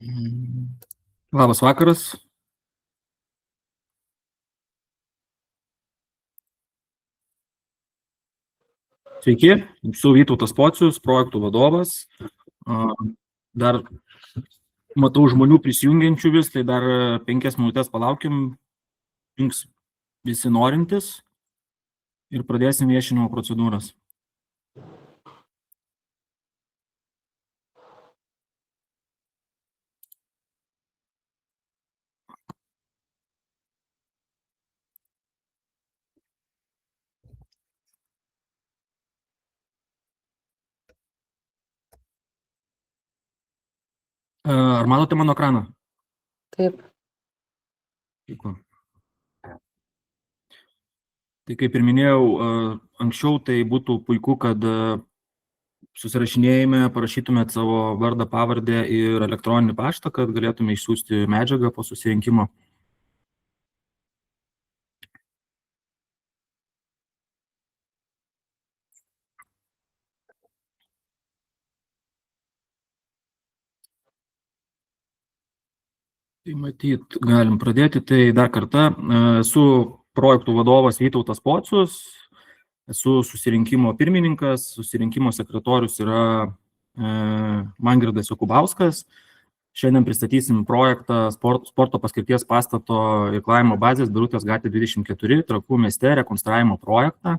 Labas vakaras. Sveiki, esu Vytautas Pocius, projektų vadovas. Dar matau žmonių prisijungiančių vis, tai dar 5 minutės palaukim, jungs visi norintys ir pradėsim viešinimo procedūras. Ar matote mano ekraną? Taip. Puiku. Tai kaip ir minėjau, anksčiau tai būtų puiku, kad susirašinėjime parašytumėt savo vardą, pavardę ir elektroninį paštą, kad galėtume išsiųsti medžiagą po susirinkimo. Tai matyt, galim pradėti. Tai dar kartą, esu projektų vadovas Vytautas Pocius, esu susirinkimo pirmininkas, susirinkimo sekretorius yra Mangirdas Jokubauskas. Šiandien pristatysim projektą sporto paskirties pastato irklavimo bazės Birutės gatvė 24, Trakų mieste rekonstravimo projektą.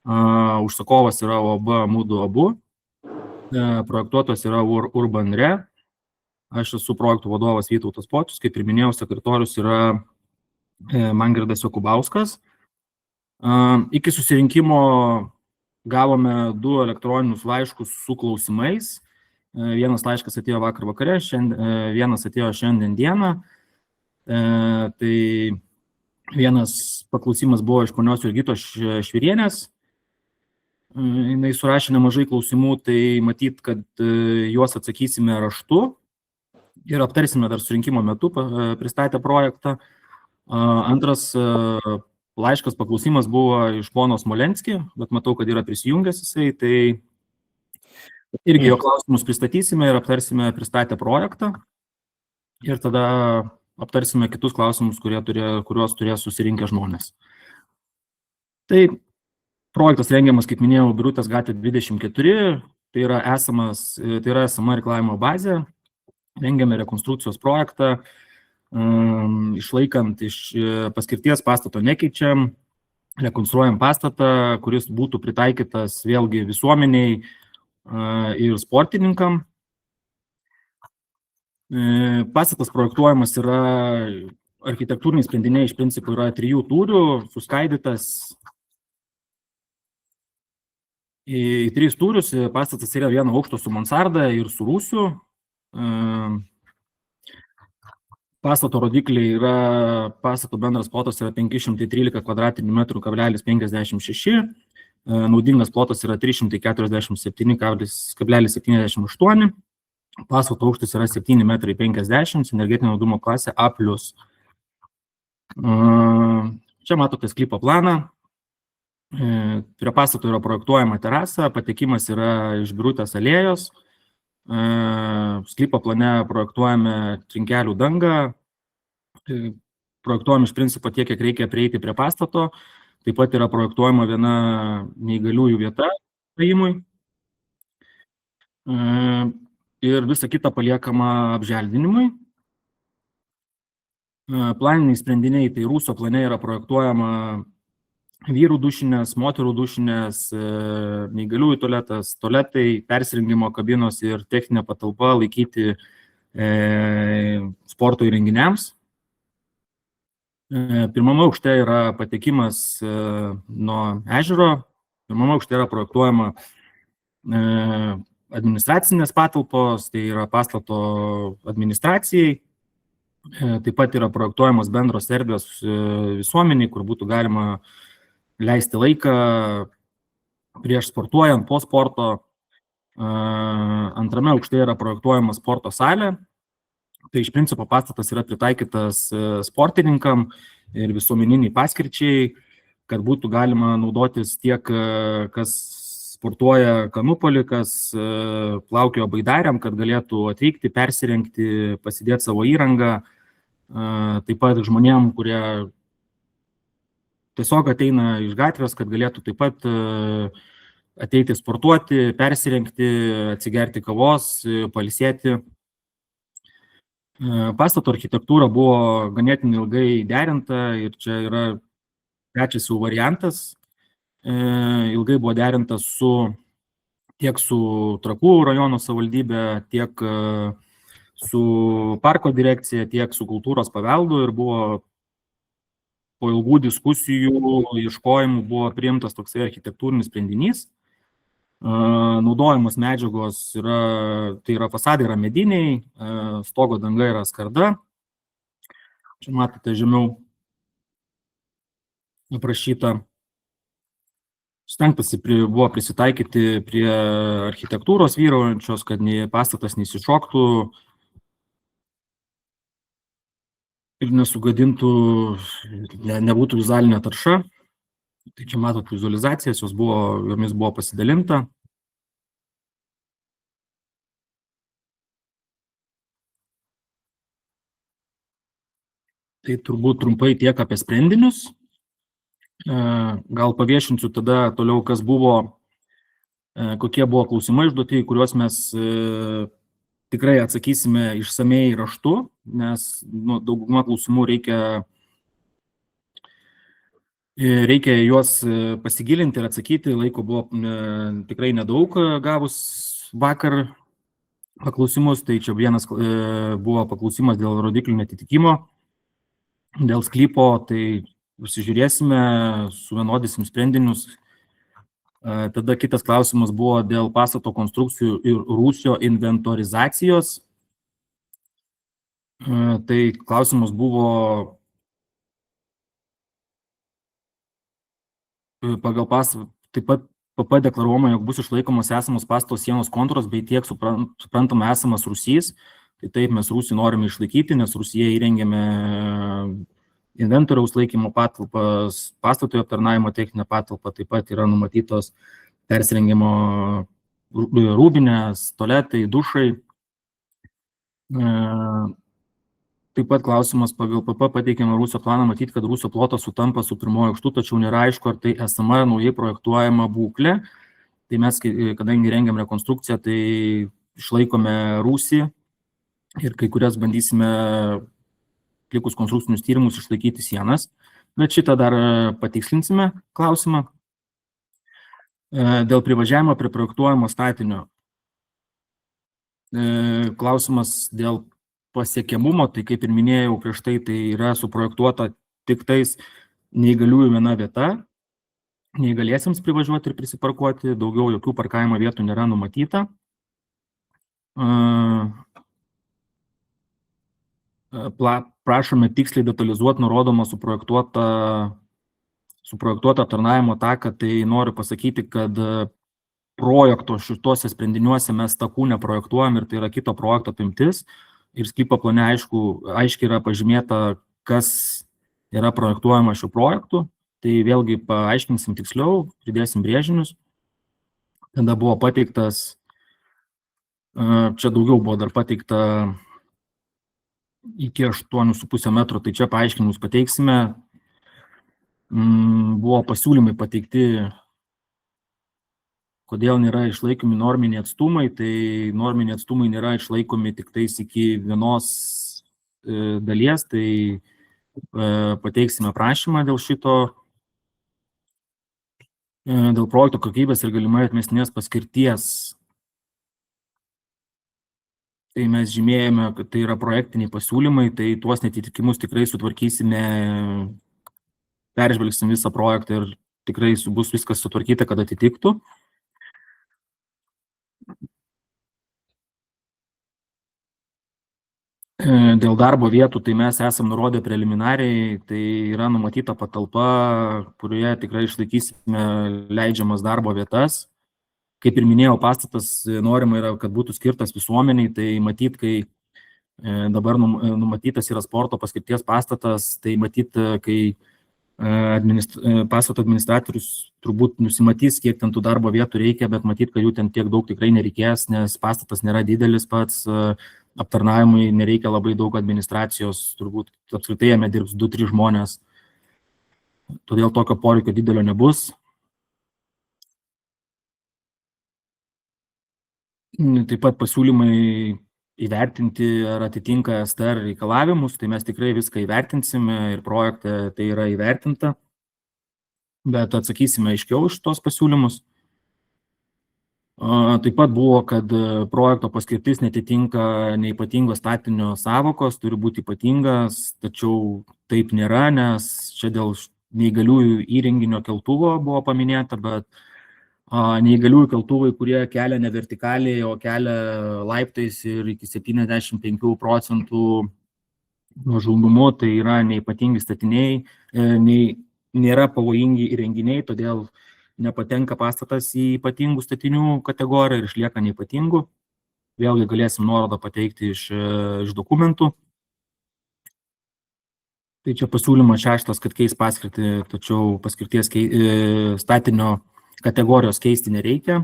Užsakovas yra OAB Mūdų abu, projektuotojas yra Urban Re. Aš esu projektų vadovas Vytautas Pocius, kaip ir minėjau, sekretorius yra Mangirdas Jokubauskas. Iki susirinkimo gavome 2 elektroninius laiškus su klausimais. Vienas laiškas atėjo vakar vakare, vienas atėjo šiandien dieną. Tai vienas paklausimas buvo iš ponios Jurgitos Švirienės. Jinai surašė nemažai klausimų, tai matyt, kad juos atsakysime raštu ir aptarsime dar surinkimo metu pristatę projektą. Antras laiškas paklausimas buvo iš pono Smolenski, bet matau, kad yra prisijungęs jisai, tai irgi jo klausimus pristatysime ir aptarsime pristatę projektą ir tada aptarsime kitus klausimus, kuriuos turės susirinkę žmonės. Tai projektas rengiamas, kaip minėjau, Birutės gatvė 24, tai yra esama irklavimo bazė. Rengiame rekonstrukcijos projektą, išlaikant iš paskirties pastato nekeičiam, rekonstruojam pastatą, kuris būtų pritaikytas vėlgi visuomeniai ir sportininkam. Pastatas projektuojamas yra, architektūriniai sprendiniai iš principo yra 3 tūrių, suskaidytas į 3 tūrius. Pastatas yra 1 aukšto su mansarda ir su rūsiu. Pastato rodikliai yra, pastato bendras plotas yra 513 kvadratinių metrų, 56, naudingas plotas yra 347,78, pastato aukštis yra 7,50 metrai, energetinio naudumo klasė A+. Čia matote sklypo planą. Prie pastato yra projektuojama terasa, patekimas yra iš Birutės alėjos. Sklypo plane projektuojame trinkelių dangą, projektuojame iš principo tiek, kiek reikia prieiti prie pastato. Taip pat yra projektuojama viena neįgaliųjų vieta praėjimui. Ir visa kita paliekama apželdinimui. Planiniai sprendiniai, tai rūsio plane yra projektuojama vyrų dušinės, moterų dušinės, neįgaliųjų tualetas, tualetai, persirengimo kabinos ir techninė patalpa laikyti sporto įrenginiams. Pirmame aukšte yra patekimas nuo ežero, pirmame aukšte yra projektuojama administracinės patalpos, tai yra pastato administracijai. Taip pat yra projektuojamos bendros erdvės visuomeniai, kur būtų galima leisti laiką prieš sportuojant, po sporto. Antrame aukšte yra projektuojama sporto salė. Tai iš principo pastatas yra pritaikytas sportininkam ir visuomeniniai paskirčiai, kad būtų galima naudotis tiek kas sportuoja kanupolį, kas plaukioja baidariam, kad galėtų atvykti, persirengti, pasidėti savo įrangą. Taip pat žmonėm, kurie tiesiog ateina iš gatvės, kad galėtų taip pat ateiti sportuoti, persirengti, atsigerti kavos, pailsėti. Pastato architektūra buvo ganėtinai ilgai derinta ir čia yra trečias jau variantas. Ilgai buvo derintas tiek su Trakų rajono savivaldybė, tiek su parko direkcija, tiek su kultūros paveldu ir buvo po ilgų diskusijų, ieškojimų buvo priimtas toksai architektūrinis sprendinys. Naudojamos medžiagos tai yra fasadai yra mediniai, stogo danga yra skarda. Čia matote žemiau aprašyta. Stengtasi buvo prisitaikyti prie architektūros vyraujančios, kad pastatas nesišoktų ir nesugadintų, nebūtų vizualinė tarša. Tai čia matot vizualizacijas, jomis buvo pasidalinta. Tai turbūt trumpai tiek apie sprendinius. Gal paviešinsiu tada toliau, kas buvo, kokie buvo klausimai užduoti, kuriuos mes tikrai atsakysime išsamei raštu, nes daugumą klausimų reikia juos pasigilinti ir atsakyti. Laiko buvo tikrai nedaug gavus vakar paklausimus. Tai čia vienas buvo paklausimas dėl rodiklių netitikimo, dėl sklypo, tai užsižiūrėsime, suvienodysim sprendinius. Tada kitas klausimas buvo dėl pastato konstrukcijų ir rūsio inventorizacijos. Tai klausimas buvo pagal pastatą, taip pat PP deklaruojama, jog bus išlaikomas esamas pastato sienos kontūras bei tiek suprantama esamas rūsys. Tai taip, mes rūsį norime išlaikyti, nes rūsyje įrengėme inventoriaus laikymo patalpas, pastato aptarnavimo techninę patalpą, taip pat yra numatytos persirengimo rūbinės, tualetai, dušai. Taip pat klausimas pagal PP pateikiamą rūsio planą, matyti, kad rūsio plotas sutampa su pirmojo aukštu, tačiau nėra aišku, ar tai esama naujai projektuojama būklė. Tai mes, kadangi rengiam rekonstrukciją, tai išlaikome rūsį ir kai kurias bandysime atlikus konstrukcinius tyrimus išlaikyti sienas, bet šitą dar patikslinsime klausimą. Dėl privažiavimo prie projektuojamo statinio. Klausimas dėl pasiekiamumo, tai kaip ir minėjau prieš tai yra suprojektuota tik tais neįgaliųjų viena vieta, neįgaliesiems privažiuoti ir prisiparkuoti, daugiau jokių parkavimo vietų nėra numatyta. Prašome tiksliai detalizuoti nurodomą suprojektuotą aptarnavimo taką, tai noriu pasakyti, kad projekto šituose sprendiniuose mes takų neprojektuojam ir tai yra kito projekto apimtis ir sklypo plane aiškiai yra pažymėta, kas yra projektuojama šių projektų, tai vėlgi paaiškinsim tiksliau, pridėsim brėžinius. Tada buvo pateiktas, čia daugiau buvo dar pateikta iki 8,5 metrų, tai čia paaiškinimus pateiksime. Buvo pasiūlymai pateikti, kodėl nėra išlaikomi norminiai atstumai, tai norminiai atstumai nėra išlaikomi tik tais iki vienos dalies, tai pateiksime prašymą dėl šito, dėl projekto kokybės ir galimai atmestinės paskirties. Tai mes žymėjame, kad tai yra projektiniai pasiūlymai, tai tuos netitikimus tikrai sutvarkysime, peržvelgsim visą projektą ir tikrai bus viskas sutvarkyta, kad atitiktų. Dėl darbo vietų, tai mes esam nurodę preliminariai, tai yra numatyta patalpa, kurioje tikrai išlaikysime leidžiamas darbo vietas. Kaip ir minėjau, pastatas norima yra, kad būtų skirtas visuomeniai, tai matyt, kai dabar numatytas yra sporto paskirties pastatas, tai matyt, kai pastato administratorius turbūt nusimatys, kiek ten tų darbo vietų reikia, bet matyt, kad jų ten tiek daug tikrai nereikės, nes pastatas nėra didelis pats, aptarnavimui nereikia labai daug administracijos, turbūt apskritai jame dirbs 2-3 žmonės, todėl tokio poreikio didelio nebus. Taip pat pasiūlymai įvertinti, ar atitinka STR reikalavimus, tai mes tikrai viską įvertinsime ir projekte tai yra įvertinta, bet atsakysime aiškiau iš tos pasiūlymus. Taip pat buvo, kad projekto paskirtis netitinka neypatingo statinio sąvokos, turi būti ypatingas, tačiau taip nėra, nes čia dėl neįgaliųjų įrenginio keltuvo buvo paminėta, bet neįgaliųjų keltuvai, kurie kelia ne vertikaliai, o kelia laiptais ir iki 75% nuožulnumu, tai yra neypatingi statiniai, nėra pavojingi įrenginiai, todėl nepatenka pastatas į ypatingų statinių kategoriją ir išlieka neypatingų. Vėlgi galėsim nuorodą pateikti iš dokumentų. Tai čia pasiūlymas 6, kad keis paskirtį, tačiau paskirties statinio kategorijos keisti nereikia.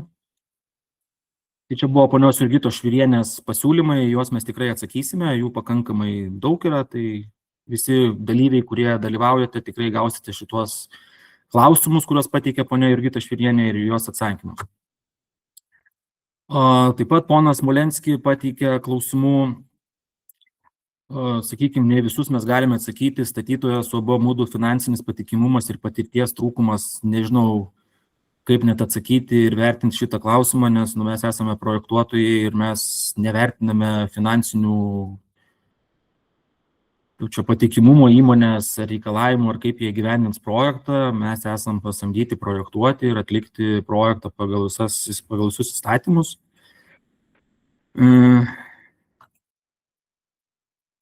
Tai čia buvo ponios Jurgitos Švirienės pasiūlymai, juos mes tikrai atsakysime, jų pakankamai daug yra, tai visi dalyviai, kurie dalyvaujate, tikrai gausite šitos klausimus, kuriuos pateikė ponia Jurgita Švirienė ir juos atsakymus. Taip pat ponas Molenski pateikė klausimų, sakykime, ne visus mes galime atsakyti, statytojas UAB Mūdų finansinis patikimumas ir patirties trūkumas, nežinau, kaip net atsakyti ir vertinti šitą klausimą, nes mes esame projektuotojai ir mes nevertiname finansinių patikimumo įmonės reikalavimų ar kaip jie gyvenins projektą. Mes esam pasamdyti projektuoti ir atlikti projektą pagal visus įstatymus.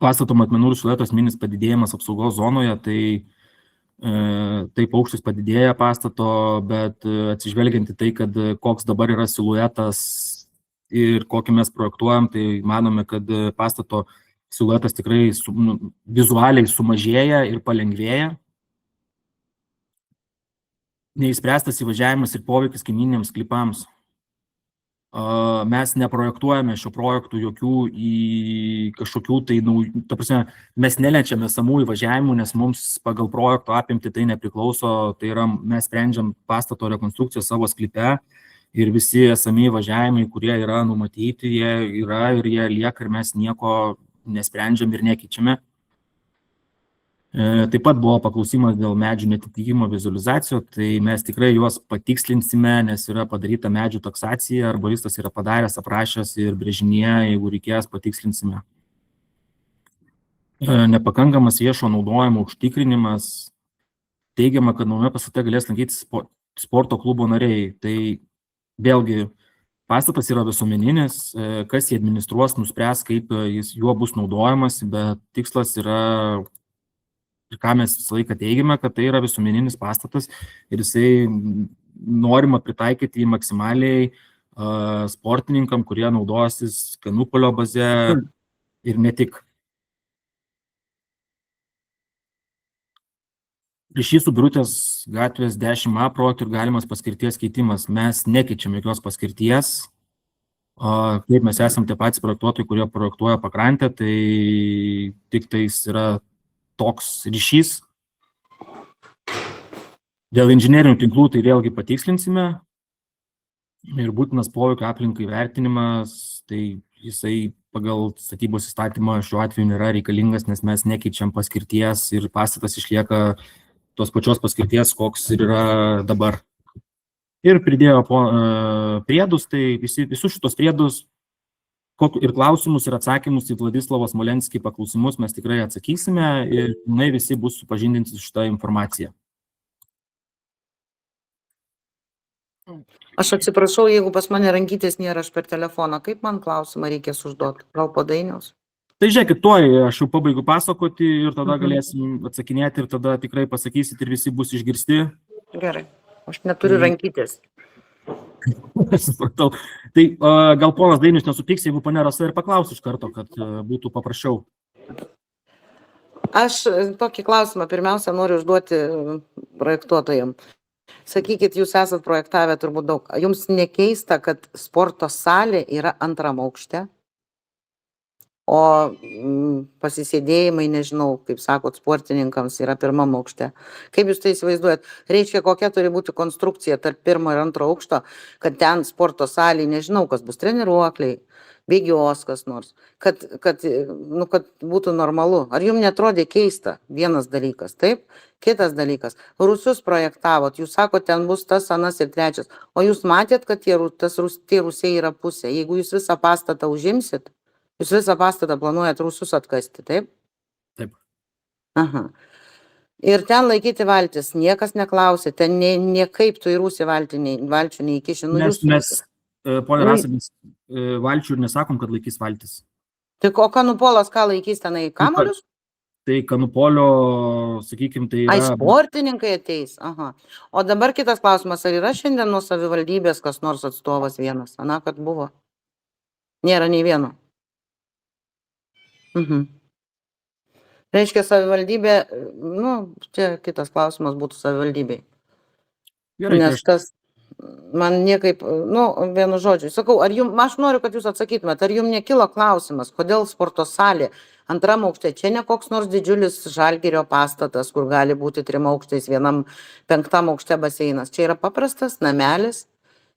Pastato matmenų ir silueto esminis padidėjimas apsaugos zonoje, tai taip aukštis padidėja pastato, bet atsižvelgiant į tai, kad koks dabar yra siluetas ir kokį mes projektuojam, tai manome, kad pastato siluetas tikrai vizualiai sumažėja ir palengvėja. Neįspręstas įvažiavimas ir poveikis kaimyniniams sklypams. Mes neprojektuojame šio projektų jokių į kažkokių tai, ta prasme, mes neliečiame samų įvažiavimų, nes mums pagal projekto apimti tai nepriklauso, tai yra mes sprendžiam pastato rekonstrukciją savo sklype ir visi esami įvažiavimai, kurie yra numatyti, jie yra ir jie lieka ir mes nieko nesprendžiam ir nekeičiame. Taip pat buvo paklausimas dėl medžių netitikimo vizualizacijų, tai mes tikrai juos patikslinsime, nes yra padaryta medžių taksacija, arboristas yra padaręs, aprašęs ir brėžinyje, jeigu reikės, patikslinsime. Nepakankamas viešo naudojimo užtikrinimas. Teigiama, kad naujame pastate galės lankytis sporto klubo nariai. Tai vėlgi pastatas yra visuomeninis, kas jį administruos, nuspręs, kaip juo bus naudojamas, bet tikslas yra, ir ką mes visą laiką teigiame, kad tai yra visuomeninis pastatas ir jisai norima pritaikyti į maksimaliai sportininkam, kurie naudosis Kanupolio baze ir ne tik. Ryšys su Birutės gatvės 10A projektų ir galimas paskirties keitimas. Mes nekeičiam jokios paskirties. Kaip mes esam tie patys projektuotojai, kurie projektuoja pakrantę, tai tik tais yra toks ryšys. Dėl inžinerinių tinklų tai vėlgi patikslinsime. Ir būtinas poveikio aplinkai vertinimas, tai jisai pagal statybos įstatymą šiuo atveju nėra reikalingas, nes mes nekeičiam paskirties ir pastatas išlieka tos pačios paskirties, koks ir yra dabar. Ir pridėjo priedus, tai visus šitos priedus ir klausimus ir atsakymus į Vladislavos Molenskį paklausimus mes tikrai atsakysime ir visi bus supažindinti su šitą informaciją. Aš atsiprašau, jeigu pas mane rankytės nėra, aš per telefoną, kaip man klausimą reikės užduoti? Gal po Dainiaus? Tai žiūrėkit, aš jau pabaigu pasakoti ir tada galėsim atsakinėti ir tada tikrai pasakysit ir visi bus išgirsti. Gerai, aš neturiu rankytės. Supratau. Tai gal ponas Dainius nesupyks, jeigu ponia Rasa ir paklausiu iš karto, kad būtų paprasčiau. Aš tokį klausimą pirmiausia noriu užduoti projektuotojams. Sakykit, jūs esat projektavę turbūt daug. Jums nekeista, kad sporto salė yra antram aukšte, o pasisėdėjimai, nežinau, kaip sakot, sportininkams yra pirmam aukšte. Kaip jūs tai įsivaizduojat? Reiškia, kokia turi būti konstrukcija tarp pirmo ir antro aukšto, kad ten sporto salėje, nežinau, kas bus treniruokliai, bėgios kas nors, kad būtų normalu. Ar jums netrodė keista? Vienas dalykas, taip? Kitas dalykas, Rusius projektavot, jūs sakot, ten bus tas, anas ir trečias, o jūs matėt, kad tie Rusiai yra pusė. Jeigu jūs visą pastatą užimsit, jūs visą pastatą planuojat Rusius atkasti, taip? Taip. Aha. Ir ten laikyti valtis, niekas neklausė, ten niekaip tu į Rusį valčių neįkiši. Mes, ponė Rasa, mes valčių ir nesakom, kad laikys valtis. Tai o Kanupolas ką laikys tenai, kamuolius? Tai Kanupolio, sakykime, tai yra... Ai, sportininkai ateis, aha. O dabar kitas klausimas, ar yra šiandien nuo savivaldybės kas nors atstovas vienas? Ana, kad buvo? Nėra nei vieno. Reiškia, savivaldybė, čia kitas klausimas būtų savivaldybei. Gerai, nes tas man niekaip, vienu žodžiu, sakau, aš noriu, kad jūs atsakytumėt, ar jums nekilo klausimas, kodėl sporto salė antram aukšte, čia ne koks nors didžiulis Žalgirio pastatas, kur gali būti 3 aukštais, vienam 5 aukšte baseinas, čia yra paprastas namelis,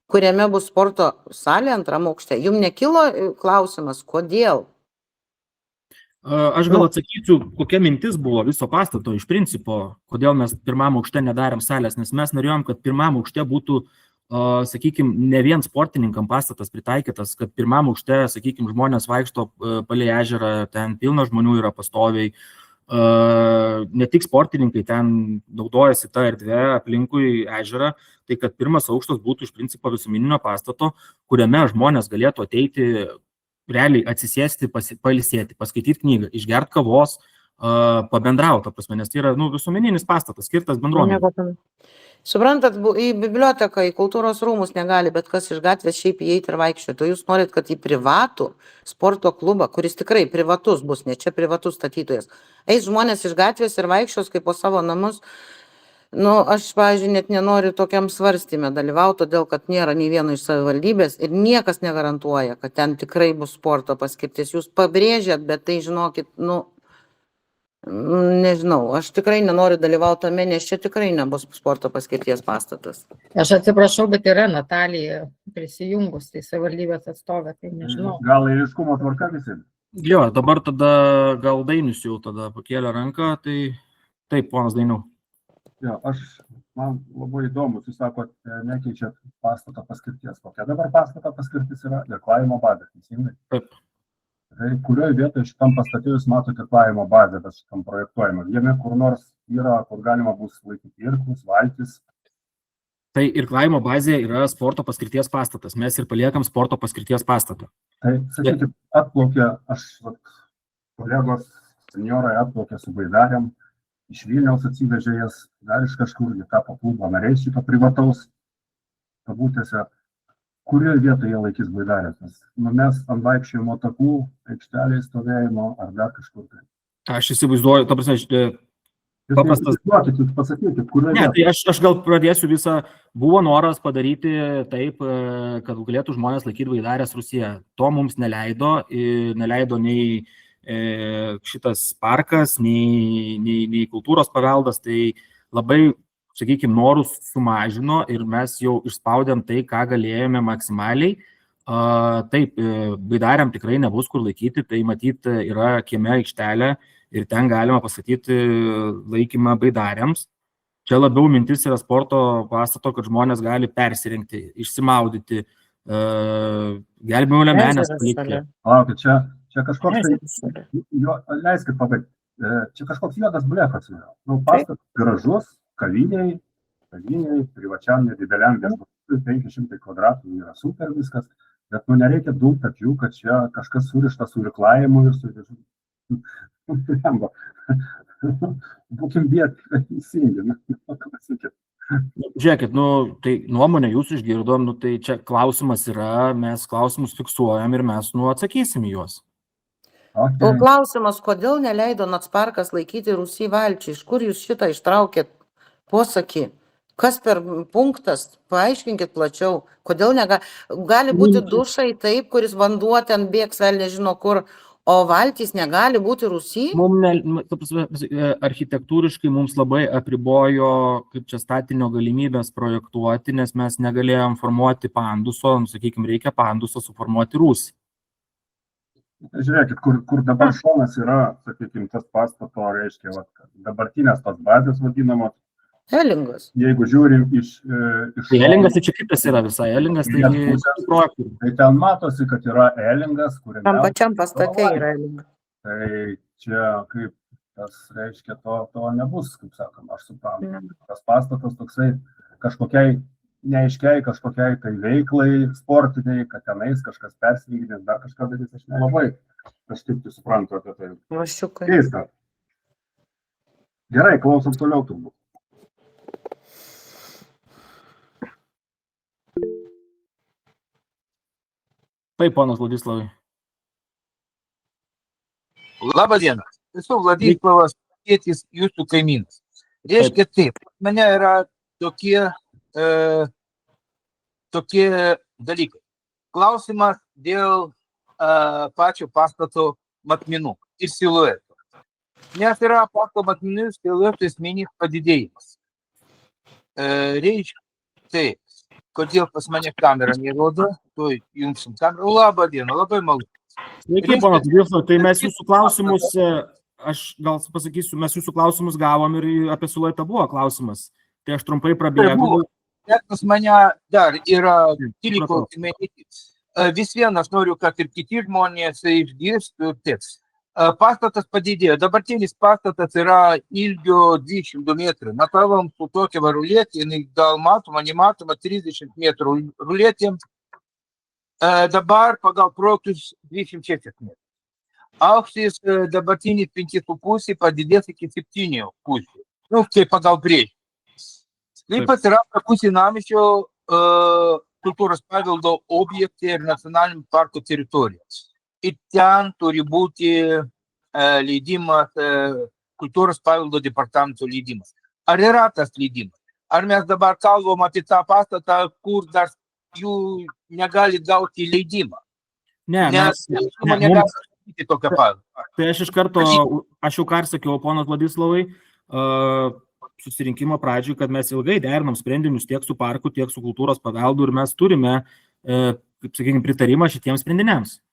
kuriame bus sporto salė antram aukšte. Jums nekilo klausimas, kodėl? Aš gal atsakysiu, kokia mintis buvo viso pastato iš principo, kodėl mes pirmam aukšte nedarėm salės, nes mes norėjom, kad pirmam aukšte būtų, sakykime, ne vien sportininkam pastatas pritaikytas, kad pirmam aukšte, sakykime, žmonės vaikšto palei ežerą, ten pilna žmonių yra pastoviai, ne tik sportininkai ten naudojasi tą erdvę aplinkui ežerą, tai kad pirmas aukštas būtų iš principo visuomeninio pastato, kuriame žmonės galėtų ateiti realiai atsisėsti, pailsėti, paskaityti knygą, išgerti kavos, pabendrauti, nes tai yra visuomeninis pastatas, skirtas bendruomenei. Suprantat, į biblioteką, į kultūros rūmus negali, bet kas iš gatvės šiaip įeiti ir vaikščioti. Jūs norit, kad į privatų sporto klubą, kuris tikrai privatus bus, ne čia privatus statytojas, eis žmonės iš gatvės ir vaikščios kaip po savo namus. Aš, pavyzdžiui, net nenoriu tokiam svarstyme dalyvauti, todėl kad nėra nei vieno iš savivaldybės ir niekas negarantuoja, kad ten tikrai bus sporto paskirtis. Jūs pabrėžėt, bet tai žinokit, nežinau, aš tikrai nenoriu dalyvauti tame, nes čia tikrai nebus sporto paskirties pastatas. Aš atsiprašau, bet yra Natalija prisijungus, tai savivaldybės atstovė, tai nežinau. Gal eiliškumo tvarka visi? Jo, dabar tada gal Dainius jau tada pakėlė ranką, tai taip, ponas Dainiau. Jo, man labai įdomu, jūs sakot, nekeičiat pastato paskirties. Kokia dabar pastato paskirtis yra? Irklavimo bazė, teisingai? Taip. Tai kurioje vietoje šitam pastate jūs matote irklavimo bazę, bet šitam projektuojimą? Jame kur nors yra, kur galima bus laikyti irklus, valtis? Tai irklavimo bazė yra sporto paskirties pastatas. Mes ir paliekam sporto paskirties pastatą. Tai, sakykit, atplaukė, kolegos, seniorai atplaukė su baidarėm, iš Vilniaus atsivežė jas, dar iš kažkur, jie tapo klubo nariais šito privataus kabutėse. Kurioje vietoje jie laikys baidarės? Mes ant vaikščiojimo takų, aikštelėje stovėjimo ar dar kažkur tai. Aš įsivaizduoju, ta prasme, paprastas... Jūs pasakykit, kurioje vietoje? Ne, tai aš gal pradėsiu visą, buvo noras padaryti taip, kad galėtų žmonės laikyti baidarės Rusiją. To mums neleido nei šitas parkas, nei kultūros paveldas, tai labai, sakykime, norus sumažino ir mes jau išspaudėm tai, ką galėjome maksimaliai. Taip, baidariam tikrai nebus kur laikyti, tai matyt yra kieme aikštelė ir ten galima pastatyti laikymą baidariams. Čia labiau mintis yra sporto pastato, kad žmonės gali persirengti, išsimaudyti, gelbėjimo liemenės palikti. Laukit, čia kažkoks tai, leiskit pabaigti, čia kažkoks juodas blefas yra. Pastatas gražus, kaviniai, privačiam nedideliam viešbutui, 500 kvadratų yra super viskas, bet nereikia daug takių, kad čia kažkas surišta su irklavimu ir su lemba. Būkim bieti, teisingi, klausykit. Žiūrėkit, tai nuomonę jūs išgirdom, tai čia klausimas yra, mes klausimus fiksuojam ir mes atsakysim į juos. O Okay. klausimas, kodėl neleido Nacparkas laikyti Rusy valčiai? Iš kur jūs šitą ištraukėt posakį? Kas per punktas? Paaiškinkit plačiau. Kodėl gali būti dušai taip, kuris vanduo ten bėgs, vėl nežino kur, o valtys negali būti Rusy? Architektūriškai mums labai apribojo, kaip čia statinio galimybės projektuoti, nes mes negalėjom formuoti panduso, sakykime, reikia panduso suformuoti Rusy. Žiūrėkit, kur dabar šonas yra, sakykime, tas pastato, reiškia, dabartinės tos bazės vadinamos. Elingas. Jeigu žiūrim iš Elingas, tai čia kitas yra visai. Elingas, tai projektų. Tai ten matosi, kad yra Elingas, kuriame... Tam pačiam pastate yra Elingas. Tai čia kaip tas, reiškia, to nebus, kaip sakoma, aš suprantu. Tas pastatas toksai kažkokiai neaiškiai kažkokiai tai veiklai, sportiniai, kad tenais kažkas persijungės, dar kažką darys, aš nelabai kažkaip tai suprantu apie tai. Vašiukai. Keista. Gerai, klausom toliau turbūt. Taip, ponas Vladislavai. Labą dieną. Esu Vladislavas, tėtis jūsų kaimynas. Reiškia taip, mane yra tokie dalykai. Klausimas dėl pačio pastato matmenų ir silueto. Nes yra pastato matmenų ir silueto esminis padidėjimas. Reiškia taip, kodėl pas mane kamera nerodo, to jungsim kamerą. Labą dieną, labai malonu. Sveiki, ponas Vladislavai, tai mes jūsų klausimus, aš gal pasakysiu, mes jūsų klausimus gavom ir apie siluetą buvo klausimas. Tai aš trumpai prabėgau. Net pas mane dar yra keli klausimai. Vis vien aš noriu, kad ir kiti žmonės išgirstų taip. Pastatas padidėjo. Dabartinis pastatas yra ilgio 22 metrų. Matavom su tokia rulėtė, gal matoma, nematoma 30 metrų rulėtė. Dabar pagal projektus 26 metrų. Aukštis dabartinis 5,5 padidės iki 7,5. Nu, tai pagal brėžį. Taip pat yra pusė Namiščio kultūros paveldo objektai ir nacionalinių parkų teritorijos. Ir ten turi būti leidimas, kultūros paveldo departamento leidimas. Ar yra tas leidimas? Ar mes dabar kalbam apie tą pastatą, kur dar jų negali gauti leidimą? Ne, nes negali sakyti tokią paveldą. Tai aš iš karto, aš jau ką ir sakiau, ponas Vladislavai, susirinkimo pradžiui, kad mes ilgai derinam sprendinius tiek su parku, tiek su kultūros paveldu ir mes turime, kaip sakykime, pritarimą šitiems sprendiniams.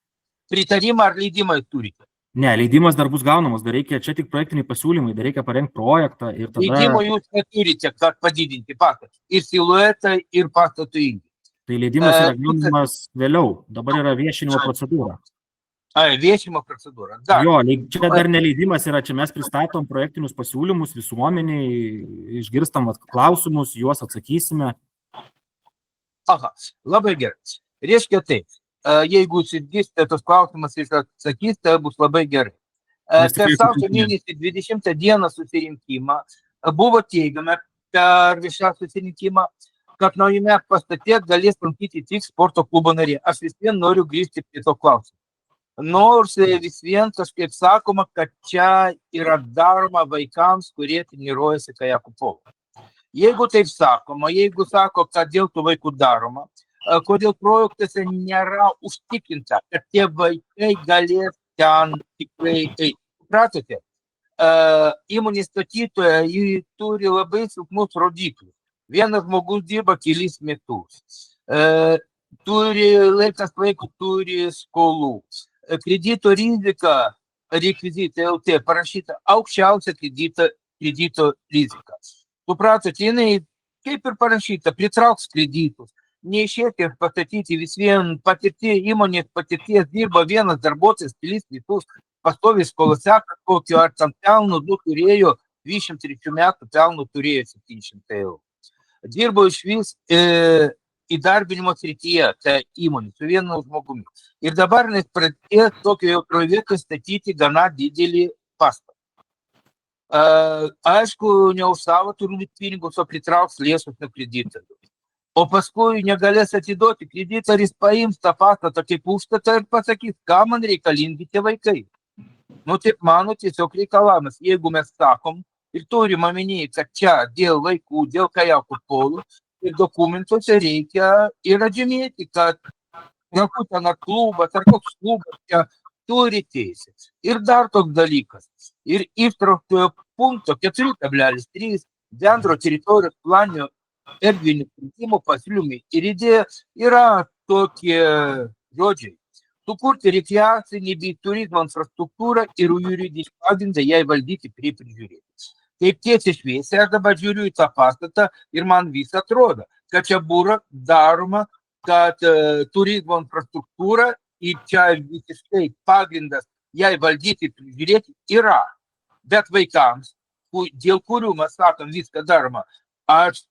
Pritarimą ar leidimą turite? Ne, leidimas dar bus gaunamas, dar reikia, čia tik projektiniai pasiūlymai, dar reikia parengti projektą ir tada... Leidimo jūs neturite, kad padidinti pastatą. Ir siluetą, ir pastato ilgį. Tai leidimas yra gaunamas vėliau, dabar yra viešinimo procedūra. Viešinimo procedūra. Jo, čia dar neleidimas yra, čia mes pristatom projektinius pasiūlymus visuomeniai, išgirstam klausimus, juos atsakysime. Aha, labai gerai. Reiškia taip, jeigu jūs išgirsite tos klausimus ir atsakysite, bus labai gerai. Per sausio mėnesį 20 dieną susirinkimą buvo teigiama per viešą susirinkimą, kad naujame pastate galės lankyti tik sporto klubo nariai. Aš vis vien noriu grįžti prie to klausimą. Nors vis vien kažkaip sakoma, kad čia yra daroma vaikams, kurie treniruojasi kajakų polo. Jeigu taip sakoma, jeigu sako, kad dėl tų vaikų daroma, kodėl projektuose nėra užtikrinta, kad tie vaikai galės ten tikrai eiti. Supratote, įmonės statytoja turi labai silpnus rodiklius. Vienas žmogus dirba kelis metus. Turi laikas laiko, turi skolų. Kredito rizika, rekvizitai LT parašyta aukščiausia kredito rizika. Supratot, jinai kaip ir parašyta, pritrauks kreditus. Neišėti pastatyti vis vien įmonės patirties dirba vienas darbuotojas kelis metus, pastoviai skolose kokio ar tam pelno turėjo 23 metų pelno turėjo 700 eurų. Dirbo iš vis įdarbinimo srityje, tai įmonė, su vienu žmogumi. Ir dabar nes pradėjo tokio jautroje vietoje statyti gana didelį pastatą. Aišku, ne už savo turbūt pinigus, o pritrauks lėšus nuo kreditorių. O paskui negalės atiduoti kreditorius, paims tą pastatą kaip užstatą ir pasakys, ką man reikalingi tie vaikai. Nu, taip mano tiesiog reikalavimas. Jeigu mes sakom ir turim omenyje, kad čia dėl vaikų, dėl kajakų polų, ir dokumentuose reikia ir atžymėti, kad galbūt ten ar klubas, ar koks klubas čia turi teisės. Ir dar toks dalykas. Ir įtrauktojo punkto 4,3 bendro teritorijos planinio erdvinio sprendimo pasiūlymai ir idėja yra tokie žodžiai. Sukurti rekreacinį bei turizmo infrastruktūrą ir juridinį pagrindą jai valdyti bei prižiūrėti. Taip tiesiai šviesiai, aš dabar žiūriu į tą pastatą ir man vis atrodo, kad čia buvo daroma, kad turizmo infrastruktūra ir čia visiškai pagrindas jai valdyti, prižiūrėti yra. Bet vaikams, dėl kurių mes sakom viską daroma, aš,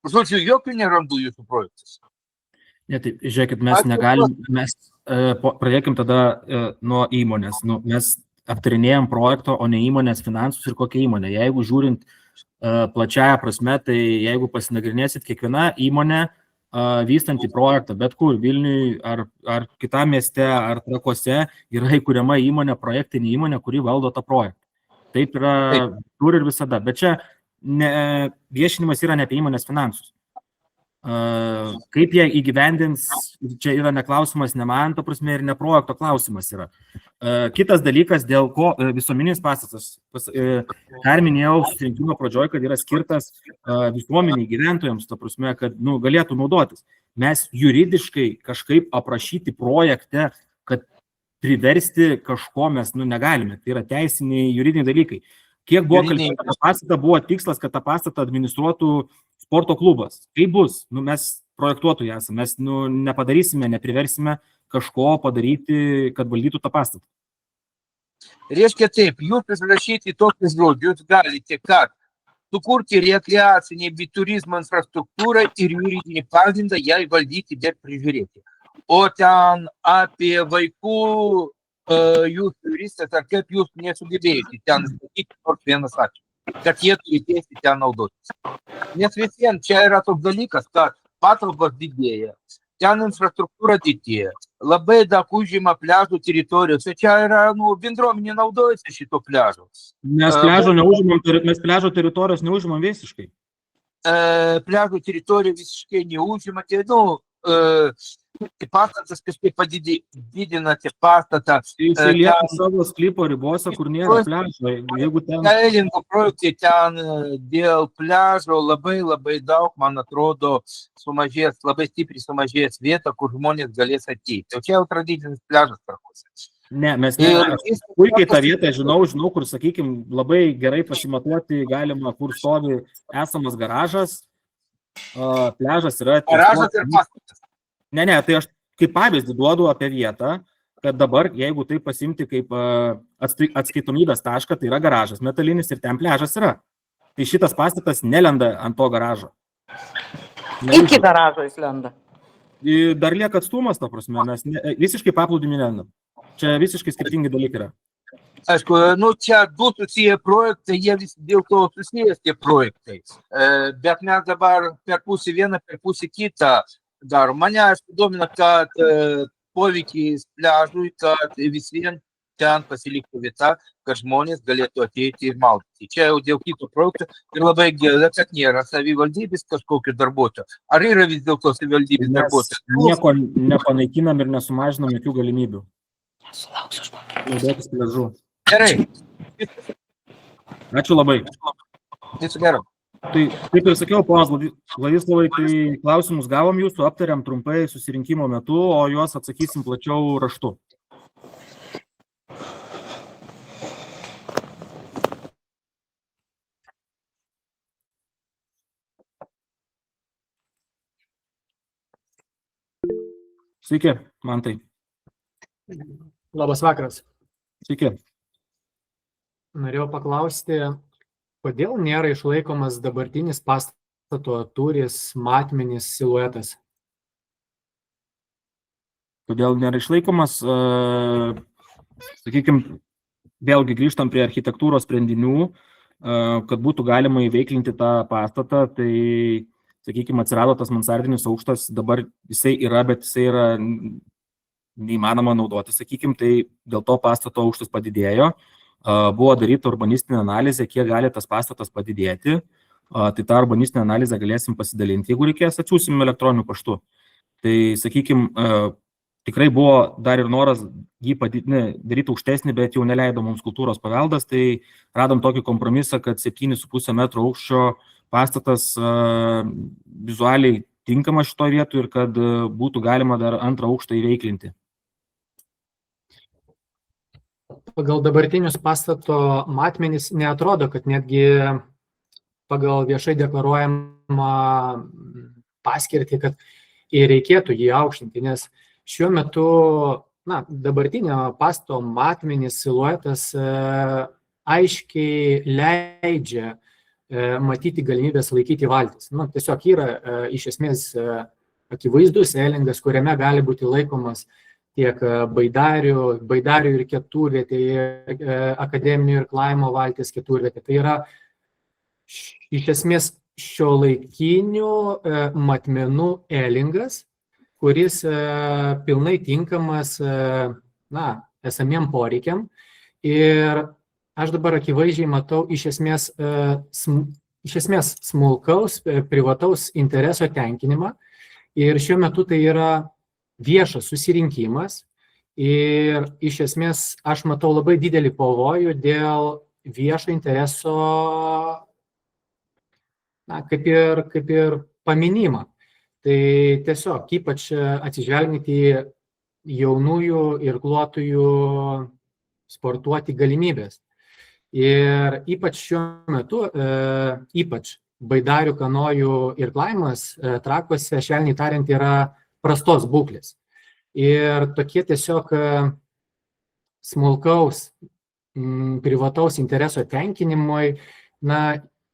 žodžiu, jokių nerandu jūsų projektus. Ne, taip, žiūrėkit, mes negalim, mes pradėkim tada nuo įmonės. Nu, mes aptarinėjom projekto, o ne įmonės finansus ir kokią įmonę. Jeigu žiūrint plačiaja prasme, tai jeigu pasinagrinėsit, kiekviena įmonė vystanti projektą, bet kur, Vilniui ar kitam mieste, ar Trakuose, yra įkuriama įmonė, projektinė įmonė, kuri valdo tą projektą. Taip yra tur ir visada. Bet čia viešinimas yra ne apie įmonės finansus. Kaip jie įgyvendins, čia yra neklausimas ne man, ta prasme, ir ne projekto klausimas yra. Kitas dalykas, dėl ko visuomeninis pastatas, ką minėjau susirinkimo pradžioj, kad yra skirtas visuomeniai gyventojams, ta prasme, kad galėtų naudotis. Mes juridiškai kažkaip aprašyti projekte, kad priversti kažko mes negalime. Tai yra teisiniai, juridiniai dalykai. Kiek buvo kalbėta apie pastatą, buvo tikslas, kad tą pastatą administruotų sporto klubas. Kaip bus? Mes projektuotojai esame, mes nepadarysime, nepriversime kažko padaryti, kad valdytų tą pastatą. Reiškia taip, jūs pasirašyti tokius žodžius galite, kad sukurti rekreacinį bei turizmo infrastruktūrą ir juridinį pagrindą jai valdyti, bet prižiūrėti. O ten apie vaikų jūs juristas, ar kaip jūs nesugebėjote ten sakyti nors vieną sakinį, kad jie turi teisę ten naudotis. Nes visiems čia yra toks dalykas, kad patalpos didėja, ten infrastruktūra didėja, labai daug užima pliažų teritorijos, čia yra, bendruomenė naudojasi šito pliažo. Mes pliažo teritorijos neužimam visiškai. Pliažo teritorijų visiškai neužima, tai pastatas kažkaip padidinate pastatą. Jisai lieka savo sklypo ribose, kur nėra pliažo. Jeigu ten... Kailingo projektai ten dėl pliažo labai daug, man atrodo, sumažės, labai stipriai sumažės vieta, kur žmonės galės ateiti. O čia jau tradicinis pliažas Trakuose. Ne, mes puikiai tą vietą žinau, kur, sakykime, labai gerai pasimatuoti galima, kur stovi esamas garažas. Pliažas yra... Garažas ir pastatas. Ne, tai aš kaip pavyzdį duodu apie vietą, kad dabar, jeigu tai pasimti kaip atskaitomybės tašką, tai yra garažas metalinis ir ten pliažas yra. Tai šitas pastatas nelenda ant to garažo. Iki garažo jis lenda. Dar lieka atstumas, ta prasme, mes visiškai paplūdimį nelendam. Čia visiškai skirtingi dalykai yra. Aišku, čia du susiję projektai, jie vis dėl to susijęs tie projektai. Bet mes dabar per pusę vieną, per pusę kitą darom. Mane, aišku, domina, kad poveikis pliažui, kad vis vien ten pasiliktų vieta, kad žmonės galėtų ateiti ir maudyti. Čia jau dėl kito projekto ir labai gėda, kad nėra savivaldybės kažkokio darbuotojo. Ar yra vis dėlto savivaldybės darbuotojo? Nieko nepanaikinam ir nesumažinam jokių galimybių. Sulauksiu žmonių. Naudotis pliažu. Gerai. Ačiū labai. Viso gero. Tai kaip ir sakiau, ponas Vladislavai, tai klausimus gavom jūsų, aptariam trumpai susirinkimo metu, o juos atsakysim plačiau raštu. Sveiki, Mantai. Labas vakaras. Sveiki. Norėjau paklausti, kodėl nėra išlaikomas dabartinis pastato tūris, matmenis, siluetas? Kodėl nėra išlaikomas, sakykime, vėlgi grįžtam prie architektūros sprendinių, kad būtų galima įveiklinti tą pastatą, tai, sakykime, atsirado tas mansardinis aukštas, dabar jisai yra, bet jisai yra neįmanoma naudoti, sakykime, tai dėl to pastato aukštis padidėjo. Buvo daryta urbanistinė analizė, kiek gali tas pastatas padidėti. Tai tą urbanistinę analizę galėsim pasidalinti, jeigu reikės, atsiųsim elektroniniu paštu. Tai, sakykime, tikrai buvo dar ir noras jį daryti aukštesnį, bet jau neleido mums kultūros paveldas, tai radom tokį kompromisą, kad 7,5 metro aukščio pastatas vizualiai tinkamas šitoje vietoje ir kad būtų galima dar antrą aukštą įveiklinti. Pagal dabartinius pastato matmenis neatrodo, kad netgi pagal viešai deklaruojamą paskirtį, kad ir reikėtų jį aukštinti, nes šiuo metu dabartinio pastato matmenis siluetas aiškiai leidžia matyti galimybės laikyti valtis. Tiesiog yra iš esmės akivaizdus elingas, kuriame gali būti laikomas tiek baidarių ir keturvietė, akademinių ir klaimo valtis keturvietė. Tai yra iš esmės šiuolaikinių matmenų elingas, kuris pilnai tinkamas esamiem poreikiam. Ir aš dabar akivaizdžiai matau iš esmės smulkaus privataus intereso tenkinimą. Ir šiuo metu tai yra viešas susirinkimas. Ir iš esmės aš matau labai didelį pavojų dėl viešo intereso kaip ir paminimą. Tai tiesiog ypač atsižvelgiant į jaunųjų irkluotojų sportuoti galimybės. Ir ypač šiuo metu, ypač baidarių, kanojų irklavimas Trakuose, švelniai tariant, yra prastos būklės. Ir tokie tiesiog smulkaus privataus intereso tenkinimui,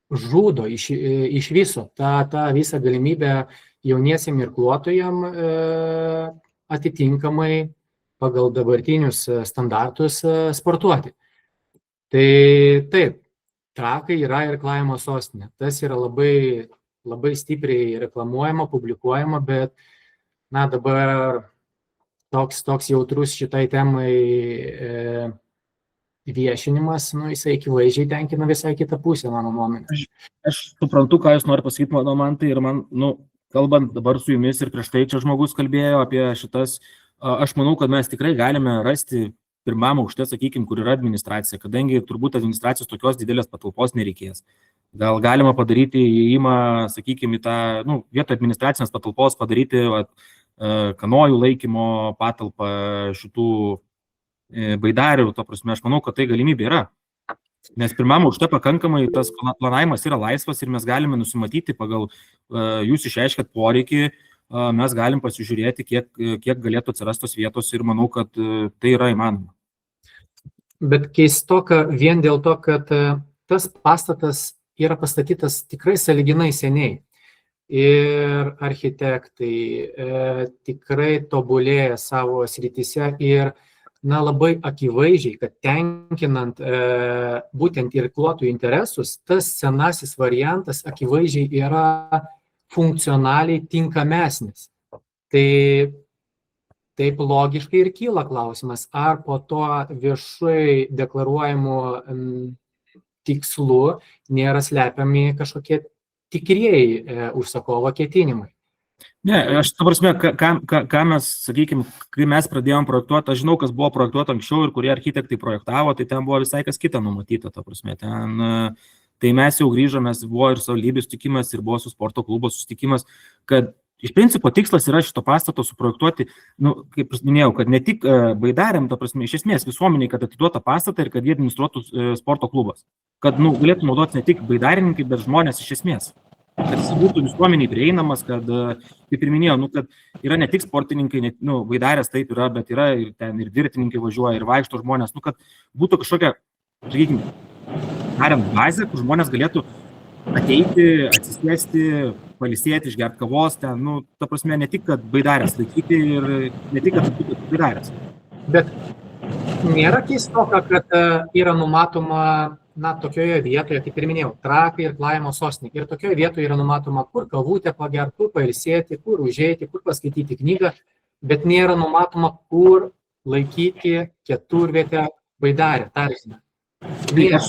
žudo iš viso tą visą galimybę jauniesiem irkluotojam atitinkamai pagal dabartinius standartus sportuoti. Tai taip, Trakai yra irklavimo sostinė. Tas yra labai, labai stipriai reklamuojama, publikuojama, bet dabar toks jautrus šitai temai viešinimas, jisai akivaizdžiai tenkina visai kitą pusę, mano nuomonė. Aš suprantu, ką jūs nori pasakyti, man tai ir man, kalbant dabar su jumis ir prieš tai čia žmogus kalbėjo apie šitas, aš manau, kad mes tikrai galime rasti pirmam aukšte, sakykime, kur yra administracija, kadangi turbūt administracijos tokios didelės patalpos nereikės. Gal galima padaryti įėjimą, sakykime, į tą, vietoj administracinės patalpos padaryti kanojų laikymo patalpą šitų baidarių, to prasme, aš manau, kad tai galimybė yra. Nes pirmam aukšte pakankamai tas planavimas yra laisvas ir mes galime nusimatyti pagal jūs išreiškėt poreikį, mes galim pasižiūrėti, kiek galėtų atsirastos vietos ir manau, kad tai yra įmanoma. Bet keistoka vien dėl to, kad tas pastatas yra pastatytas tikrai sąlyginai seniai. Ir architektai tikrai tobulėja savo srityse ir labai akivaizdžiai, kad tenkinant būtent irkluotojų interesus, tas senasis variantas akivaizdžiai yra funkcionaliai tinkamesnis. Tai taip logiškai ir kyla klausimas, ar po to viešai deklaruojamų tikslų nėra slepiami kažkokie tikrieji užsakovo ketinimai. Ne, aš ta prasme, ką mes, sakykime, kai mes pradėjom projektuoti, aš žinau, kas buvo projektuota anksčiau ir kurie architektai projektavo, tai ten buvo visai kas kita numatyta, ta prasme. Tai mes jau grįžome, buvo ir savivaldybės sutikimas, ir buvo su sporto klubo susitikimas, kad iš principo tikslas yra šito pastato suprojektuoti, kaip minėjau, kad ne tik baidariam, ta prasme, iš esmės visuomeniai, kad atiduota pastatą ir kad jie administruotų sporto klubas. Kad galėtų naudoti ne tik baidarininkai, bet žmonės iš esmės. Kad jis būtų visuomeniai prieinamas, kad, kaip ir minėjau, kad yra ne tik sportininkai, baidarės taip yra, bet yra ir ten ir dviratininkai važiuoja, ir vaikšto žmonės, kad būtų kažkokia, sakykime, tariant bazė, kur žmonės galėtų ateiti, atsisėsti, pailsėti, išgerti kavos, ten, ta prasme, ne tik, kad baidarės laikyti ir ne tik, kad baidarės. Bet nėra keistoka, kad yra numatoma, tokioje vietoje, kaip ir minėjau, Trakai ir irklavimo sostinė. Ir tokioje vietoje yra numatoma, kur kavutę pagerti, kur pailsėti, kur užeiti, kur paskaityti knygą. bet nėra numatoma, kur laikyti keturvietę baidarę, tarsi. Nėra.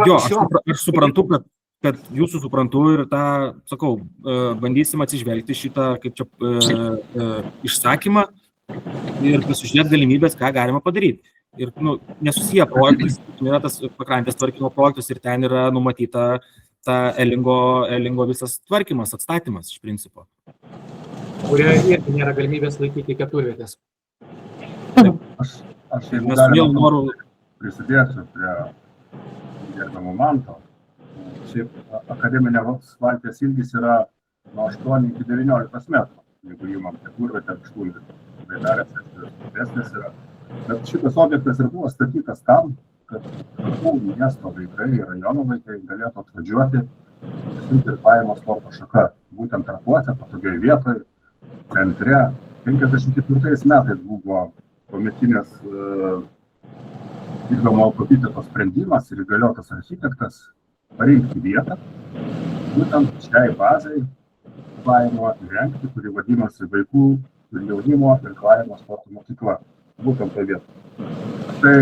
Jo, aš suprantu, kad jūsų suprantu ir tą, sakau, bandysim atsižvelgti šitą, kaip čia, išsakymą ir pasižiūrėti galimybės, ką galima padaryti. Ir, nesusiję projektas, yra tas pakrantės tvarkymo projektas ir ten yra numatyta ta Elingo visas tvarkymas, atstatymas iš principo. Kurioje irgi nėra galimybės laikyti keturvietės. Aš jeigu Mes su mielu galima noru prisidėsiu prie gerbiamo Manto. Šiaip akademinė valties ilgis yra nuo 8 iki 19 metrų, jeigu įmam keturvietę aukštųjų, baidarės didesnės yra. Bet šitas objektas ir buvo statytas tam, kad miesto vaikai ir rajono vaikai galėtų atvažiuoti ir paėmimo sporto šaka. Būtent Trakuose, patogiai vietoje, centre. 54 metais buvo tuometinis vykdomo komiteto sprendimas ir įgaliotas architektas parinkti vietą, būtent šiai bazai irklavimo įrengti, kuri vadinosi vaikų ir jaunimo irklavimo sporto mokykla. Būtent tą vietą. Tai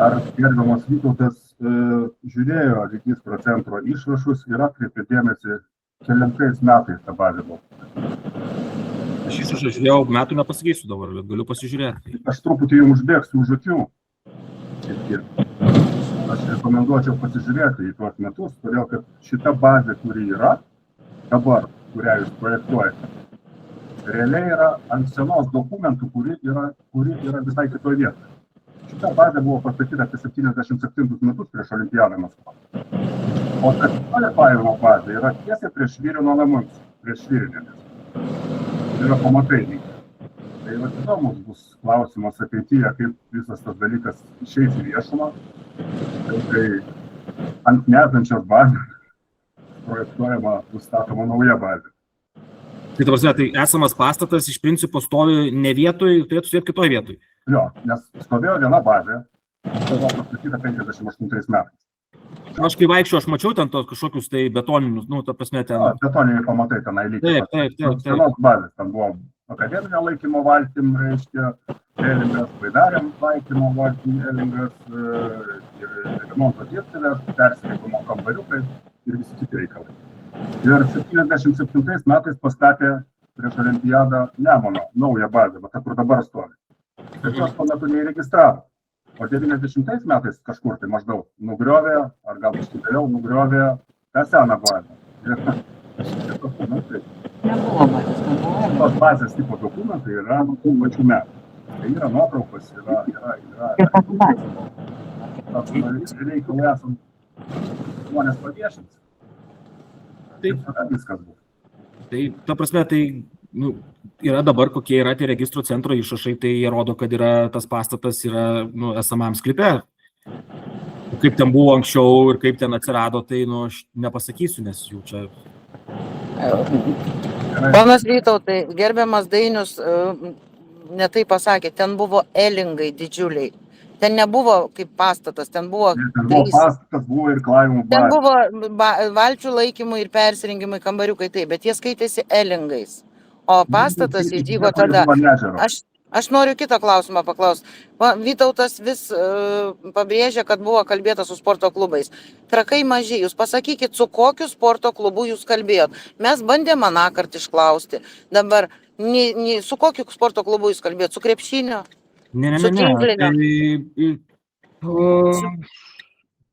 ar gerbiamas Vytautas žiūrėjo registro centro išrašus ir atkreipė dėmesį, kelintais metais tą bazę buvo? Aš išrašą žiūrėjau, metų nepasakysiu dabar, bet galiu pasižiūrėti. Aš truputį jums užbėgsiu už akių. Aš rekomenduočiau pasižiūrėti į tuos metus, todėl kad šita bazė, kuri yra dabar, kurią jūs projektuojate, realiai yra ant senos dokumentų, kuri yra visai kitoje vietoje. Šita bazė buvo pastatyta apie 77 metus prieš Olimpiadą Maskvą. O kvalifikavimo bazė yra tiesiai prieš Švirino namus, prieš Švirinėmis. Yra pamatai lygiai. Tai įdomus bus klausimas ateityje, kaip visas tas dalykas išeis į viešumą. Tai ant nesančios bazės projektuojama bus statoma nauja bazė. Tai esamas pastatas iš principo stovi ne vietoj, turėtų sėdėti kitoj vietoj. Jo, nes stovėjo viena bazė, buvo pastatyta 58 metais. Aš kai vaikščiau, aš mačiau ten tos kažkokius tai betoninius, ta prasme ten. Betoniniai pamatai tenai lygiai. Taip. Senos bazės, ten buvo akademinio laikymo valtim, reiškia, Elingas, baidarėm laikymo valtim, Elingas, ir remonto dirbtuvės, persirengimo kambariukai ir visi kiti reikalai. Ir 77 metais pastatė prieš Olimpiadą Nemuno naują bazę, bet kur dabar stovi. Ir jos po metu neįregistravo. O 90 metais kažkur tai maždaug nugriovė, ar gal kažkaip vėliau nugriovė tą seną bazę. Nebuvo bazės, nebuvo. Tos bazės tipo dokumentai yra tų pačių metų. Tai yra nuotraukos, yra reikalai esant žmonės paviešins. Taip, viskas buvo. Tai, ta prasme, yra dabar kokie yra tie registro centro išrašai, tai jie rodo, kad yra tas pastatas yra esamam sklype. Kaip ten buvo anksčiau ir kaip ten atsirado, tai aš nepasakysiu, nes jų čia... Ponas Vytautai, gerbiamas Dainius netai pasakė, ten buvo Elingai didžiuliai. Ten nebuvo kaip pastatas, ten buvo... Ten buvo pastatas, buvo irklavimo bazė. Ten buvo valčių laikymui ir persirengimui kambariukai, taip, bet jie skaitėsi Elingais. O pastatas įdygo tada. Aš noriu kitą klausimą paklausti. Vytautas vis pabrėžia, kad buvo kalbėta su sporto klubais. Trakai maži, jūs pasakykit, su kokiu sporto klubu jūs kalbėjot. Mes bandėm anąkart išklausti. Dabar, su kokiu sporto klubu jūs kalbėjot? Su krepšinio? Su tinklinio?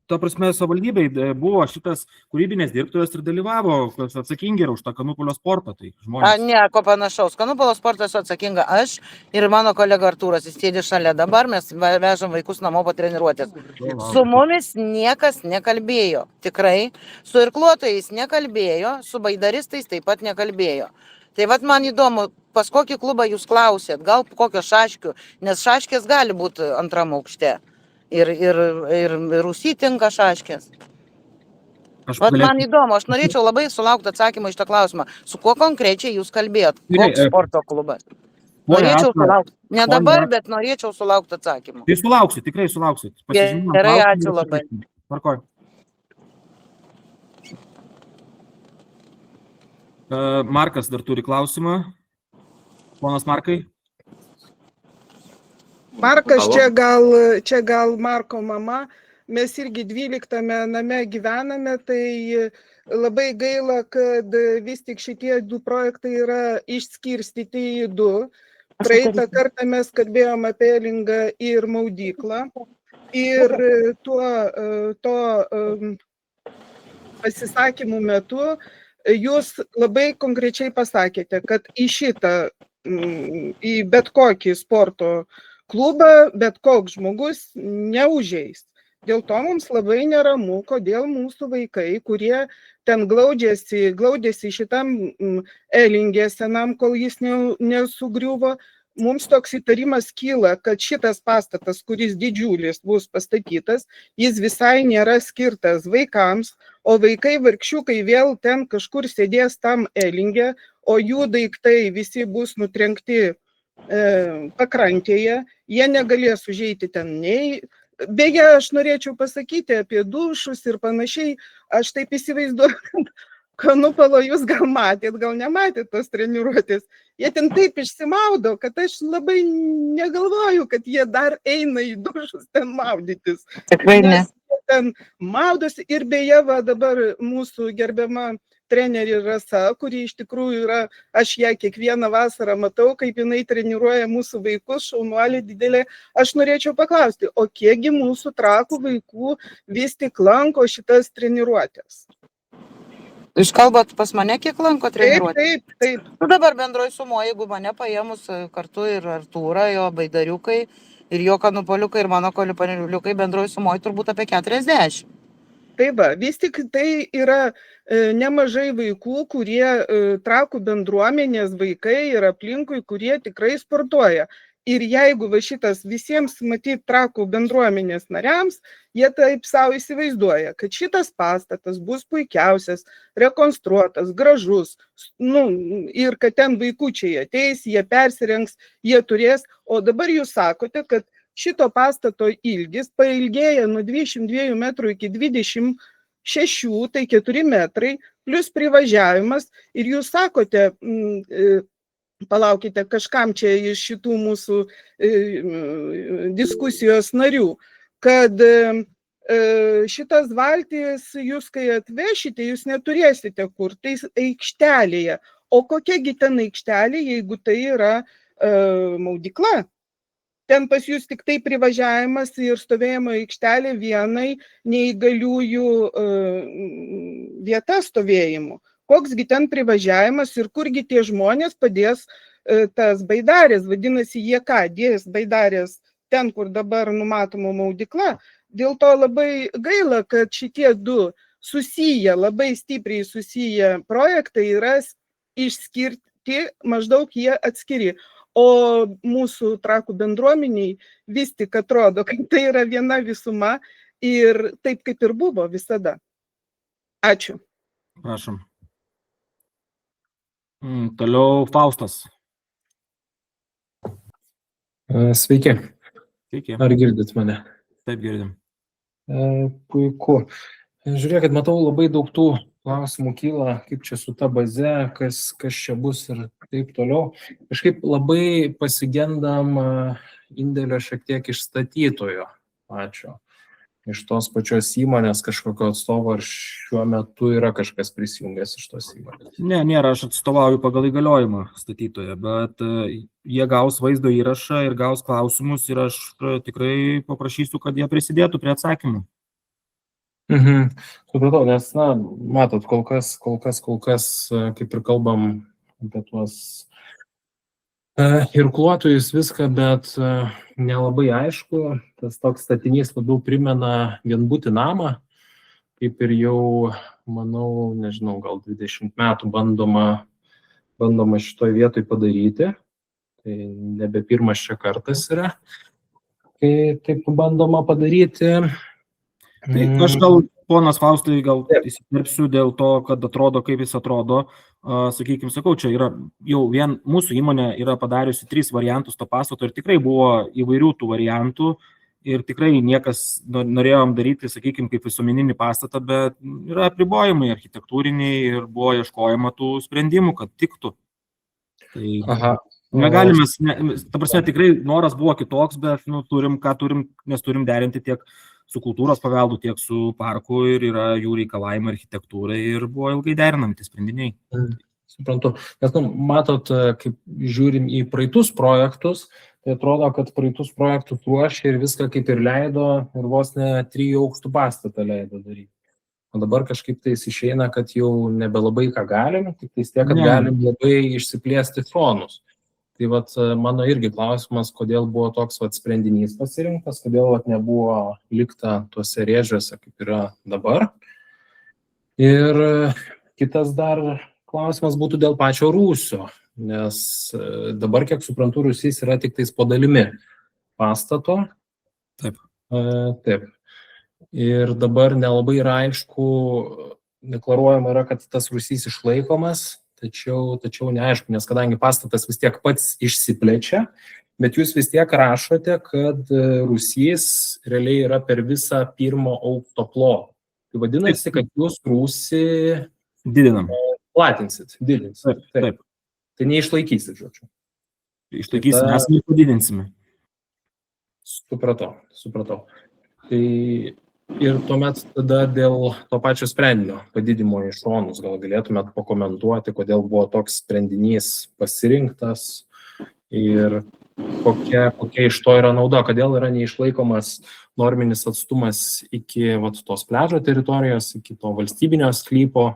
Ta prasme, savivaldybei buvo šitas kūrybinės dirbtuvės ir dalyvavo, atsakingi yra už tą Kanupolio sportą. Tai žmonės... Ne, ko panašaus. Kanupolio sportas atsakinga aš ir mano kolega Artūras, jis sėdi šalia. Dabar mes vežam vaikus namo po treniruotės. Su mumis niekas nekalbėjo. Tikrai. Su irkluotojais nekalbėjo, su baidaristais taip pat nekalbėjo. Tai vat man įdomu, pas kokį klubą jūs klausėt, gal kokio Šaškių, nes Šaškės gali būti antram aukšte. Ir Rūsy tinka Šaškės. Vat man įdomu, aš norėčiau labai sulaukti atsakymą iš tą klausimą. Su kuo konkrečiai jūs kalbėjot? Koks sporto klubas? Norėčiau sulaukti. Ne dabar, bet norėčiau sulaukti atsakymą. Tai sulauksit, tikrai sulauksit. Gerai, ačiū labai. Tvarkoj. Markas dar turi klausimą. Ponas Markai? Markas, čia gal Marko mama. Mes irgi 12 name gyvename, tai labai gaila, kad vis tik šitie du projektai yra išskirstyti į du. Praeitą kartą mes kalbėjom apie Elingą ir maudyklą. Ir to pasisakymų metu jūs labai konkrečiai pasakėte, kad į šitą, į bet kokį sporto klubą, bet koks žmogus neužeis. Dėl to mums labai neramu, kodėl mūsų vaikai, kurie ten glaudėsi šitam Elingė senam, kol jis nesugriuvo, mums toks įtarimas kyla, kad šitas pastatas, kuris didžiulis bus pastatytas, jis visai nėra skirtas vaikams, o vaikai vargšiukai vėl ten kažkur sėdės tam Elingė, o jų daiktai visi bus nutrenkti pakrantėje, jie negalės užeiti ten nei. Beje, aš norėčiau pasakyti apie dušus ir panašiai, aš taip įsivaizduoju, kad Kanupalo jūs gal matėt, gal nematėt tos treniruotės. Jie ten taip išsimaudo, kad aš labai negalvoju, kad jie dar eina į dušus ten maudytis. Tikrai ne. Ten maudosi ir beje, va dabar mūsų gerbiama trenerė Rasa, kuri iš tikrųjų yra, aš ją kiekvieną vasarą matau, kaip jinai treniruoja mūsų vaikus, šaunuolė didelė. Aš norėčiau paklausti, o kiekgi mūsų Trakų vaikų vis tik lanko šitas treniruotės? Jūs kalbat pas mane, kiek lanko treniruotės? Taip. Nu, dabar bendroj sumoje, jeigu mane paėmus kartu ir Artūrą, jo baidariukai, ir jo kanupoliukai, ir mano koliupaniukai, bendroj sumoje turbūt apie 40. Tai va, vis tik tai yra nemažai vaikų, kurie Trakų bendruomenės vaikai ir aplinkui, kurie tikrai sportuoja. Ir jeigu va šitas visiems matyti Trakų bendruomenės nariams, jie taip savo įsivaizduoja, kad šitas pastatas bus puikiausias, rekonstruotas, gražus, ir kad ten vaikučiai ateis, jie persirengs, jie turės, o dabar jūs sakote, kad šito pastato ilgis pailgėja nuo 22 metrų iki 26, tai 4 metrai, plus privažiavimas. Ir jūs sakote, palaukite, kažkam čia iš šitų mūsų diskusijos narių, kad šitas valtis jūs, kai atvešite, jūs neturėsite kur, tai aikštelėje. O kokiagi ten aikštelė, jeigu tai yra maudykla? Ten pas jūs tik tai privažiavimas ir stovėjimo aikštelė vienai neįgaliųjų vieta stovėjimų. Koksgi ten privažiavimas ir kurgi tie žmonės padės tas baidarės, vadinasi, jie ką, dės baidarės ten, kur dabar numatoma maudykla. Dėl to labai gaila, kad šitie du susiję, labai stipriai susiję projektai yra išskirti, maždaug jie atskiri. O mūsų Trakų bendruomeniai vis tik atrodo, kad tai yra viena visuma ir taip kaip ir buvo visada. Ačiū. Prašom. Toliau Faustas. Sveiki. Sveiki. Ar girdit mane? Taip girdim. Puiku. Žiūrėkit, matau labai daug tų klausimų kyla, kaip čia su ta baze, kas čia bus ir taip toliau. Kažkaip labai pasigendam indėlio šiek tiek iš statytojo pačio. Iš tos pačios įmonės kažkokio atstovo, ar šiuo metu yra kažkas prisijungęs iš tos įmonės? Ne, nėra, aš atstovauju pagal įgaliojimą statytoje, bet jie gaus vaizdo įrašą ir gaus klausimus ir aš tikrai paprašysiu, kad jie prisidėtų prie atsakymų. Supratau, nes, matot, kol kas, kaip ir kalbam apie tuos irkluotojus viską, bet nelabai aišku, tas toks statinys labiau primena vienbutį namą, kaip ir jau, manau, nežinau, gal 20 metų bandoma šitoj vietoj padaryti, tai nebe pirmas čia kartas yra, kai taip bandoma padaryti. Tai aš gal, ponas Faustai, gal įsiterpsiu dėl to, kad atrodo, kaip jis atrodo. Sakykime, sakau, čia yra jau vien mūsų įmonė yra padariusi 3 variantus to pastato ir tikrai buvo įvairių tų variantų ir tikrai niekas norėjom daryti, sakykime, kaip visuomeninį pastatą, bet yra apribojimai architektūriniai ir buvo ieškojama tų sprendimų, kad tiktų. Tai... Aha, Negalime, ta prasme, tikrai noras buvo kitoks, bet turim, ką turim, nes turim derinti tiek su kultūros paveldu, tiek su parku ir yra jų reikalavimai architektūrai ir buvo ilgai derinami tie sprendiniai. Suprantu. Nes, matot, kaip žiūrim į praeitus projektus, tai atrodo, kad praeitus projektus ruošė ir viską kaip ir leido ir vos ne 3 aukštų pastatą leido daryti. O dabar kažkaip tais išeina, kad jau nebelabai ką galim, tik tais tiek, kad galim labai išsiplėsti šonus. Tai vat mano irgi klausimas, kodėl buvo toks sprendinys pasirinktas, kodėl nebuvo likta tuose rėžiuose, kaip yra dabar. Ir kitas dar klausimas būtų dėl pačio rūsio, nes dabar, kiek suprantu, rūsys yra tik tais po dalimi pastato. Taip. Taip. Ir dabar nelabai yra aišku, deklaruojama yra, kad tas rūsys išlaikomas, tačiau neaišku, nes kadangi pastatas vis tiek pats išsiplečia, bet jūs vis tiek rašote, kad rūsys realiai yra per visą 1 aukšto plotą. Tai vadinasi, kad jūs rūsį didinam. Platinsit, didinsit. Taip. Tai neišlaikysit, žodžiu. Išlaikysim, mes jį padidinsime. Supratau. Tai ir tuomet tada dėl to pačio sprendinio padidimo į šonus gal galėtumėt pakomentuoti, kodėl buvo toks sprendinys pasirinktas ir kokia iš to yra nauda, kodėl yra neišlaikomas norminis atstumas iki tos pliažo teritorijos, iki to valstybinio sklypo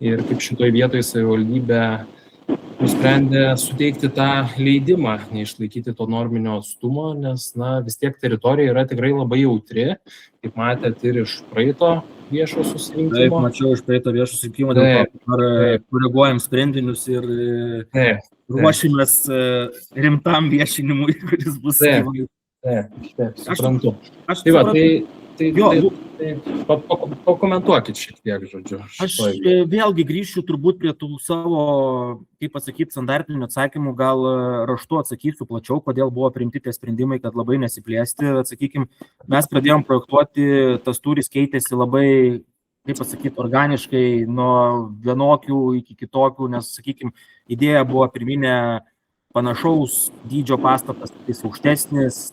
ir kaip šitoj vietoj savivaldybė nusprendė suteikti tą leidimą, neišlaikyti to norminio atstumo, nes vis tiek teritorija yra tikrai labai jautri, kaip matėt ir iš praeito viešo susirinkimo. Taip, mačiau iš praeito viešo susirinkimo, dėl to koreguojam sprendinius ir ruošimės rimtam viešinimui, kuris bus gyvai. Taip, suprantu. Tai pakomentuokit šiek tiek, žodžiu. Aš vėlgi grįšiu turbūt prie tų savo, kaip pasakyti, standartinių atsakymų, gal raštu atsakysiu plačiau, kodėl buvo priimti tie sprendimai, kad labai nesiplėsti. Atsakykim, mes pradėjom projektuoti, tas turis keitėsi labai, kaip pasakyti, organiškai nuo vienokių iki kitokių, nes, sakykim, idėja buvo pirminė panašaus dydžio pastatas, jis aukštesnis,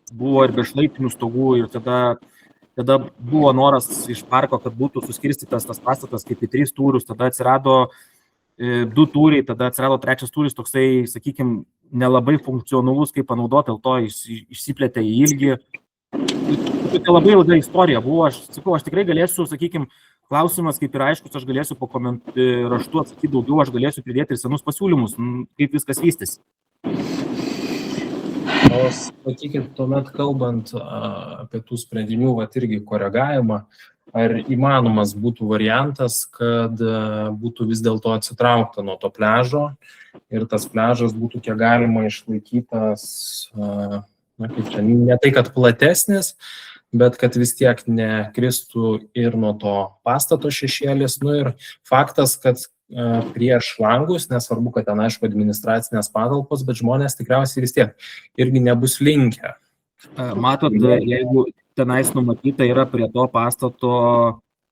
buvo ir be šlaitinių stogų ir tada buvo noras iš parko, kad būtų suskirstytas tas pastatas kaip į 3 tūrius, tada atsirado 2 tūriai, tada atsirado 3 tūris, toksai, sakykime, nelabai funkcionalus, kaip panaudoti, dėl to išsiplėtė į ilgį. Tai labai ilga istorija buvo, aš tikrai galėsiu, sakykime, klausimas kaip ir aiškus, aš galėsiu pakomentuoti raštu, atsakyti daugiau, aš galėsiu pridėti ir senus pasiūlymus, kaip viskas vystėsi. O sakykit, tuomet kalbant apie tų sprendinių, irgi koregavimą, ar įmanomas būtų variantas, kad būtų vis dėlto atsitraukta nuo to pliažo ir tas pliažas būtų kiek galima išlaikytas, ne tai, kad platesnis, bet kad vis tiek nekristų ir nuo to pastato šešėlis. Ir faktas, kad prieš langus, nesvarbu, kad ten, aišku, administracinės patalpos, bet žmonės tikriausiai vis tiek irgi nebus linkę. Matot, jeigu tenais numatyta yra prie to pastato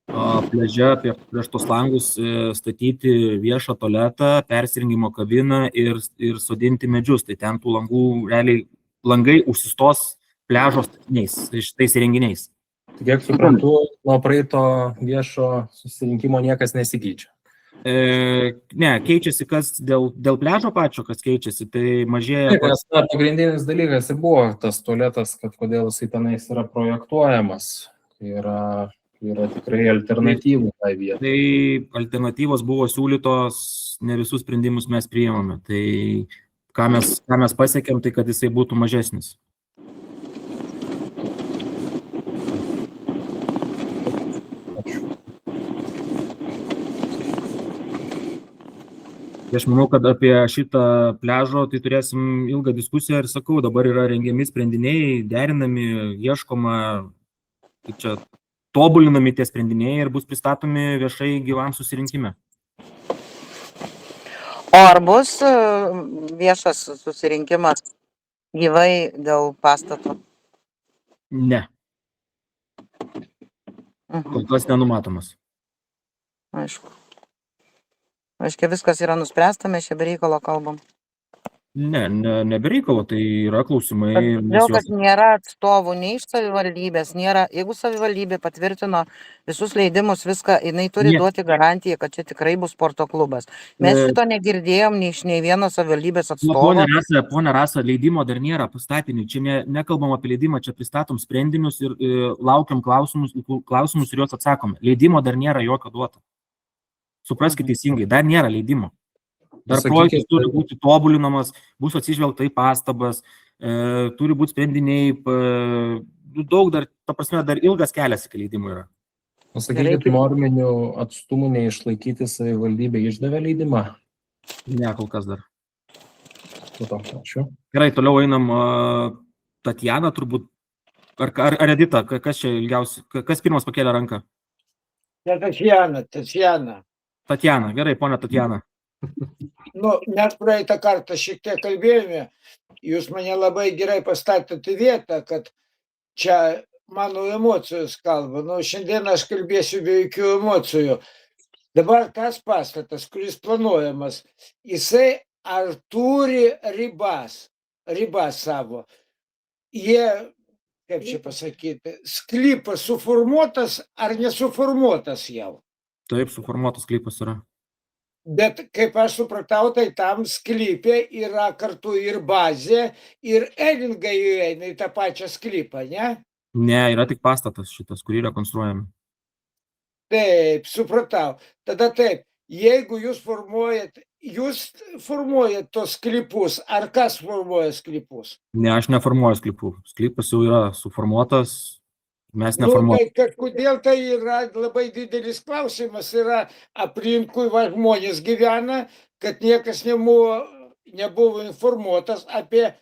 pliaže, prieš tos langus statyti viešą tualetą, persirengimo kabiną ir sodinti medžius, tai ten tų langų, realiai langai užsistos pliažo statiniais, šitais įrenginiais. Kiek suprantu, nuo praeito viešo susirinkimo niekas nesikeičia. Ne, keičiasi kas dėl pliažo pačio, kas keičiasi, tai mažėja. Nes pagrindinis dalykas ir buvo tas tualetas, kad kodėl jisai tenais yra projektuojamas, yra tikrai alternatyvų tai vietai. Tai alternatyvos buvo siūlytos, ne visus sprendimus mes priėmame, tai ką mes pasiekėm, tai kad jisai būtų mažesnis. Aš manau, kad apie šitą pliažo tai turėsim ilgą diskusiją ir sakau, dabar yra rengiami sprendiniai, derinami, ieškoma, kaip čia, tobulinami tie sprendiniai ir bus pristatomi viešai gyvam susirinkime. O ar bus viešas susirinkimas gyvai dėl pastato? Ne. Kol kas nenumatomas. Aišku. Aiškiai, viskas yra nuspręsta, mes čia be reikalo kalbam. Ne bereikalo, tai yra klausimai. mes Todėl, kad juos- nėra atstovų nei iš savivaldybės, jeigu savivaldybė patvirtino visus leidimus, viską, jinai turi Ne. duoti garantiją, kad čia tikrai bus sporto klubas. Mes šito negirdėjom nei iš nei vieno savivaldybės atstovo. Pone Rasa, leidimo dar nėra pastatinių. Čia nekalbam apie leidimą, čia pristatom sprendinius ir laukiam klausimus ir juos atsakom. Leidimo dar nėra jokio duoto. Supraskite teisingai, dar nėra leidimo. Dar Sakykit, projektas turi būti tobulinamas, bus atsižvelgta į pastabas, turi būti sprendiniai, daug dar, ta prasme, dar ilgas kelias iki leidimų yra. Sakykit, norminių atstumų neišlaikyti savivaldybė išdavė leidimą. Ne, kol kas dar. Ačiū. Gerai, toliau einam Tatjana turbūt. Ar Edita, kas čia ilgiausiai, kas pirmas pakėlė ranką? Tatjana. Tatjana, gerai, ponia Tatjana. Nu, mes praeitą kartą šiek tiek kalbėjome, jūs mane labai gerai pastatėte į vietą, kad čia mano emocijos kalba. Nu, šiandien aš kalbėsiu be jokių emocijų. Dabar tas pastatas, kuris planuojamas, jisai ar turi ribas savo. Jie, kaip čia pasakyti, sklypas suformuotas ar nesuformuotas jau. Taip, suformuotas sklypas yra. Bet kaip aš supratau, tai tam sklype yra kartu ir bazė, ir elingai įeina į tą pačią sklypą, ne? Ne, yra tik pastatas šitas, kurį rekonstruojame. Taip, supratau. Tada taip, jeigu jūs formuojat tos sklypus, ar kas formuoja sklypus? Ne, aš neformuoju sklypų. Sklypas jau yra suformuotas, mes neformuojame. Tai kažkodėl tai yra labai didelis klausimas, yra aplinkui žmonės gyvena, kad niekas nebuvo informuotas apie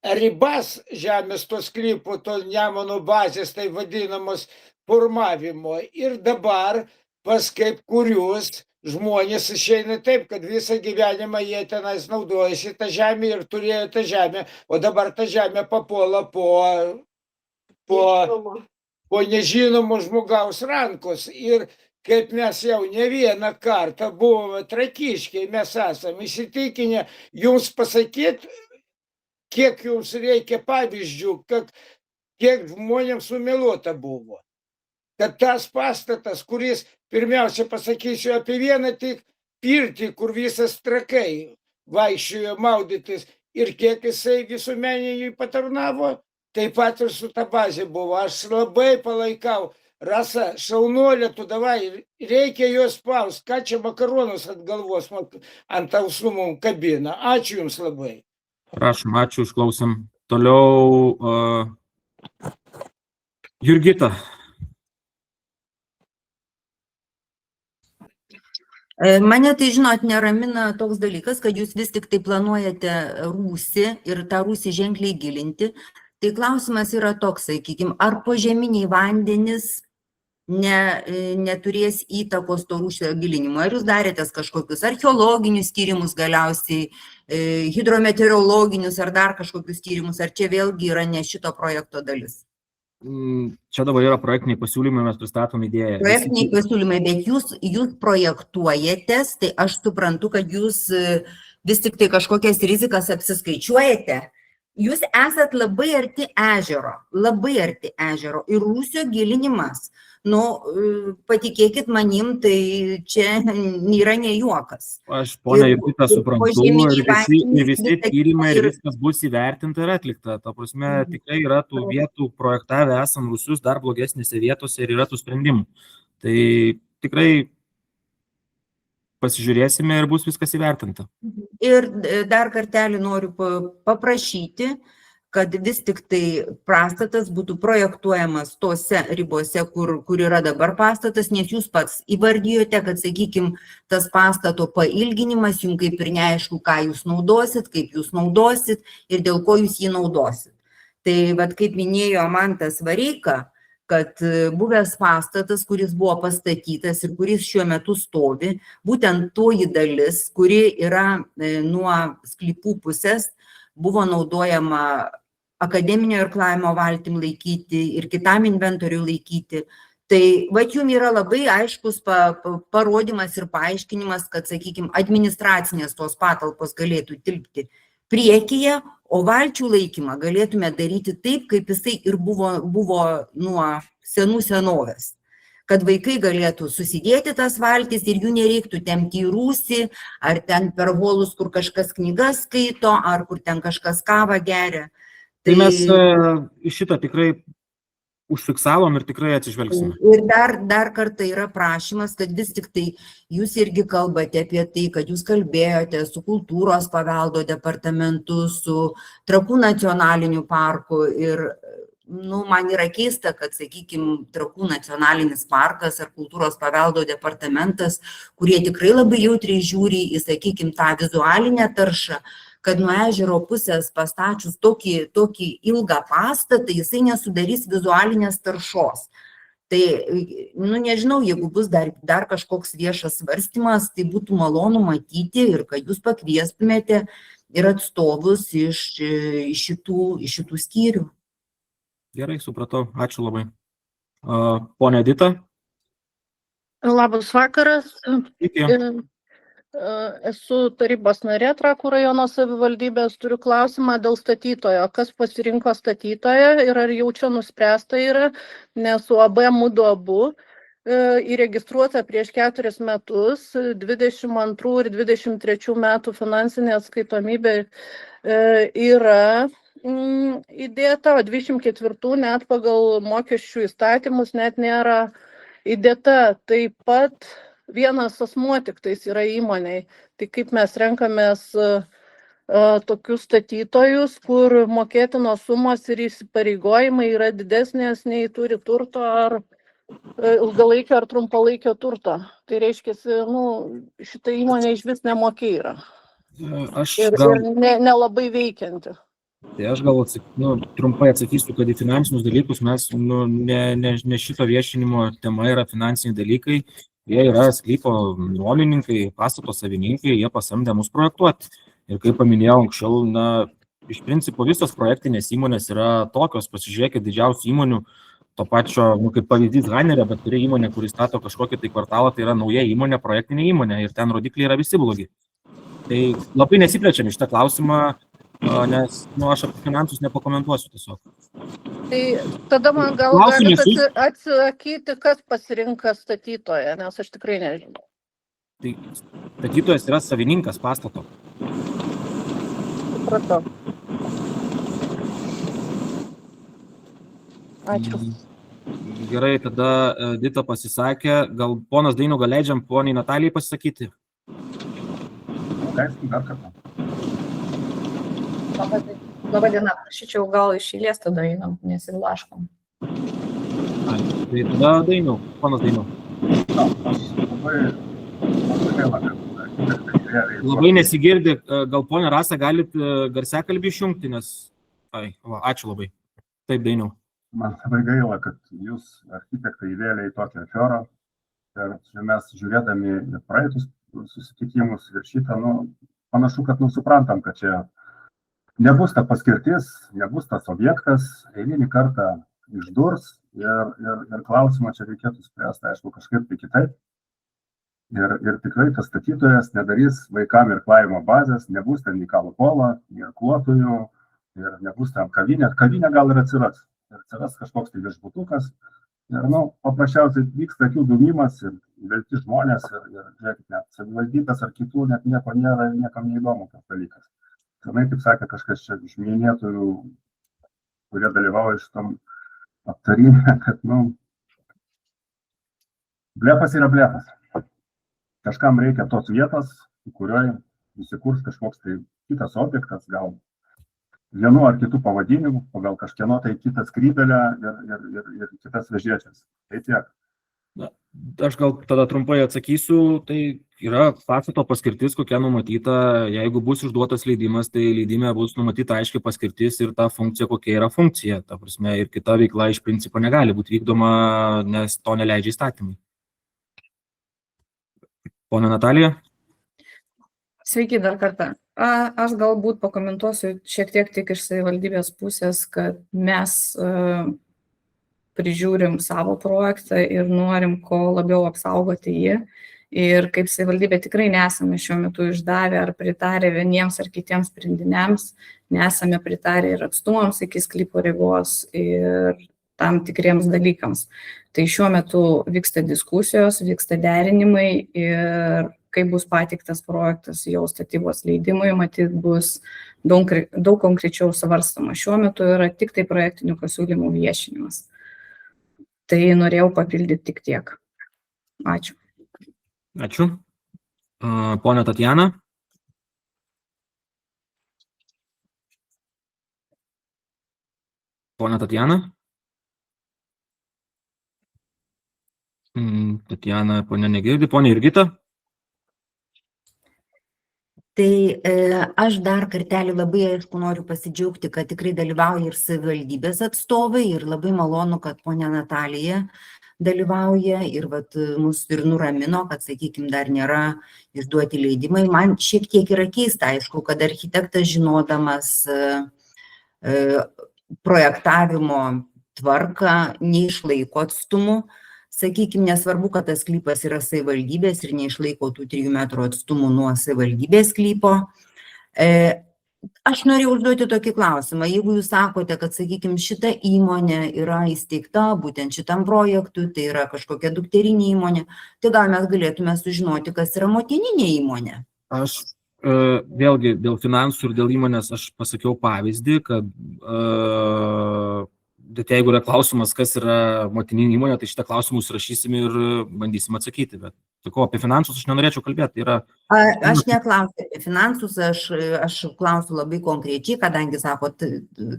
ribas žemės to sklypo, to Nemuno bazės, tai vadinamos formavimo. Ir dabar pas kaip kurius žmonės išeina taip, kad visą gyvenimą jie tenais naudojasi tą žemę ir turėjo tą žemę, o dabar ta žemė papuola po nežinomo žmogaus rankos. Ir kaip mes jau ne vieną kartą buvome Trakiškiai, mes esame įsitikinę, jums pasakyti, kiek jums reikia pavyzdžių, kiek žmonėms sumeluota buvo. Kad tas pastatas, kuris, pirmiausia pasakysiu apie vieną tik pirtį, kur visas Trakai vaikščiojo maudytis ir kiek jisai visuomeniniui patarnavo, taip pat ir su ta bazė buvo. Aš labai palaikau. Rasa, šaunuolė, tu davai, reikia juos spaust. Ką čia makaronus ant galvos ant ausų mums kabina. Ačiū jums labai. Prašom, ačiū, išklausim. Toliau Jurgita. Mane tai, žinot, neramina toks dalykas, kad jūs vis tik tai planuojate rūsį ir tą rūsį ženkliai gilinti. Tai klausimas yra toks, sakykime, ar požeminiai vandenys neturės įtakos to rūšio gilinimo? Ar jūs darėtės kažkokius archeologinius tyrimus galiausiai, hidrometeorologinius ar dar kažkokius tyrimus, ar čia vėlgi yra ne šito projekto dalis? Čia dabar yra projektiniai pasiūlymai, mes pristatom idėją. Projektiniai pasiūlymai, bet jūs projektuojatės, tai aš suprantu, kad jūs vis tik tai kažkokias rizikas apsiskaičiuojate. Jūs esat labai arti ežero ir rūsio gilinimas. Nu, patikėkit manim, tai čia yra ne juokas. Aš, ponia Jurgita, suprantu, ir visi tyrimai ir viskas bus įvertinta ir atlikta. Ta prasme, tikrai yra tų vietų projektavę esam rūsius dar blogesnėse vietose ir yra tų sprendimų. Tai tikrai pasižiūrėsime ir bus viskas įvertinta. Ir dar kartelį noriu paprašyti, kad vis tik tai pastatas būtų projektuojamas tose ribose, kur yra dabar pastatas, nes jūs pats įvardijote, kad, sakykime, tas pastato pailginimas, jums kaip ir neaišku, ką jūs naudosit, kaip jūs naudosit ir dėl ko jūs jį naudosit. Tai, vat, kaip minėjo Mantas Vareika, kad buvęs pastatas, kuris buvo pastatytas ir kuris šiuo metu stovi, būtent toji dalis, kuri yra nuo sklypų pusės, buvo naudojama akademinio irklavimo valtim laikyti ir kitam inventoriui laikyti. Tai va jums yra labai aiškus parodymas ir paaiškinimas, kad, sakykime, administracinės tos patalpos galėtų tilpti priekyje, o valčių laikymą galėtume daryti taip, kaip jisai ir buvo nuo senų senovės. Kad vaikai galėtų susidėti tas valtis ir jų nereiktų tempti į rūsį, ar ten per holus, kur kažkas knygas skaito, ar kur ten kažkas kavą geria. Tai mes šitą tikrai užfiksavom ir tikrai atsižvelgsime. Ir dar kartą yra prašymas, kad vis tik tai jūs irgi kalbate apie tai, kad jūs kalbėjote su kultūros paveldo departamentu, su Trakų nacionaliniu parku ir man yra keista, kad, sakykime, Trakų nacionalinis parkas ar kultūros paveldo departamentas, kurie tikrai labai jautriai žiūri į, sakykime, tą vizualinę taršą, kad nuo ežero pusės pastačius tokį ilgą pastatą, jisai nesudarys vizualinės taršos. Tai, nežinau, jeigu bus dar kažkoks viešas svarstymas, tai būtų malonu matyti ir kad jūs pakviestumėte ir atstovus iš šitų skyrių. Gerai, supratau. Ačiū labai. Pone Edita. Labas vakaras. Iki. Esu tarybos narė Trakų rajono savivaldybės, turiu klausimą dėl statytojo. Kas pasirinko statytoją ir ar jau čia nuspręsta yra, nes UAB Mudu abu įregistruota prieš 4 metus, 22 ir 23 metų finansinė atskaitomybė yra įdėta, o 24 net pagal mokesčių įstatymus net nėra įdėta. Taip pat vienas asmuo tik tais yra įmoniai. Tai kaip mes renkamės tokius statytojus, kur mokėtinos sumos ir įsipareigojimai yra didesnės nei turi turto ar ilgalaikio ar trumpalaikio turto. Tai reiškia, šita įmonė iš vis nemokė yra. Ir nelabai veikianti. Tai aš gal trumpai atsakysiu, kad į finansinius dalykus mes, ne šito viešinimo tema yra finansiniai dalykai. Jie yra sklypo nuomininkai, pastato savininkai, jie pasamdė mus projektuoti. Ir kaip paminėjau anksčiau, iš principo visos projektinės įmonės yra tokios, pasižiūrėkit didžiausių įmonių, to pačio, kaip pavyzdys Hanerio, bet kuri įmonė, kuris stato kažkokį tai kvartalą, tai yra nauja įmonė, projektinė įmonė ir ten rodikliai yra visi blogi. Tai labai nesiplečiam iš tą klausimą, nes aš apie finansus nepakomentuosiu tiesiog. Tai tada man gal galite atsakyti, kas pasirinka statytoją, nes aš tikrai nežinau. Tai statytojas yra savininkas pastato. Supratau. Ačiū. Gerai, tada Dita pasisakė. Gal ponas Dainiau, gal leidžiam poniai Natalijai pasisakyti? Leiskim dar kartą. Labadiena, prašyčiau gal iš eilės tada einam, nesiblaškom. Tai tada Dainiau, ponas Dainiau. Labai nesigirdi, gal ponia Rasa galit garsiakalbį išjungti, nes... Ačiū labai. Taip, Dainiau. Man labai gaila, kad jūs architektai įvėlė į tokią afiorą. Ir mes žiūrėdami praeitus susitikimus ir šitą, panašu, kad suprantam, kad čia nebus ta paskirtis, nebus tas objektas, eilinį kartą išdurs ir klausimą čia reikėtų spręsti, aišku, kažkaip tai kitaip. Ir tikrai tas statytojas nedarys vaikam irklavimo bazės, nebus ten nei kalupolo, nei irkluotojų, ir nebus ten kavinė. Kavinė gal ir atsiras. Ir atsiras kažkoks tai viešbutukas. Ir, paprasčiausiai vyksta akių dūmimas ir velti žmonės ir žiūrėkit, net savivaldybės ar kitų net nieko nėra ir niekam neįdomu tas dalykas. Senai, kaip sakė kažkas čia iš minėtojų, kurie dalyvauja šitam aptarime, kad, blefas yra blefas. Kažkam reikia tos vietos, kurioje įsikurs kažkoks tai kitas objektas, gal vienu ar kitų pavadinimų, pagal kažkieno tai kitą skrybelę ir kitas vežėčias. Tai tiek. Aš gal tada trumpai atsakysiu, tai yra pastato paskirtis, kokia numatyta, jeigu bus išduotas leidimas, tai leidime bus numatyta aiškiai paskirtis ir ta funkcija, kokia yra funkcija. Ta prasme, ir kita veikla iš principo negali būti vykdoma, nes to neleidžia įstatymai. Pone Natalija? Sveiki dar kartą. Aš galbūt pakomentuosiu šiek tiek tik iš savivaldybės pusės, kad mes prižiūrim savo projektą ir norim kuo labiau apsaugoti jį. Ir kaip savivaldybė tikrai nesame šiuo metu išdavę ar pritarę vieniems ar kitiems sprendiniams, nesame pritarę ir atstumams iki sklypo ribos ir tam tikriems dalykams. Tai šiuo metu vyksta diskusijos, vyksta derinimai ir kai bus pateiktas projektas jau statybos leidimui, matyt, bus daug konkrečiau svarstama. Šiuo metu yra tik tai projektinių pasiūlymų viešinimas. Tai norėjau papildyti tik tiek. Ačiū. Ačiū. Ponia Tatjana. Ponia Tatjana. Tatjana, ponia negirdi. Ponia Jurgita. Tai aš dar kartelį labai aišku noriu pasidžiaugti, kad tikrai dalyvauja ir savivaldybės atstovai ir labai malonu, kad ponia Natalija dalyvauja ir mus ir nuramino, kad, sakykime, dar nėra išduoti leidimai. Man šiek tiek yra keista, aišku, kad architektas žinodamas projektavimo tvarką neišlaiko atstumų. Sakykime, nesvarbu, kad tas sklypas yra savivaldybės ir neišlaiko tų 3 metrų atstumų nuo savivaldybės sklypo. Aš norėjau užduoti tokį klausimą. Jeigu jūs sakote, kad, sakykime, šita įmonė yra įsteigta būtent šitam projektui, tai yra kažkokia dukterinė įmonė, tai gal mes galėtume sužinoti, kas yra motininė įmonė? Aš vėlgi dėl finansų ir dėl įmonės aš pasakiau pavyzdį, kad bet jeigu yra klausimas, kas yra motininė įmonė, tai šitą klausimą užrašysim ir bandysim atsakyti. Bet apie finansus aš nenorėčiau kalbėti. Aš neklausiu apie finansus, aš klausiu labai konkrečiai, kadangi sako,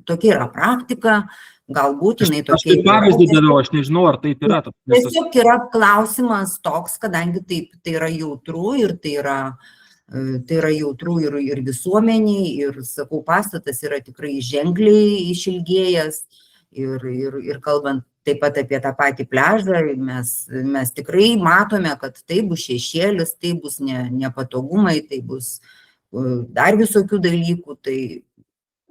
tokia yra praktika, galbūt jinai tokia. Aš tai pavyzdį daviau, aš nežinau, ar taip yra. Tiesiog yra klausimas toks, kadangi taip, tai yra jautru ir tai yra jautru ir visuomeniai, ir, sakau, pastatas yra tikrai ženkliai išilgėjęs. Ir kalbant taip pat apie tą patį pliažą, mes tikrai matome, kad tai bus šešėlis, tai bus nepatogumai, tai bus dar visokių dalykų. Tai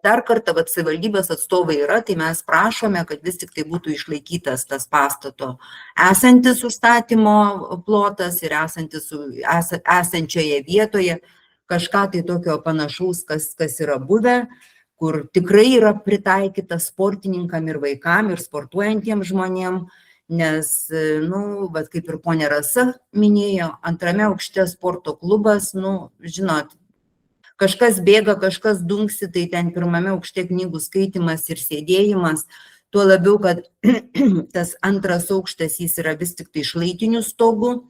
dar kartą, savivaldybės atstovai yra, tai mes prašome, kad vis tik tai būtų išlaikytas tas pastato esantis užstatymo plotas ir esančioje vietoje kažką tai tokio panašaus, kas yra buvę, kur tikrai yra pritaikyta sportininkam ir vaikam ir sportuojantiem žmonėm, nes, kaip ir ponė Rasa minėjo, 2 aukšte sporto klubas, žinot, kažkas bėga, kažkas dunksi, tai ten 1 aukšte knygų skaitimas ir sėdėjimas, tuo labiau, kad tas 2 aukštas jis yra vis tik tai šlaitiniu stogu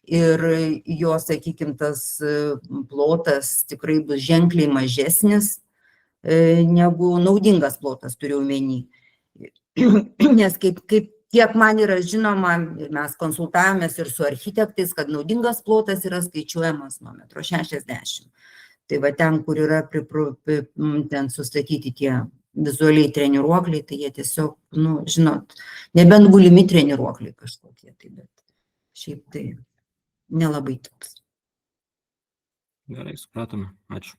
ir jo, sakykime, tas plotas tikrai bus ženkliai mažesnis negu naudingas plotas, turiu omeny. Nes kaip tiek man yra žinoma, mes konsultavomės ir su architektais, kad naudingas plotas yra skaičiuojamas nuo 1,60 m. Tai ten, kur yra ten sustatyti tie vizualiai treniruokliai, tai jie tiesiog, žinot, nebent gulimi treniruokliai kažkokie, bet šiaip tai nelabai toks. Gerai, supratome. Ačiū.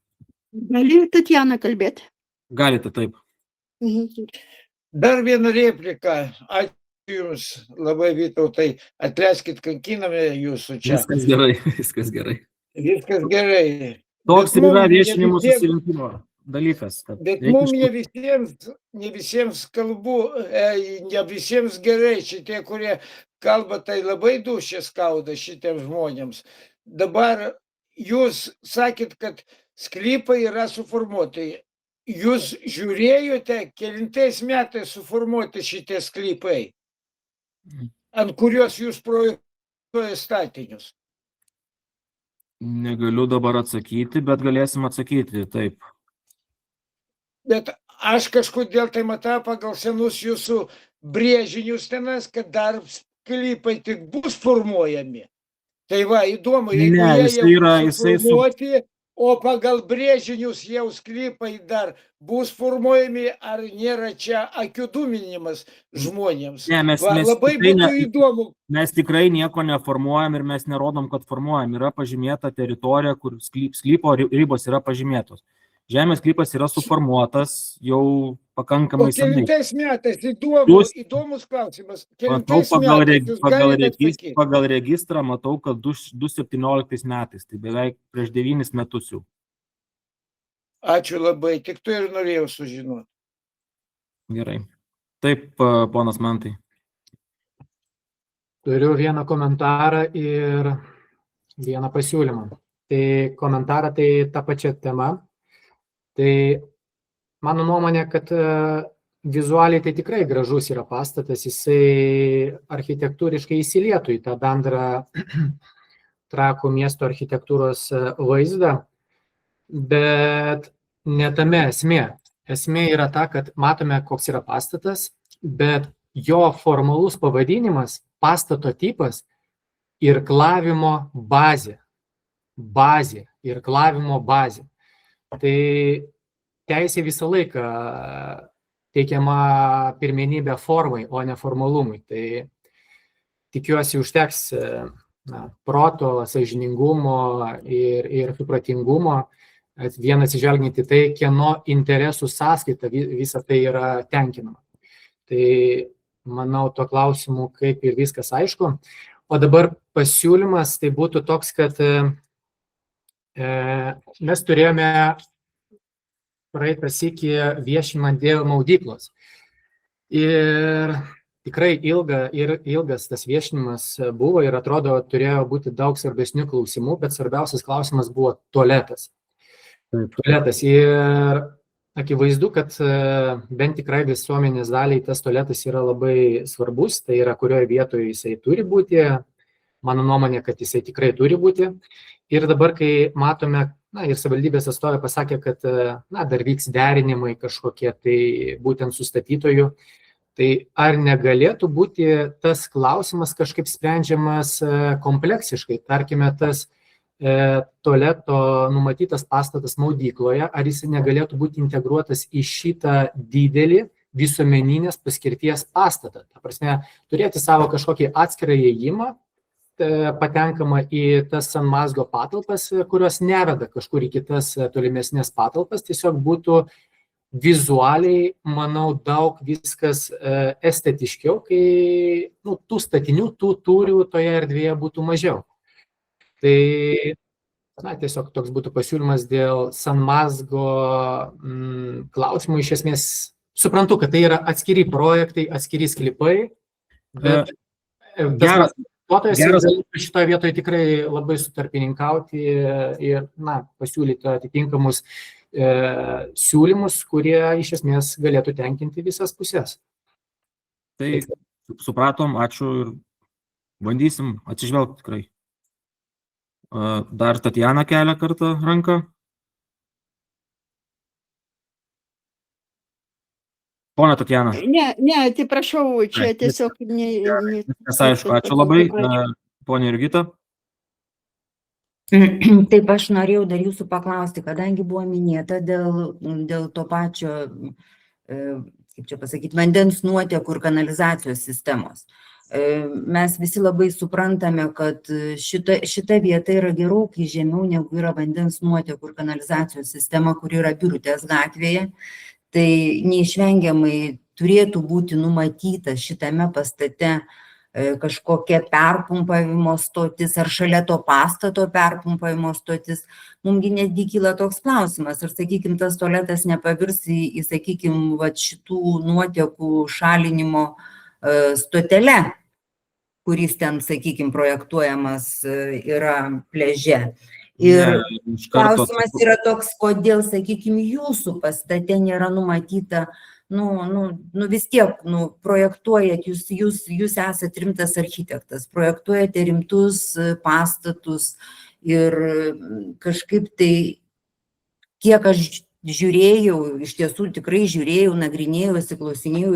Gali Tatjana kalbėti? Galite, taip. Dar vieną repliką. Ačiū Jums labai, Vytautai. Atleiskit, kankiname Jūsų čia. Viskas gerai, viskas gerai. Viskas gerai. Toks ir yra viešinimo susirinkimo dalykas. Bet mums ne visiems kalbu, ne visiems gerai. Šitie, kurie kalba, tai labai dūšia skauda šitiems žmonėms. Dabar Jūs sakėt, kad sklypai yra suformuoti. Jūs žiūrėjote, kelintais metais suformuoti šitie sklypai, ant kurios jūs projektuoja statinius? Negaliu dabar atsakyti, bet galėsim atsakyti, taip. Bet aš kažkodėl tai matau pagal senus jūsų brėžinius tenas, kad dar sklypai tik bus formuojami. Tai va, įdomu, jeigu jie jau suformuoti, o pagal brėžinius jau sklypai dar bus formuojami, ar nėra čia akių dūminimas žmonėms? Ne, labai būtų įdomu. Mes tikrai nieko neformuojam ir mes nerodom, kad formuojam. Yra pažymėta teritorija, kur sklypo ribos yra pažymėtos. Žemės sklypas yra suformuotas jau pakankamai senai. Kelintais metais įdomus klausimas. Matau, Kelintais metais jūs galite atsakyti. pagal registrą matau, kad 2017 metais, tai beveik prieš 9 metus jau. Ačiū labai, tik tu ir norėjau sužinoti. Gerai. Taip, ponas Mantai. Turiu vieną komentarą ir vieną pasiūlymą. Tai komentarą tai ta pačia tema. Tai mano nuomonė, kad vizualiai tai tikrai gražus yra pastatas, jisai architektūriškai įsilietų į tą bendrą Trakų miesto architektūros vaizdą, bet ne tame esmė. Esmė yra ta, kad matome, koks yra pastatas, bet jo formalus pavadinimas, pastato tipas, irklavimo bazė. Bazė, irklavimo bazė. Tai teisė visą laiką teikiama pirmenybė formai, o ne formalumui. Tai tikiuosi užteks proto, sąžiningumo ir supratingumo, vien atsižvelgiant į tai, kieno interesų sąskaita visa tai yra tenkinama. Tai manau, to klausimu kaip ir viskas aišku. O dabar pasiūlymas tai būtų toks, kad mes turėjome praeitą sykį viešinimą dėl maudyklos. Ir tikrai ilgas tas viešinimas buvo ir atrodo turėjo būti daug svarbesnių klausimų, bet svarbiausias klausimas buvo tualetas. Tualetas. Ir akivaizdu, kad bent tikrai visuomenės daliai tas tualetas yra labai svarbus, tai yra kurioje vietoje jisai turi būti, mano nuomonė, kad jisai tikrai turi būti. Ir dabar, kai matome, ir savivaldybės atstovė pasakė, kad dar vyks derinimai kažkokie tai būtent su statytoju, tai ar negalėtų būti tas klausimas kažkaip sprendžiamas kompleksiškai, tarkime, tas tualeto numatytas pastatas maudykloje, ar jis negalėtų būti integruotas į šitą didelį visuomeninės paskirties pastatą. Ta prasme, turėti savo kažkokį atskirą įėjimą, patenkama į tas Sanmazgo patalpas, kurios neveda kažkur į kitas tolimesnės patalpas, tiesiog būtų vizualiai, manau, daug viskas estetiškiau, kai tų statinių, tų tūrių toje erdvėje būtų mažiau. Tai tiesiog toks būtų pasiūlymas dėl Sanmazgo klausimų. Iš esmės, suprantu, kad tai yra atskiri projektai, atskiri sklypai, bet Geras šitoje vietoje tikrai labai sutarpininkauti ir pasiūlyti atitinkamus siūlymus, kurie iš esmės galėtų tenkinti visas pusės. Tai supratom, ačiū ir bandysim atsižvelgti tikrai. Dar Tatjana kelia kartą ranką. Pone Tatjana. Ne, atsiprašau, čia tiesiog Viskas aišku, ačiū labai. Pone Jurgita. Taip, aš norėjau dar jūsų paklausti, kadangi buvo minėta dėl to pačio, kaip čia pasakyti, vandens nuotekų ir kanalizacijos sistemos. Mes visi labai suprantame, kad šita vieta yra gerokai žemiau negu yra vandens nuotekų ir kanalizacijos sistema, kuri yra Birutės gatvėje. Tai neišvengiamai turėtų būti numatyta šitame pastate kažkokia perpumpavimo stotis ar šalia to pastato perpumpavimo stotis. Mumgi netgi kyla toks klausimas, ar, sakykime, tas tualetas nepavirs į sakykime, šitų nuotekų šalinimo stotelę, kuris ten, sakykime, projektuojamas yra pliaže. Ir klausimas yra toks, kodėl, sakykime, jūsų pastate nėra numatyta, vis tiek, projektuojat, jūs esate rimtas architektas, projektuojate rimtus pastatus ir kažkaip tai, kiek aš žiūrėjau, iš tiesų tikrai žiūrėjau, nagrinėjau, įsiklausinėjau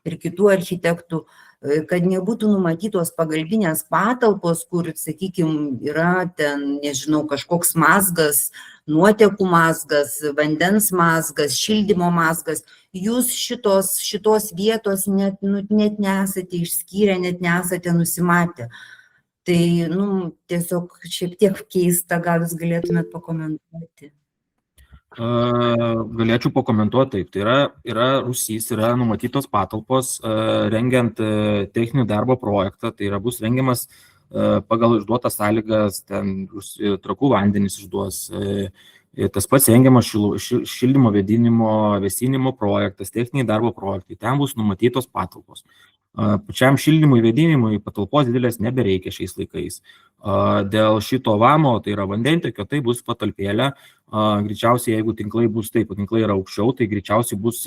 ir kitų architektų, kad nebūtų numatytos pagalbinės patalpos, kur, sakykime, yra ten, nežinau, kažkoks mazgas, nuotekų mazgas, vandens mazgas, šildymo mazgas. Jūs šitos vietos net nesate išskyrę, net nesate nusimatę. Tai, tiesiog šiek tiek keista, gal jūs galėtumėt pakomentuoti. Galėčiau pakomentuoti taip. Tai yra rūsys, yra numatytos patalpos, rengiant techninį darbo projektą, tai yra bus rengiamas pagal išduotas sąlygas, ten Trakų vandenys išduos, tas pats rengiamas šildymo vėdinimo, vėsinimo projektas, techniniai darbo projektai, ten bus numatytos patalpos. Pačiam šildymui, vėdinimui patalpos didelės nebereikia šiais laikais. Dėl šito vamo, tai yra vandentiekio, tai bus patalpėlė. Greičiausiai, jeigu tinklai bus taip, tinklai yra aukščiau, tai greičiausiai bus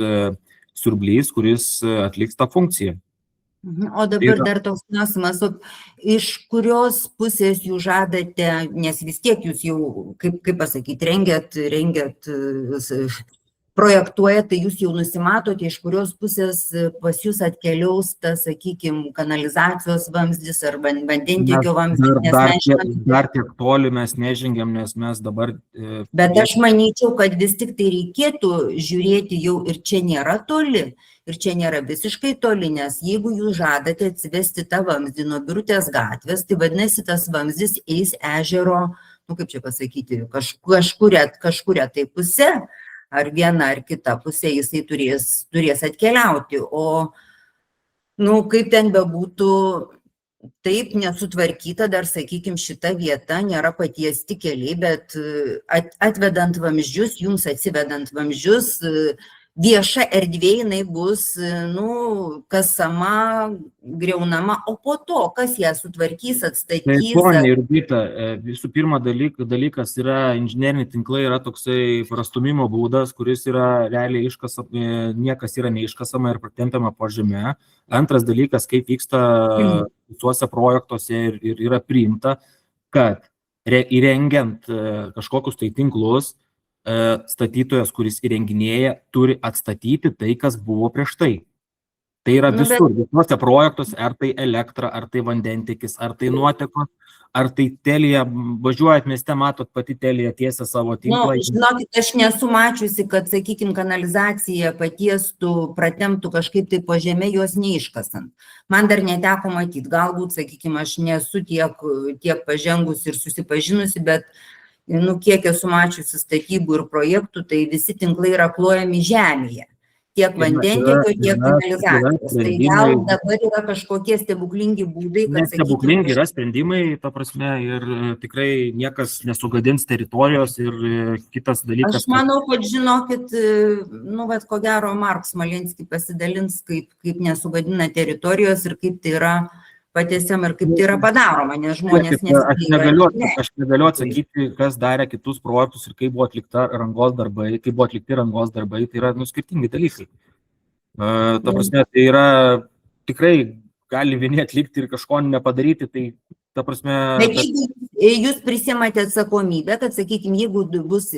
siurblys, kuris atliks tą funkciją. O dabar dar toks klausimas, iš kurios pusės jūs žadate, nes vis tiek jūs jau, kaip pasakyti, rengiat projektuoja, tai jūs jau nusimatote, iš kurios pusės pas jūs atkeliaus tas, sakykime, kanalizacijos vamzdis ar vandentiekio vamzdis. Dar tiek toli mes nežengiam, nes mes dabar... Bet aš manyčiau, kad vis tik tai reikėtų žiūrėti jau ir čia nėra toli, ir čia nėra visiškai toli, nes jeigu jūs žadate atsivesti tą vamzdį nuo Birutės gatvės, tai vadinasi, tas vamzdis eis ežero, kaip čia pasakyti, kažkuria tai pusė, ar viena ar kita pusė jisai turės atkeliauti. O, kaip ten bebūtų, taip nesutvarkyta, dar, sakykime, šita vieta nėra patiesti keliai, bet atvedant vamzdžius, jums atsivedant vamzdžius, vieša erdvė jinai bus, kasama, griaunama, o po to, kas ją sutvarkys, atstatys. Ponia Jurgita, visų pirma dalykas yra, inžineriniai tinklai yra toksai prastumimo būdas, kuris yra realiai niekas yra neiškasama ir pratempiama po žemę. Antras dalykas, kaip vyksta visuose projektuose ir yra priimta, kad įrengiant kažkokius tai tinklus, statytojas, kuris įrenginėja, turi atstatyti tai, kas buvo prieš tai. Tai yra visur, visuose projektuose, ar tai elektra, ar tai vandentiekis, ar tai nuotekos, ar tai Telia, važiuojat mieste, matot, pati Telia tiesia savo tinklą. Žinokit, aš nesu mačiusi, kad, sakykime, kanalizacija patiestų, pratemptų kažkaip tai po žemę, jos neiškasant. Man dar neteko matyti, galbūt, sakykime, aš nesu tiek pažengusi ir susipažinusi, bet kiek esu mačiusi statybų ir projektų, tai visi tinklai yra klojami žemėje. Tiek vandentiekio, tiek kanalizacijos. Tai gal dabar yra kažkokie stebuklingi būdai, kad sakykime... Stebuklingi yra sprendimai, ta prasme, ir tikrai niekas nesugadins teritorijos ir kitas dalykas. Aš manau, kad žinokit, ko gero Mark Smalinski pasidalins, kaip nesugadina teritorijos ir kaip tai yra patiesiam ir kaip tai yra padaroma, nes žmonės nesitikėjo. Aš negaliu atsakyti, kas darė kitus projektus ir kaip buvo atlikti rangos darbai, tai yra skirtingi dalykai. Ta prasme, tai yra tikrai gali vieni atlikti ir kažko nepadaryti, tai ta prasme... Bet jeigu jūs prisimate atsakomybę, kad, sakykime, jeigu bus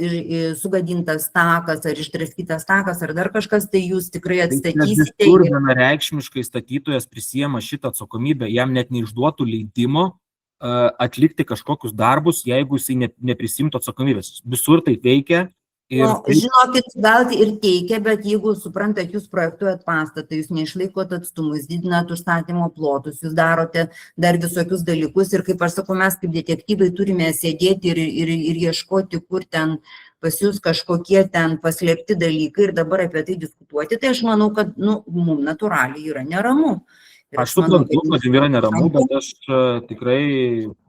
sugadintas takas, ar išdraskytas takas, ar dar kažkas, tai jūs tikrai atstatysite. Visur vienareikšmiškai statytojas prisiema šitą atsakomybę, jam net neišduotų leidimo atlikti kažkokius darbus, jeigu jisai neprisimtų atsakomybės. Visur tai veikia. Žinokit, gal ir teikia, bet jeigu suprantat, jūs projektuojat pastatą, jūs neišlaikot atstumus, didinat užstatymo plotus, jūs darote dar visokius dalykus ir, kaip aš sakau, mes kaip detektyvai turime sėdėti ir ieškoti, kur ten pas jūs kažkokie ten paslėpti dalykai ir dabar apie tai diskutuoti, tai aš manau, kad mums natūraliai yra neramu. Aš suprantu, kad yra neramu, bet aš tikrai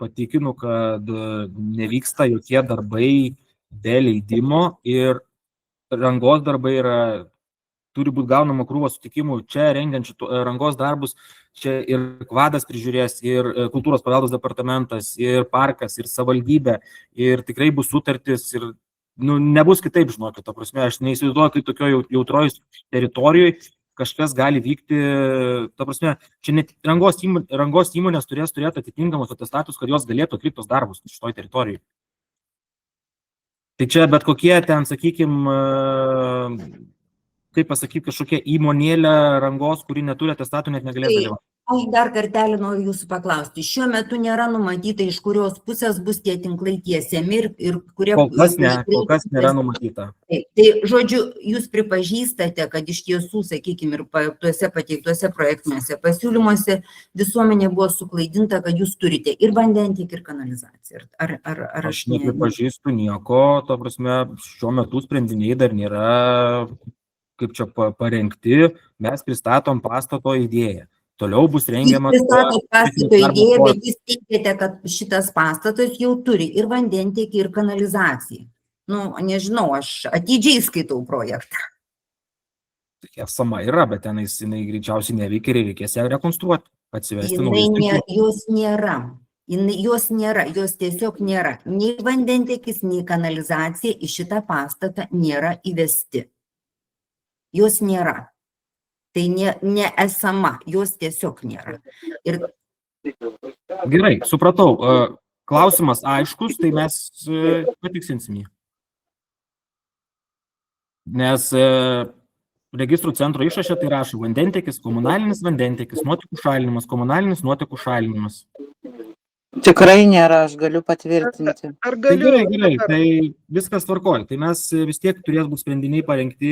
patikinu, kad nevyksta jokie darbai be leidimo ir rangos darbai turi būti gaunama krūva sutikimų. Čia rengiant rangos darbus, čia ir kvadas prižiūrės, ir kultūros paveldos departamentas, ir parkas, ir savivaldybė, ir tikrai bus sutartis, ir nebus kitaip, žinokit, ta prasme, aš neįsivaizduoju, kaip tokio jautroj teritorijoje kažkas gali vykti, ta prasme, čia net rangos įmonės turės turėti atitinkamus atestatus, kad jos galėtų atlikti tos darbus šitoj teritorijai. Tai čia bet kokie ten, sakykime, kaip pasakyti, kažkokia įmonėlė rangos, kuri neturi atestatų, net negalės dalyvauti. Aš dar kartelį noriu jūsų paklausti. Šiuo metu nėra numatyta, iš kurios pusės bus tie tinklai tiesiami ir kurie... Kol kas nėra numatyta. Tai, žodžiu, jūs pripažįstate, kad iš tiesų, sakykime, ir tuose pateiktuose projektiniuose pasiūlymuose visuomenė buvo suklaidinta, kad jūs turite ir vandentiekį, ir kanalizaciją. Aš nepripažįstu nieko, to prasme, šiuo metu sprendiniai dar nėra, kaip čia parengti, mes pristatom pastato idėją. Toliau bus rengiamas... Jūs pristatot pastato idėją, bet jūs teigiate, kad šitas pastatas jau turi ir vandentiekį, ir kanalizaciją. Nu, nežinau, aš atidžiai skaitau projektą. Esama yra, bet jinai greičiausiai neveikia ir reikės ją rekonstruoti, atsivesti Jos nėra. Jos nėra, jos tiesiog nėra. Nei vandentiekis, nei kanalizacija į šitą pastatą nėra įvesti. Jos nėra. Tai nesama, jos tiesiog nėra. Gerai, supratau. Klausimas aiškus, tai mes patiksinsim jį. Nes registrų centro išraše tai rašo vandentiekis, komunalinis vandentiekis, nuotekų šalinimas, komunalinis nuotekų šalinimas. Tikrai nėra, aš galiu patvirtinti. Ar galiu? Tai gerai, tai viskas tvarkoja. Tai mes vis tiek turės būti sprendiniai parengti,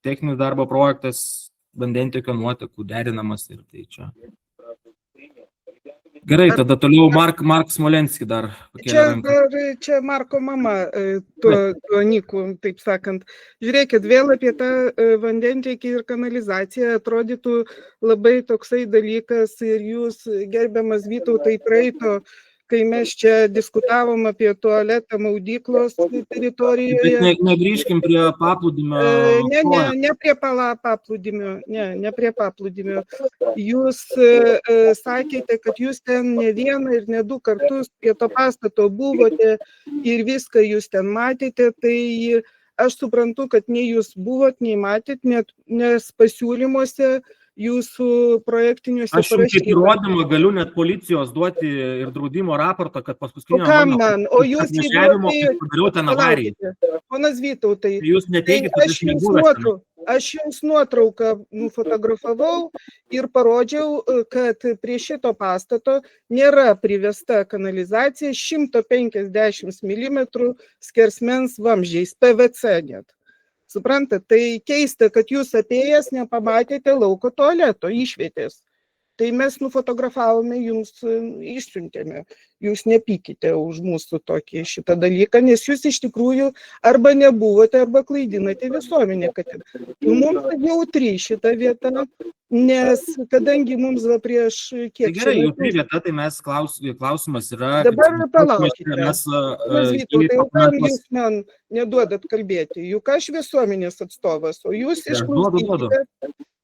techninis darbo projektas, vandentiekio nuotekų derinamas ir tai čia. Gerai, tada toliau Mark Smolenski dar pakėlė ranką. Čia Marko mama, tuo Niku, taip sakant. Žiūrėkit, vėl apie tą vandentiekį ir kanalizaciją atrodytų labai toksai dalykas ir jūs, gerbiamas Vytautai, praeito, kai mes čia diskutavom apie tualetą maudyklos teritorijoje. Bet negrįžkim prie paplūdimio. Ne prie paplūdimio, ne prie paplūdimio. Jūs sakėte, kad jūs ten ne vieną ir ne du kartus prie to pastato buvote ir viską jūs ten matėte, tai aš suprantu, kad nei jūs buvot, nei matėt, nes pasiūlymuose jūsų projektiniuose parašyta. Aš jums kaip įrodymą galiu net policijos duoti ir draudimo raportą, kad paskutinio padariau ten avariją. Ponas Vytautai, jūs neteikit, kad aš nebuvęs. Aš jums nuotrauką nufotografavau ir parodžiau, kad prie šito pastato nėra privesta kanalizacija 150 mm skersmens vamzdžiais, PVC net. Suprantat, tai keista, kad jūs atėjęs nepamatėte lauko tualeto išvietės. Tai mes nufotografavome, jums išsiuntėme. Jūs nepykite už mūsų tokį šitą dalyką, nes jūs iš tikrųjų arba nebuvote, arba klaidinate visuomenę, kad mums jautri šita vieta, nes kadangi mums prieš kiek... Tai gerai, jautri vieta, tai mes klausimas yra... Dabar palaukite. Jūs man neduodat kalbėti, juk aš visuomenės atstovas, o jūs išklausykite.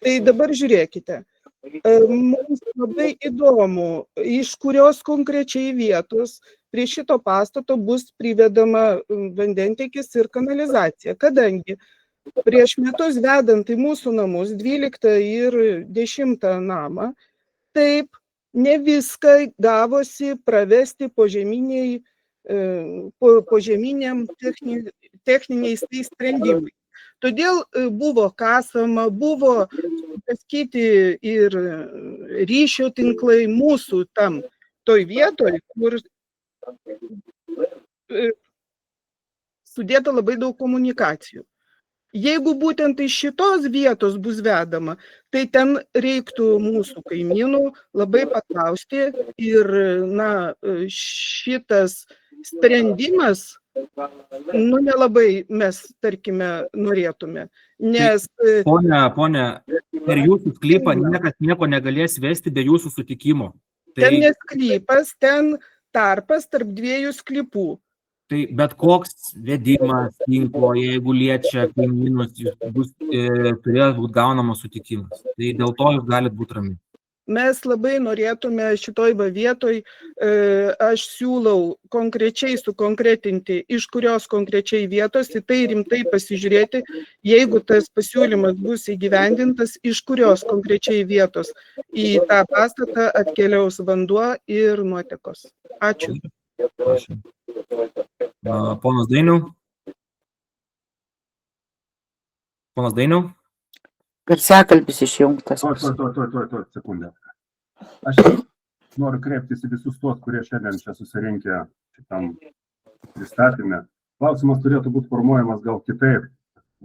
Tai dabar žiūrėkite. Mums labai įdomu, iš kurios konkrečiai vietos prie šito pastato bus privedama vandentiekis ir kanalizacija, kadangi prieš metus vedant į mūsų namus 12 ir 10 namą, taip ne viską gavosi pravesti požeminiam techniniais tai sprendimai. Todėl buvo kasama, buvo paskyti ir ryšio tinklai mūsų tam toj vietoj, kur sudėta labai daug komunikacijų. Jeigu būtent iš šitos vietos bus vedama, tai ten reiktų mūsų kaimynų labai paklausti ir šitas sprendimas, nelabai mes, tarkime, norėtume, nes... Ponia, per jūsų sklypą niekas nieko negalės vesti be jūsų sutikimo. Ten nesklypas, ten tarpas tarp dviejų sklypų. Tai bet koks vedimas tinklo, jeigu liečia kaimynus, turės būti gaunamas sutikimas. Tai dėl to jūs galite būti rami. Mes labai norėtume šitoj vietoj, aš siūlau konkrečiai sukonkretinti, iš kurios konkrečiai vietos, į tai rimtai pasižiūrėti, jeigu tas pasiūlymas bus įgyvendintas, iš kurios konkrečiai vietos į tą pastatą atkeliaus vanduo ir nuotekos. Ačiū. Ačiū. Ponas Dainiau? Ponas Dainiau? Garsiakalbis išjungtas. Tuoj, sekundę. Aš noriu kreiptis į visus tuos, kurie šiandien čia susirinkę šitam pristatymė. Klausimas turėtų būti formuojamas gal kitaip.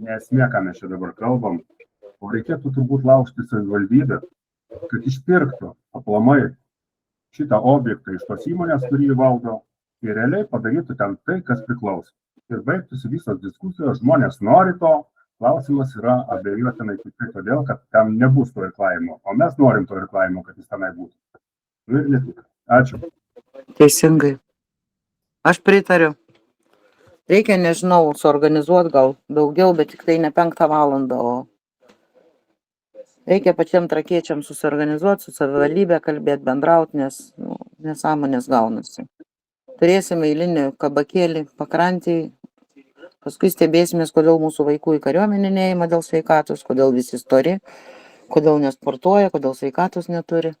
Ne esmė, ką mes čia dabar kalbam, o reikėtų turbūt laužti savivaldybę, kad išpirktų aplamai šitą objektą iš tos įmonės, kurį valdo, ir realiai padarytų ten tai, kas priklauso. Ir baigtųsi visos diskusijos, žmonės nori to, klausimas yra abejotinai tikrai todėl, kad ten nebus to irklavimo, o mes norim to irklavimo, kad jis tenai būtų. Ir ne tik. Ačiū. Teisingai. Aš pritariu. Reikia, nežinau, suorganizuoti gal daugiau, bet tik tai ne 5 valandą, o reikia pačiam trakiečiam susiorganizuoti, su savivaldybė kalbėti, bendrauti, nes nesąmonės gaunasi. Turėsime eilinį kabakėlį pakrantį, paskui stebėsimės, kodėl mūsų vaikų į kariuomenę neima dėl sveikatos, kodėl visi stori, kodėl nesportuoja, kodėl sveikatos neturi.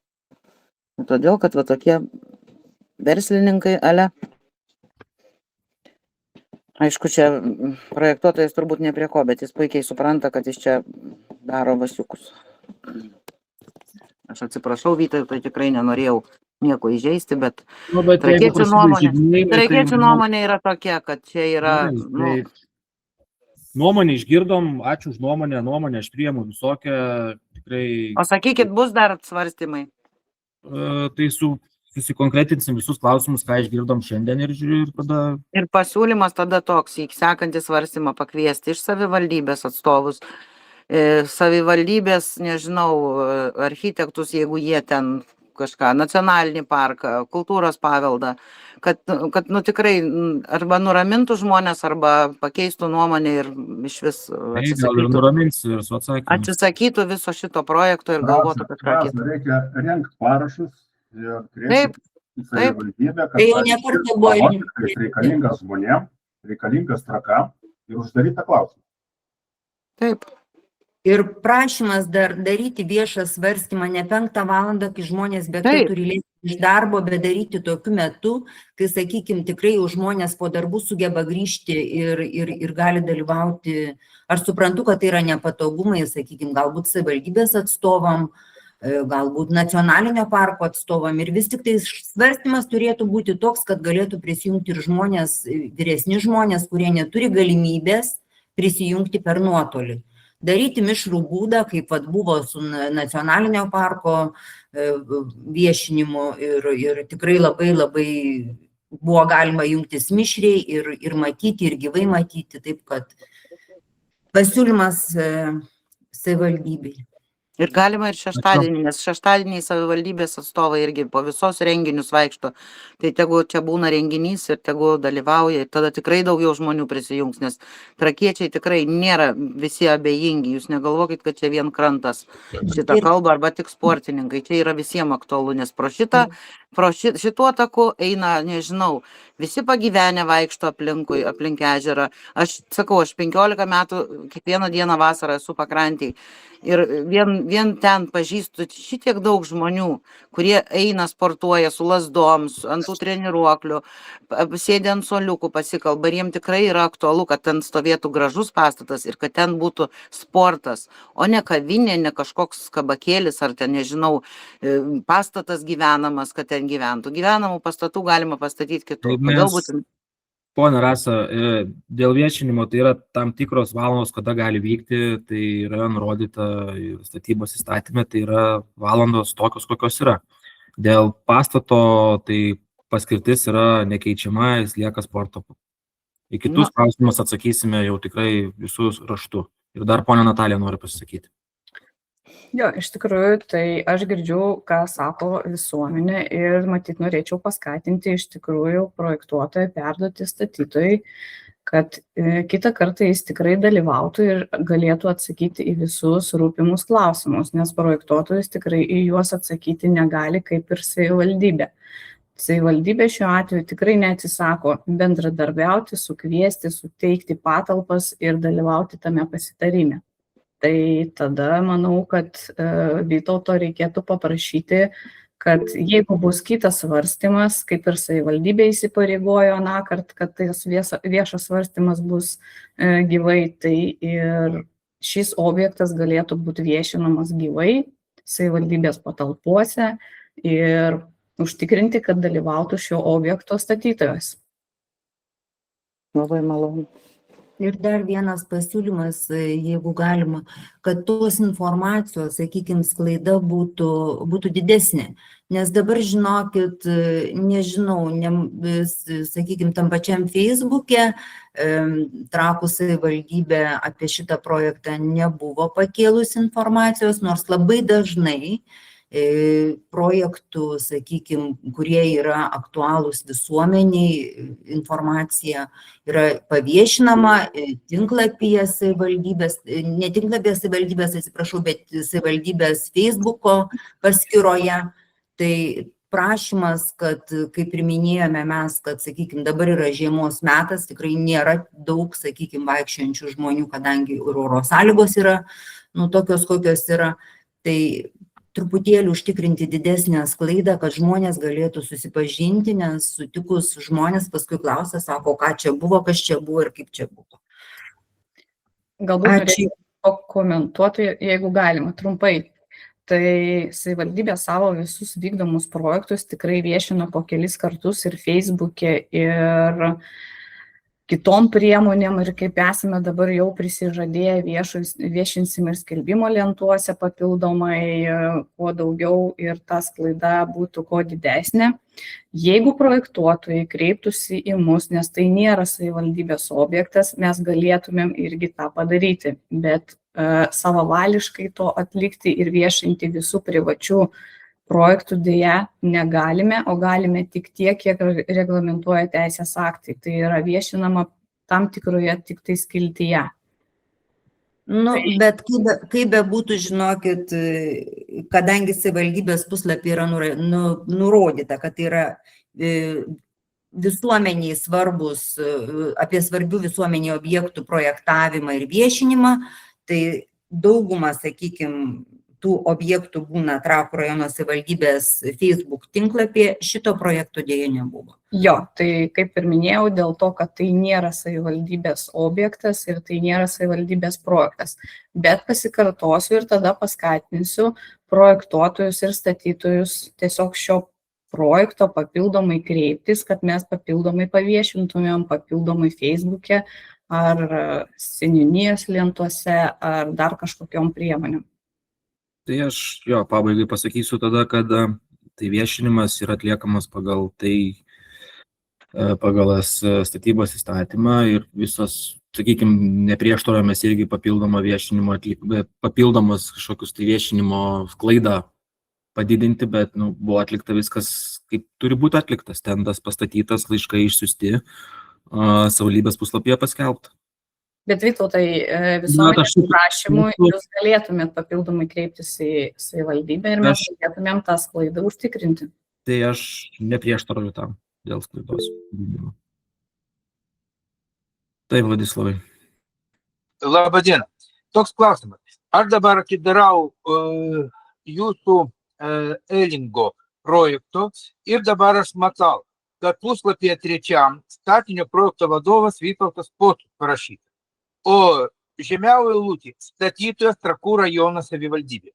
Todėl, kad va tokie verslininkai ale. Aišku, čia projektuotojas turbūt ne prie ko, bet jis puikiai supranta, kad jis čia daro vasiukus. Aš atsiprašau, Vytai, tai tikrai nenorėjau nieko įžeisti, bet trakiečių nuomonė yra tokia, kad čia yra... Nuomonę išgirdom, ačiū už nuomonę aš priemu visokią, tikrai... O sakykit, bus dar svarstymai? Tai susikonkretinsim visus klausimus, ką išgirdom šiandien ir tada... Ir pasiūlymas tada toks, į sekantį svarstymą pakviesti iš savivaldybės atstovus, savivaldybės, nežinau, architektus, jeigu jie ten kažką, nacionalinį parką, kultūros paveldą, kad tikrai arba nuramintų žmonės, arba pakeistų nuomonę ir iš vis atsisakytų viso šito projekto ir galvotų kažką kitą. Reikia rengti parašus ir kreiptis į savivaldybę, kad reikalingas žmonėm, reikalingas trakam ir uždarytą klausimą. Taip. Ir prašymas daryti viešą svarstymą ne 5 valandą, kai žmonės turi lėkti iš darbo, bet daryti tokiu metu, kai, sakykime, tikrai jau žmonės po darbų sugeba grįžti ir gali dalyvauti. Aš suprantu, kad tai yra nepatogumai, sakykime, galbūt savivaldybės atstovam, galbūt nacionalinio parko atstovam. Ir vis tik tai svarstymas turėtų būti toks, kad galėtų prisijungti ir žmonės, vyresni žmonės, kurie neturi galimybės prisijungti per nuotolį. Daryti mišrų būdą, kaip buvo su nacionalinio parko viešinimu ir tikrai labai buvo galima jungtis mišriai ir matyti, ir gyvai matyti, taip kad pasiūlymas savivaldybei. Ir galima ir šeštadienį, nes šeštadienį savivaldybės atstovai irgi po visos renginius vaikšto. Tai tegu čia būna renginys ir tegu dalyvauja, ir tada tikrai daugiau žmonių prisijungs, nes trakiečiai tikrai nėra visi abejingi. Jūs negalvokit, kad čia vien krantas šitą kalbą arba tik sportininkai. Čia yra visiems aktualu, nes pro šituo taku eina, nežinau, visi pagyvenę vaikšto aplink ežerą. Aš sakau, aš 15 metų kiekvieną dieną vasarą esu pakrantėj. Ir vien ten pažįstu šitiek daug žmonių, kurie eina, sportuoja su lasdom, ant tų treniruoklių, sėdi ant suoliukų, pasikalba, ir jiems tikrai yra aktualu, kad ten stovėtų gražus pastatas ir kad ten būtų sportas, o ne kavinė, ne kažkoks kabakėlis ar ten, nežinau, pastatas gyvenamas, kad ten gyventų. Gyvenamų pastatų galima pastatyti kitur. Pone Rasa, dėl viešinimo tai yra tam tikros valandos, kada gali vykti, tai yra nurodyta statybos įstatymė, tai yra valandos tokios, kokios yra. Dėl pastato tai paskirtis yra nekeičiama, jis lieka sporto. Į kitus klausimus atsakysime jau tikrai visus raštu. Ir dar ponia Natalija nori pasisakyti. Jo, iš tikrųjų, tai aš girdžiu, ką sako visuomenė ir matyt norėčiau paskatinti iš tikrųjų projektuotoją perduoti statytojai, kad kitą kartą jis tikrai dalyvautų ir galėtų atsakyti į visus rūpimus klausimus, nes projektuotojas tikrai į juos atsakyti negali, kaip ir savivaldybė. Savivaldybė šiuo atveju tikrai neatsisako bendradarbiauti, sukviesti, suteikti patalpas ir dalyvauti tame pasitarime. Tai tada manau, kad Vytauto reikėtų paprašyti, kad jeigu bus kitas svarstymas, kaip ir savivaldybė įsipareigojo anąkart, kad tas viešas svarstymas bus gyvai, tai ir šis objektas galėtų būti viešinamas gyvai savivaldybės patalpose ir užtikrinti, kad dalyvautų šio objekto statytojas. Labai malonu. Ir dar vienas pasiūlymas, jeigu galima, kad tos informacijos, sakykime, sklaida būtų didesnė. Nes dabar, žinokit, nežinau, sakykime, tam pačiam Facebook'e Trakų savivaldybė apie šitą projektą nebuvo pakėlus informacijos, nors labai dažnai projektų, sakykime, kurie yra aktualūs visuomeniai, informacija yra paviešinama tinklapyje savivaldybės, ne tinklapyje savivaldybės, atsiprašau, bet savivaldybės Facebook'o paskyroje. Tai prašymas, kad, kaip ir minėjome mes, kad, sakykime, dabar yra žiemos metas, tikrai nėra daug, sakykime, vaikščiojančių žmonių, kadangi oro sąlygos yra, tokios, kokios yra, tai truputėlį užtikrinti didesnę sklaidą, kad žmonės galėtų susipažinti, nes sutikus žmonės paskui klausia, sako, ką čia buvo, kas čia buvo ir kaip čia buvo. Galbūt norėčiau pakomentuoti, jeigu galima, trumpai. Tai savivaldybė savo visus vykdomus projektus tikrai viešino po kelis kartus ir Facebook'e, ir kitom priemonėm, ir kaip esame dabar jau prisižadėję, viešinsim ir skelbimo lentuose papildomai, kuo daugiau ir ta sklaida būtų kuo didesnė. Jeigu projektuotojai kreiptųsi į mus, nes tai nėra savivaldybės objektas, mes galėtumėm irgi tą padaryti, bet savavališkai to atlikti ir viešinti visų privačių projektų dėja negalime, o galime tik tiek, kiek reglamentuoja teisės aktai. Tai yra viešinama tam tikroje tik tai skiltyje. Bet kaip be būtų, žinokit, kadangi savivaldybės puslapį yra nurodyta, kad tai yra visuomeniai svarbus, apie svarbių visuomeniai objektų projektavimą ir viešinimą, tai dauguma, sakykime, tų objektų būna Trakų rajono savivaldybės Facebook tinklapyje, šito projekto dėja nebuvo. Jo, tai kaip ir minėjau, dėl to, kad tai nėra savivaldybės objektas ir tai nėra savivaldybės projektas. Bet pasikartosiu ir tada paskatinsiu projektuotojus ir statytojus tiesiog šio projekto papildomai kreiptis, kad mes papildomai paviešintumėm, papildomai Facebook'e ar seniūnijos lentuose ar dar kažkokiom priemonėm. Tai aš pabaigai pasakysiu tada, kad tai viešinimas yra atliekamas pagal statybos įstatymą ir visos, sakykime, neprieštaravomės irgi papildomą viešinimo, papildomus kažkokius tai viešinimo sklaidą padidinti, bet buvo atlikta viskas, kaip turi būti atliktas, stendas pastatytas, laiškai išsiųsti, savivaldybės puslapyje paskelbta. Bet Vytautai, visuomenės prašymų jūs galėtumėt papildomai kreiptis į savivaldybę ir mes galėtumėm tą sklaidą užtikrinti. Tai aš neprieštarauju tam dėl sklaidos. Tai Vladislavai. Labą dieną. Toks klausimas. Aš dabar atidarau jūsų Elingo projekto ir dabar aš matau, kad puslapyje 3 statinio projekto vadovas Vytautas Pocius parašyta. O žemiau eilutė statytojas Trakų rajono savivaldybė.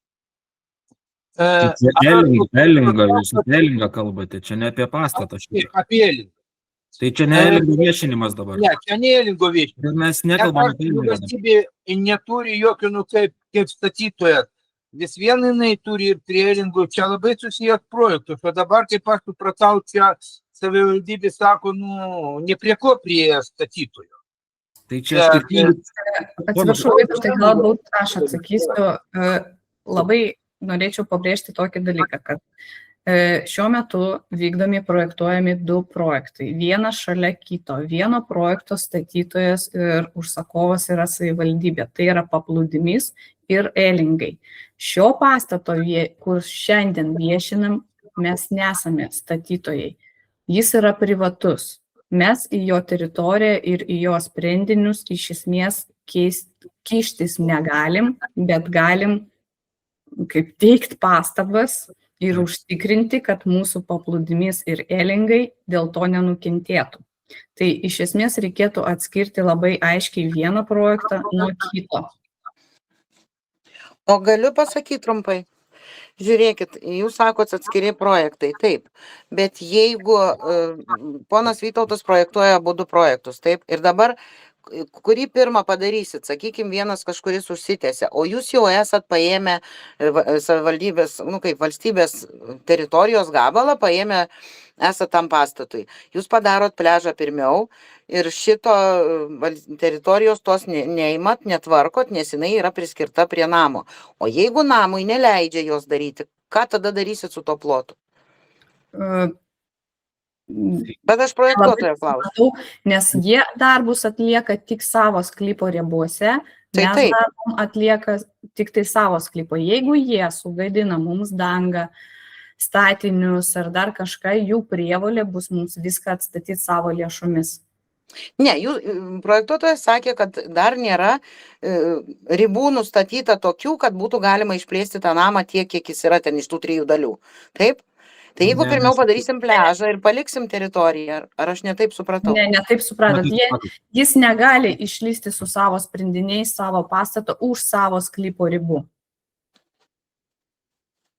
Elingą kalbate, čia ne apie pastatą. Apie Elingą. Tai čia ne Elingo viešinimas dabar. Ne, čia ne Elingo viešinimas. Mes nekalbame apie Elingą. Valstybė neturi jokio, kaip statytojas. Vis vien jinai turi ir prie Elingo. Čia labai susijęs projektus. O dabar, kaip aš supratau, čia savivaldybė sako, ne prie ko prie statytojo. Tai čia atsiprašau, tai galbūt aš atsakysiu. Labai norėčiau pabrėžti tokį dalyką, kad šiuo metu vykdomi projektuojami 2 projektai. Vienas šalia kito. Vieno projekto statytojas ir užsakovas yra savivaldybė. Tai yra paplūdimys ir Elingai. Šio pastato, kur šiandien viešinam, mes nesame statytojai. Jis yra privatus. Mes į jo teritoriją ir į jo sprendinius iš esmės kištis negalim, bet galim kaip teikti pastabas ir užtikrinti, kad mūsų paplūdimys ir Elingai dėl to nenukentėtų. Tai iš esmės reikėtų atskirti labai aiškiai vieną projektą nuo kito. O galiu pasakyti trumpai. Žiūrėkit, jūs sakot atskiri projektai, taip, bet jeigu ponas Vytautas projektuoja abu du projektus, taip, ir dabar kurį pirmą padarysit, sakykime, vienas kažkuris užsitęsia, o jūs jau esat paėmę savivaldybės, kaip valstybės teritorijos gabalą, paėmę esat tam pastatui. Jūs padarot pliažą pirmiau ir šito teritorijos tos neįmat, netvarkot, nes jinai yra priskirta prie namo. O jeigu namui neleidžia jos daryti, ką tada darysit su to plotu? Bet aš projektuotojo klausiu. Nes jie darbus atlieka tik savo sklypo ribose, Tai mes taip. darbom atlieka tik tai savo sklypo. Jeigu jie sugadina mums dangą, statinius ar dar kažką, jų prievolė bus mums viską atstatyti savo lėšomis. Ne, projektuotojas sakė, kad dar nėra ribų nustatyta tokių, kad būtų galima išplėsti tą namą tiek, kiek jis yra ten iš tų 3 dalių. Taip? Tai jeigu Ne, pirmiau mes- padarysim pliažą ir paliksim teritoriją, ar aš netaip supratau? Ne, taip supratot. Matyt, matot. Jis negali išlysti su savo sprendiniais savo pastato už savo sklypo ribų.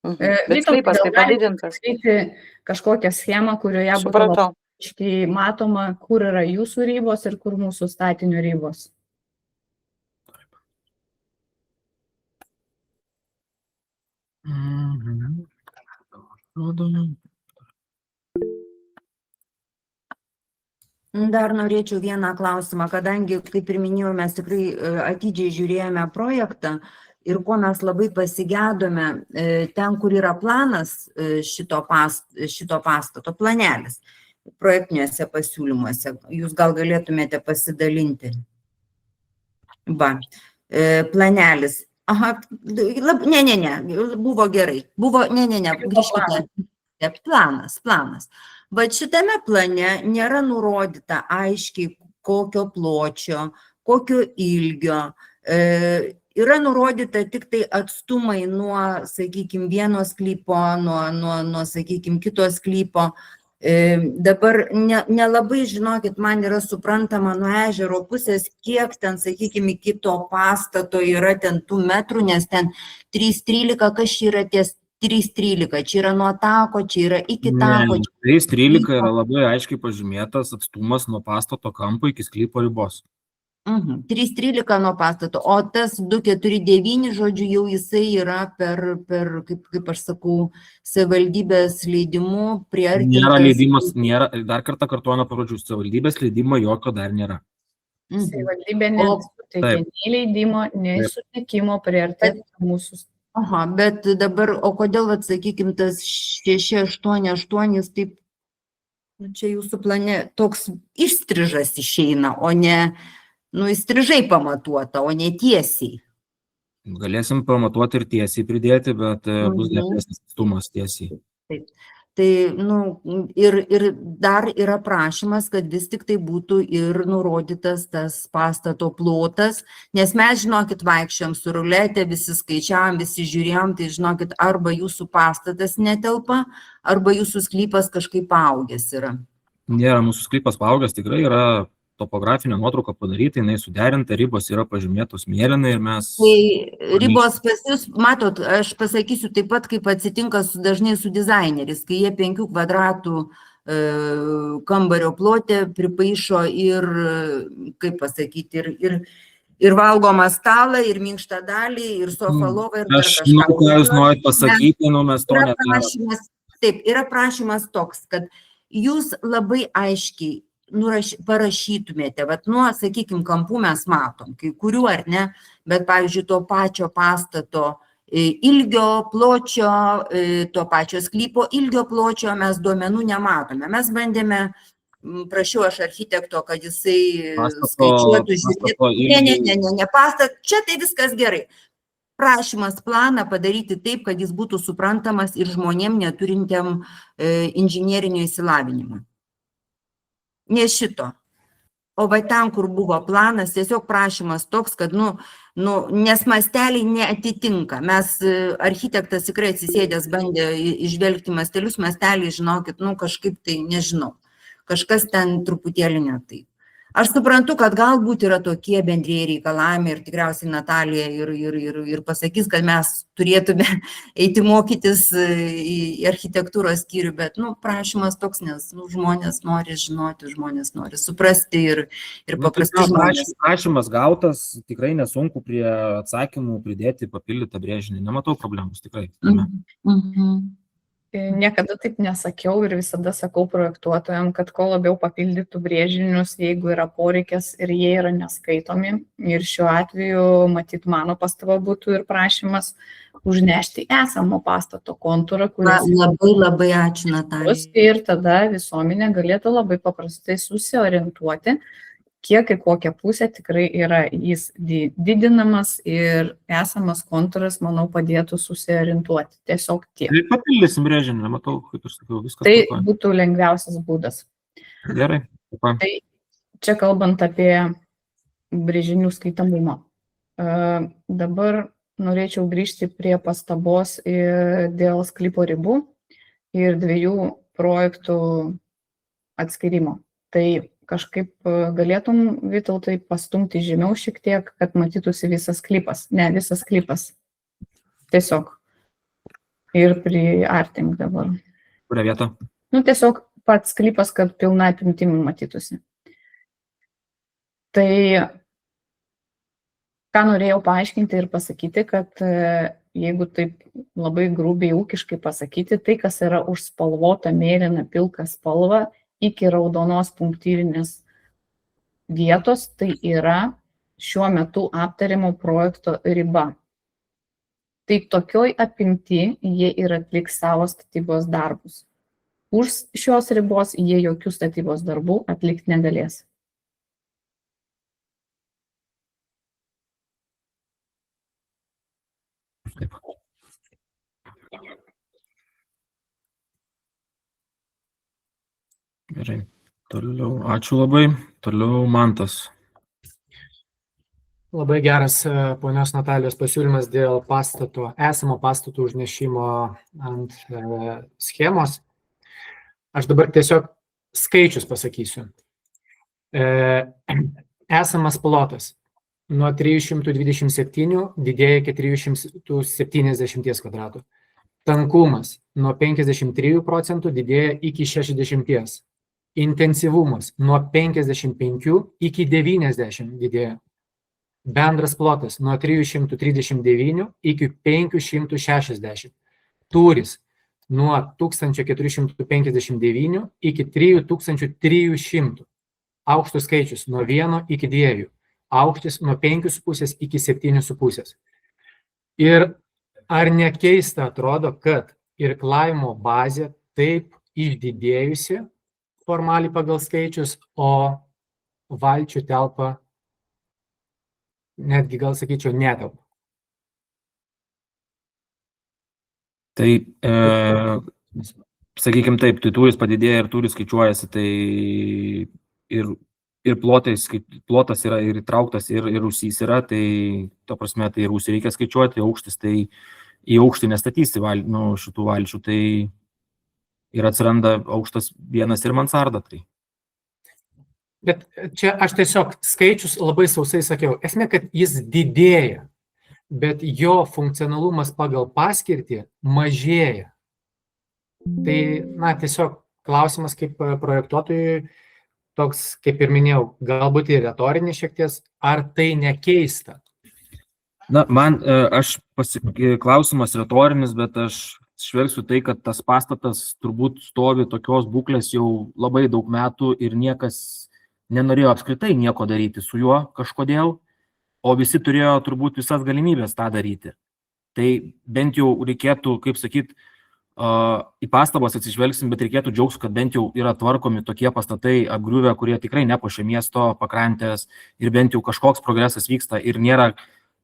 Bet sklypas tai padidintas. Daryti kažkokią schemą, kurioje būtų Supratau. aiškiai matoma, kur yra jūsų ribos ir kur mūsų statinio ribos. Mhm. Dar norėčiau vieną klausimą, kadangi, kaip ir minėjau, mes tikrai atidžiai žiūrėjome projektą ir ko mes labai pasigedome, ten, kur yra planas šito pastato, planelis, projektiniuose pasiūlymuose, jūs gal galėtumėte pasidalinti. Planelis. Aha, buvo gerai. Grįžkite. Planas. Bet šitame plane nėra nurodyta aiškiai, kokio pločio, kokio ilgio. Yra nurodyta tik tai atstumai nuo, sakykime, vieno sklypo, nuo sakykime, kito sklypo. Dabar nelabai, žinokit, man yra suprantama nuo ežero pusės, kiek ten, sakykime, kito pastato yra ten tų metrų, nes ten 3,13, kas čia yra ties 3,13, čia yra nuo tako, čia yra iki tako. 3,13 yra labai aiškiai pažymėtas atstumas nuo pastato kampo iki sklypo ribos. 3,13 nuo pastato, o tas 2,49, žodžiu, jau jisai yra per kaip aš sakau, savivaldybės leidimu priartintas. Nėra leidimas, dar kartą kartuoju parodžiu, savivaldybės leidimo jokio dar nėra. Savivaldybė nesuteikė nei leidimo, nei sutikimo priartėti mūsų. Aha, bet dabar, o kodėl, sakykime, tas 688, taip, čia jūsų plane toks išstrižas išeina, o ne, įstrižai pamatuota, o ne tiesiai. Galėsim pamatuoti ir tiesiai pridėti, bet bus didesnis atstumas tiesiai. Taip. Tai, ir dar yra prašymas, kad vis tik tai būtų ir nurodytas tas pastato plotas, nes mes, žinokit, vaikščiom su ruletė, visi skaičiavom, visi žiūrėjom, tai, žinokit, arba jūsų pastatas netelpa, arba jūsų sklypas kažkaip paaugęs yra. Nėra, mūsų sklypas paaugęs, tikrai yra topografinė nuotrauka padaryta, jinai suderinta, ribos yra pažymėtos mėlynai ir mes... Tai ribos pas jūs, matot, aš pasakysiu taip pat, kaip atsitinka dažnai su dizaineris, kai jie 5 kvadratų kambario plote pripaišo ir, kaip pasakyti, ir valgomą stalą, ir minkštą dalį, ir sofą lovą, ir dar kažką. Aš žinau, ką jūs norit pasakyti, mes to nedarome. Taip, yra prašymas toks, kad jūs labai aiškiai parašytumėte, sakykime, kampų mes matom, kai kurių ar ne, bet, pavyzdžiui, to pačio pastato ilgio, pločio, to pačio sklypo ilgio, pločio mes duomenų nematome. Mes bandėme, prašiau aš architekto, kad jisai skaičiuotų, žiūrėtų, ne pastat, čia tai viskas gerai. Prašymas planą padaryti taip, kad jis būtų suprantamas ir žmonėm neturintiem inžinierinio įsilavinimo. Ne šito. O va ten, kur buvo planas, tiesiog prašymas toks, kad, nes masteliai neatitinka. Mes, architektas tikrai atsisėdęs bandė išvelgti mastelius, masteliai, žinokit, kažkaip tai nežinau. Kažkas ten truputėlį ne taip. Aš suprantu, kad galbūt yra tokie bendrieji reikalavimai ir tikriausiai Natalija ir pasakys, kad mes turėtume eiti mokytis į architektūros skyrių, bet, prašymas toks, nes, žmonės nori žinoti, žmonės nori suprasti ir paprastai žmonės. Prašymas gautas, tikrai nesunku prie atsakymų pridėti papildytą brėžinį, nematau problemus, tikrai. Niekada taip nesakiau ir visada sakau projektuotojams, kad kuo labiau papildytų brėžinius, jeigu yra poreikis ir jie yra neskaitomi. Ir šiuo atveju, matyt, mano pastaba būtų ir prašymas užnešti esamo pastato kontūrą, kuris... Labai ačiū, Natalija. Ir tada visuomenė galėtų labai paprastai susiorientuoti, kiek į kokią pusę tikrai yra jis didinamas ir esamas kontūras, manau, padėtų susiorientuoti. Tiesiog tiek. Tai papildysim brėžinį, matau, kaip aš sakiau, viskas. Tai būtų lengviausias būdas. Gerai. Tai čia kalbant apie brėžinių skaitomumą. Dabar norėčiau grįžti prie pastabos dėl sklypo ribų ir 2 projektų atskirimo. Tai kažkaip galėtum, Vytautai, pastumti žemiau šiek tiek, kad matytųsi visas sklypas. Ne, visas sklypas. Tiesiog. Ir priartink dabar. Kurią vietą? Tiesiog pats sklypas, kad pilna apimtimi matytųsi. Tai ką norėjau paaiškinti ir pasakyti, kad jeigu taip labai grubiai ūkiškai pasakyti, tai, kas yra užspalvota mėlyna pilka spalva, iki raudonos punktyrinės vietos, tai yra šiuo metu aptariamo projekto riba. Tai tokioj apimti jie ir atliks savo statybos darbus. Už šios ribos jie jokių statybos darbų atlikti negalės. Gerai. Toliau, ačiū labai. Toliau Mantas. Labai geras ponios Natalijos pasiūlymas dėl esamo pastato užnešimo ant schemos. Aš dabar tiesiog skaičius pasakysiu. Esamas plotas nuo 327 didėja iki 370 kvadratų. Tankumas nuo 53% didėja iki 60%. Intensyvumas nuo 55 iki 90 didėja. Bendras plotas nuo 339 iki 560. Tūris nuo 1459 iki 3300. Aukštų skaičius nuo 1 iki 2. Aukštis nuo 5,5 iki 7,5. Ir ar nekeista atrodo, kad irklavimo bazė taip išdidėjusi formaliai pagal skaičius, o valčių telpa, netgi gal sakyčiau, netelpa. Tai, sakykime taip, tai tūris padidėja ir tūris skaičiuojasi, tai ir plotas yra ir įtrauktas, ir rūsys yra, tai to prasme, tai rūsį reikia skaičiuoti, aukštis, tai į aukštį nestatysi šitų valčių, tai ir atsiranda aukštas vienas ir mansarda. Tai. Bet čia aš tiesiog skaičius labai sausai sakiau. Esmė, kad jis didėja, bet jo funkcionalumas pagal paskirtį mažėja. Tai, tiesiog klausimas kaip projektuotojui, toks, kaip ir minėjau, galbūt ir retorinis šiek tiek, ar tai nekeista? Man, klausimas retorinis, bet aš žvelgsiu tai, kad tas pastatas turbūt stovi tokios būklės jau labai daug metų ir niekas nenorėjo apskritai nieko daryti su juo kažkodėl, o visi turėjo turbūt visas galimybės tą daryti. Tai bent jau reikėtų, kaip sakyt, į pastabas atsižvelgsim, bet reikėtų džiaugtis, kad bent jau yra tvarkomi tokie pastatai apgriuvę, kurie tikrai nepuošia miesto pakrantės ir bent jau kažkoks progresas vyksta ir nėra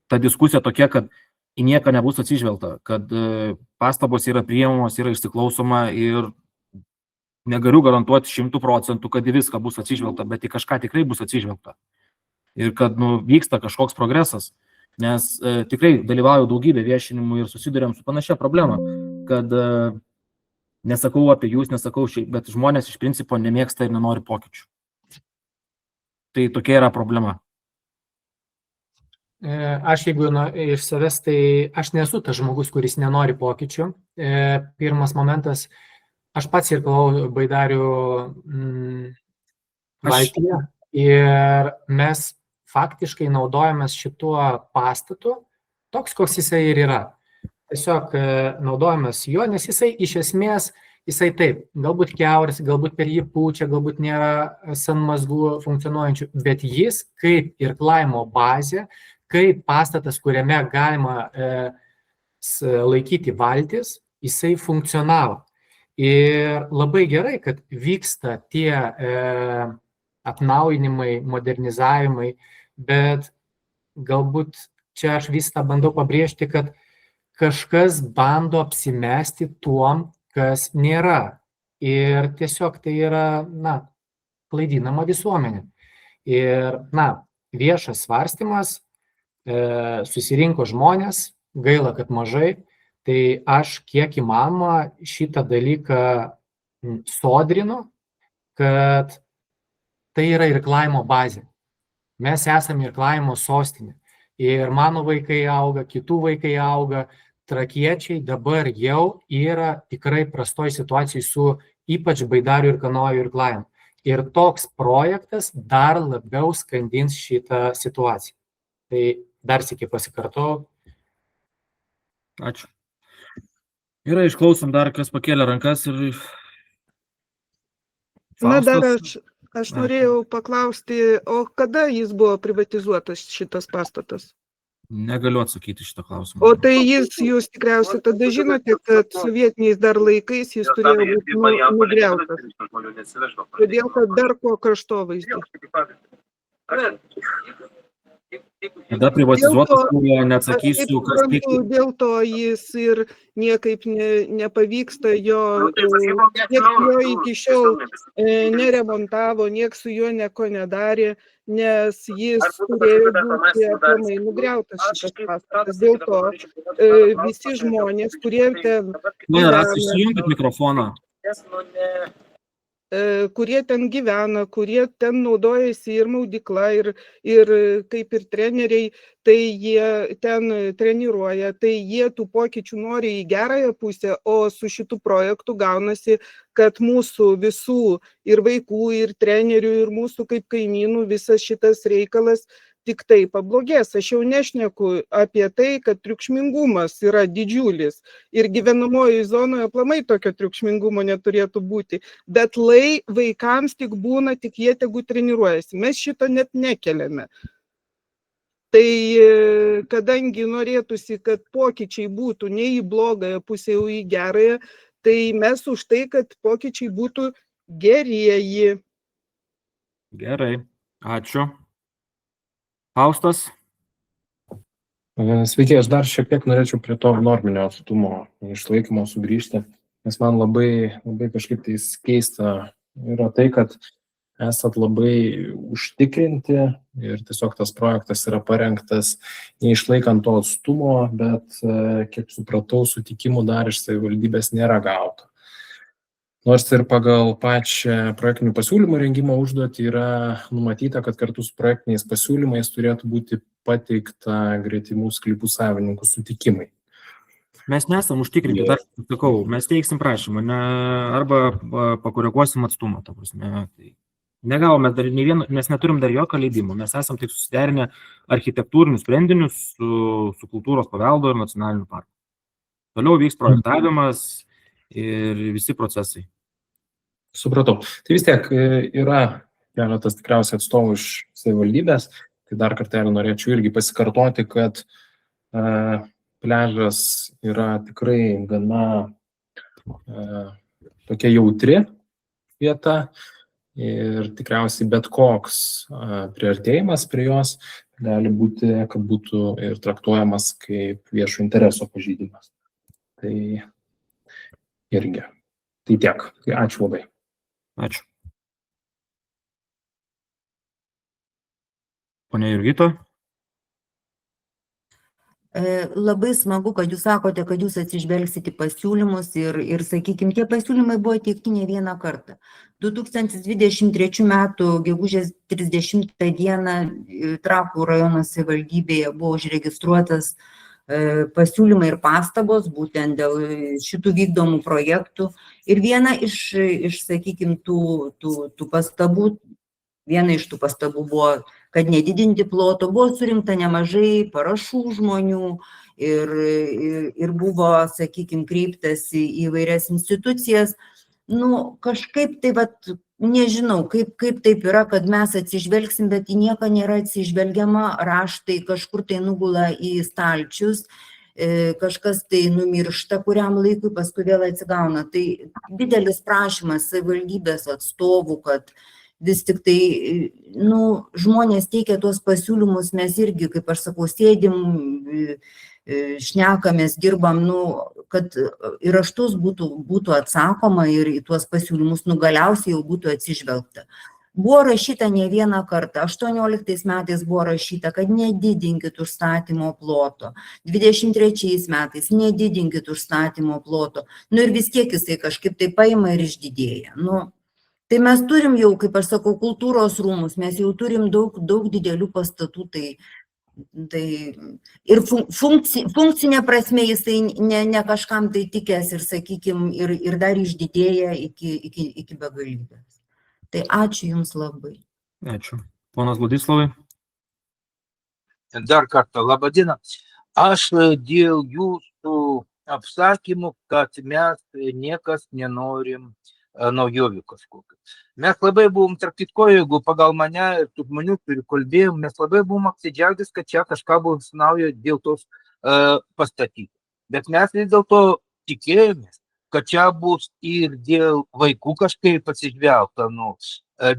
ta diskusija tokia, kad į nieką nebus atsižvelgta, kad pastabos yra priimamos, yra išsiklausoma ir negaliu garantuoti 100%, kad į viską bus atsižvelgta, bet į kažką tikrai bus atsižvelgta. Ir kad vyksta kažkoks progresas, nes tikrai dalyvauju daugybę viešinimų ir susiduriam su panašia problema, kad nesakau apie jūs, nesakau šiaip, bet žmonės iš principo nemėgsta ir nenori pokyčių. Tai tokia yra problema. Aš jeigu iš savęs, tai aš nesu tas žmogus, kuris nenori pokyčių. Pirmas momentas, aš pats ir klau baidarių valtyje ir mes faktiškai naudojamės šituo pastatu, toks, koks jisai ir yra. Tiesiog naudojamės jo, nes jisai iš esmės, jisai taip, galbūt kiauras, galbūt per jį pučia, galbūt nėra sanmazgų funkcionuojančių, bet jis kaip irklavimo bazė, kaip pastatas, kuriame galima laikyti valtis, jisai funkcionavo. Ir labai gerai, kad vyksta tie atnaujinimai, modernizavimai, bet galbūt čia aš visą bandau pabrėžti, kad kažkas bando apsimesti tuom, kas nėra. Ir tiesiog tai yra, klaidinama visuomenė. Ir, viešas svarstymas, susirinko žmonės, gaila, kad mažai, tai aš kiek įmanoma šitą dalyką sodrinu, kad tai yra irklavimo bazė. Mes esame irklavimo sostinė. Ir mano vaikai auga, kitų vaikai auga, trakiečiai dabar jau yra tikrai prastoj situacijai su ypač baidarių ir kanojų irklavimu. Ir toks projektas dar labiau skandins šitą situaciją. Tai dar sykį pasikartau. Ačiū. Gerai, išklausom dar, kas pakėlė rankas ir... Dar aš norėjau paklausti, o kada jis buvo privatizuotas šitas pastatas? Negaliu atsakyti šitą klausimą. O tai jūs tikriausiai tada žinote, kad sovietiniais dar laikais jis turėjo būti nugriautas. Todėl, kad dar ko kraštovaizdį. Kada privatizuotas buvo, neatsakysiu, kas kaip... Dėl to jis ir niekaip nepavyksta jo, nieks jo iki šiol neremontavo, nieks su juo nieko nedarė, nes jis turėjo būti aplamai nugriautas šitas pastatas. Dėl to visi žmonės, kurie ten Įsijunkit mikrofoną. Kurie ten gyvena, kurie ten naudojasi ir maudykla, ir kaip ir treneriai, tai jie ten treniruoja, tai jie tų pokyčių nori į gerąją pusę, o su šitų projektų gaunasi, kad mūsų visų ir vaikų, ir trenerių, ir mūsų kaip kaimynų visas šitas reikalas tik tai pablogės. Aš jau nešneku apie tai, kad triukšmingumas yra didžiulis ir gyvenamojoje zonoje aplamai tokio triukšmingumo neturėtų būti, bet vaikams tik būna, tik jie tegu treniruojasi. Mes šito net nekeliame. Tai kadangi norėtųsi, kad pokyčiai būtų ne į blogąją pusę, o į gerąją, tai mes už tai, kad pokyčiai būtų gerieji. Gerai, ačiū. Faustas. Sveiki, aš dar šiek tiek norėčiau prie to norminio atstumo išlaikymo sugrįžti, nes man labai kažkaip tai keista yra tai, kad esat labai užtikrinti ir tiesiog tas projektas yra parengtas neišlaikant to atstumo, bet kiek supratau, sutikimų dar iš savivaldybės nėra gauta. Nors ir pagal pačią projektinių pasiūlymų rengimo užduotį yra numatyta, kad kartu su projektiniais pasiūlymais turėtų būti pateikta gretimų sklypų savininkų sutikimai. Mes nesam užtikrinti, dar sakau, mes teiksim prašymą, arba pakoreguosim atstumą, ta prasme. Negavome dar nei vieno, mes neturim dar jokio leidimo, mes esam tik susiderinę architektūrinius sprendinius su kultūros paveldo ir nacionaliniu parku. Toliau vyks projektavimas ir visi procesai. Supratau. Tai vis tiek yra keletas tikriausiai atstovų iš savivaldybės, tai dar kartelį norėčiau irgi pasikartoti, kad pliažas yra tikrai gana tokia jautri vieta ir tikriausiai bet koks priartėjimas prie jos gali būti, kad būtų ir traktuojamas kaip viešo intereso pažeidimas. Tai irgi. Tai tiek. Tai ačiū labai. Ačiū. Ponia Jurgita. Labai smagu, kad jūs sakote, kad jūs atsižvelgsite į pasiūlymus ir sakykime, tie pasiūlymai buvo teikti ne vieną kartą. 2023 m. gegužės 30 dieną Trakų rajono savivaldybėje buvo užregistruotas pasiūlymai ir pastabos būtent dėl šitų vykdomų projektų. Ir viena iš sakykime, tų pastabų, viena iš tų pastabų buvo, kad nedidinti ploto, buvo surinkta nemažai parašų žmonių ir buvo, sakykime, kreiptas į įvairias institucijas. Nu, kažkaip tai, nežinau, kaip taip yra, kad mes atsižvelgsim, bet į nieką nėra atsižvelgiama, raštai kažkur tai nugula į stalčius, kažkas tai numiršta kuriam laikui, paskui vėl atsigauna. Tai didelis prašymas savivaldybės atstovų, kad vis tik tai, žmonės teikia tuos pasiūlymus, mes irgi, kaip aš sakau, sėdim, šnekamės, dirbam, kad į raštus būtų atsakoma ir į tuos pasiūlymus galiausiai jau būtų atsižvelgta. Buvo rašyta ne vieną kartą, 18 metais buvo rašyta, kad nedidinkit užstatymo ploto, 23 metais nedidinkit užstatymo ploto, ir vis tiek jisai kažkaip tai paima ir išdidėja. Tai mes turim jau, kaip aš sakau, kultūros rūmus, mes jau turim daug didelių pastatų, tai ir funkcinė prasme jisai ne kažkam tai tikęs ir, sakykime, ir dar išdidėja iki begalybės. Tai ačiū Jums labai. Ačiū. Ponas Vladislavai. Dar kartą, laba diena. Aš dėl jūsų apsakymų, kad mes niekas nenorim naujovių kažkokių. Mes labai buvom, tarp kitko, jeigu pagal mane ir tų žmonių, kurių kalbėjom, mes labai buvom apsidžiaugęs, kad čia kažką bus naujo dėl tos pastatyti. Bet mes vis dėlto tikėjomės, kad čia bus ir dėl vaikų kažkaip atsižvelgta.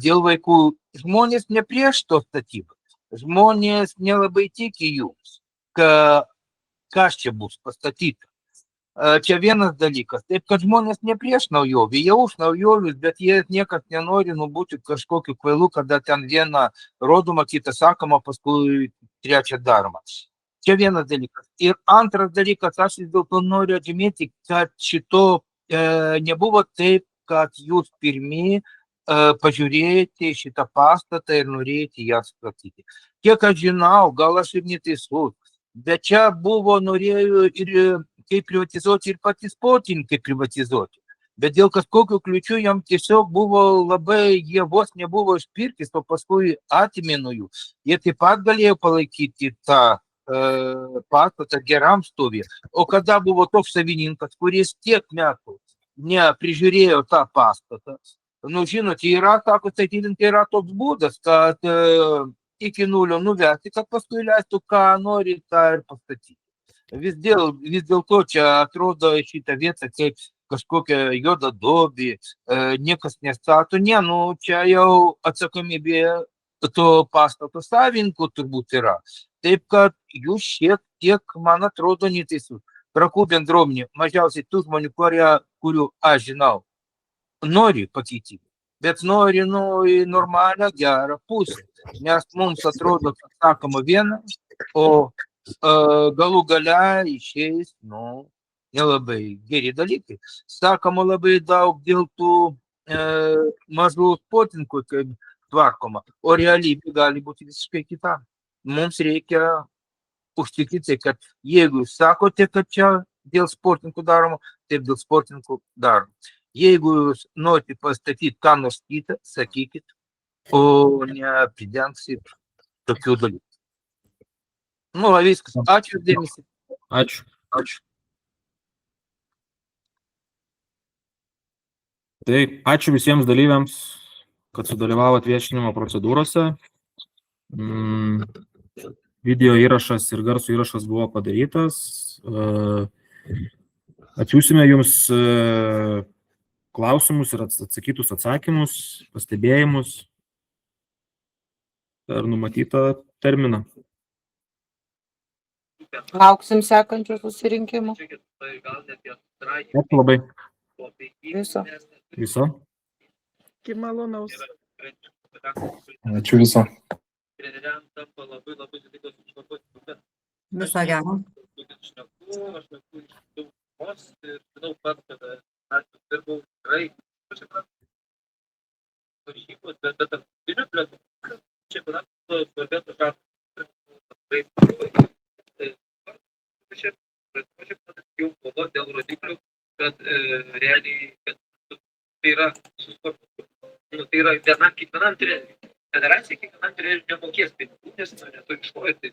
Dėl vaikų žmonės ne prieš to statybą. Žmonės nelabai tiki jums, kas čia bus pastatyta. Čia vienas dalykas, taip kad žmonės ne prieš naujovį, jie už naujovius, bet jie niekas nenori būti kažkokiu kvailu, kada ten viena rodoma, kita sakoma, paskui trečia daroma. Čia vienas dalykas. Ir antras dalykas, aš vis dėlto noriu atžymėti, kad šito nebuvo taip, kad jūs pirmi pažiūrėjote šitą pastatą ir norėjote ją statyti. Kiek aš žinau, gal aš ir neteisus, bet čia buvo norėjo ir kaip privatizuoti ir patys sportininkai privatizuoti. Bet dėl kažkokių kliučių jam tiesiog buvo labai, jie vos nebuvo išpirkis, o paskui atimė nuo jų. Jie taip pat galėjo palaikyti tą pastatą geram stovį. O kada buvo toks savininkas, kuris tiek metų neprižiūrėjo tą pastatą, žinot, yra, sako, statydinti yra toks būdas, kad iki nulio nuvesti, kad paskui leistų, ką nori, tą ir pastatyti. Vis dėlto čia atrodo šitą vietą kaip kažkokia juoda duobė, niekas nestato. Čia jau atsakomybė to pastato savininkų turbūt yra. Taip kad jūs šiek tiek, man atrodo, neteisus. Trakų bendruomenė, mažiausiai tų žmonių, kurių aš žinau, nori pakeitimų, bet nori į normalią, gerą pusę. Nes mums atrodo, kad sakoma viena, o galų gale išeis, nelabai geri dalykai. Sakoma labai daug dėl tų mažų sportininkų, kaip tvarkoma, o realybė gali būti visiškai kita. Mums reikia užtikrinti, kad jeigu jūs sakote, kad čia dėl sportininkų daroma, taip dėl sportininkų daroma. Jeigu jūs norite pastatyti ką nors kitą, sakykit, o nepridengsit tokių dalykų. Viskas. Ačiū dėmesį. Ačiū. Taip, ačiū visiems dalyviams, kad sudalyvavot viešinimo procedūrose. Video įrašas ir garso įrašas buvo padarytas. Atsiųsime jums klausimus ir atsakytus atsakymus, pastebėjimus per numatytą terminą. Lauksim sekančių susirinkimų. Ačiū labai. Viso. Iki malonaus. Ačiū viso. Viso gero. šneku, aš šneku iš daugumos ir žinau pats, kada aš dirbau tikrai varžybos, bet tarptautiniu plėtų čempionato svarbėtų žartų. Jau kovo dėl rodiklių, kad realiai tai yra su sportu. Tai yra kiekvienam treneriui. Federacija kiekvienam treneriui nemokės pinigų, nes neturi iš ko ir tai.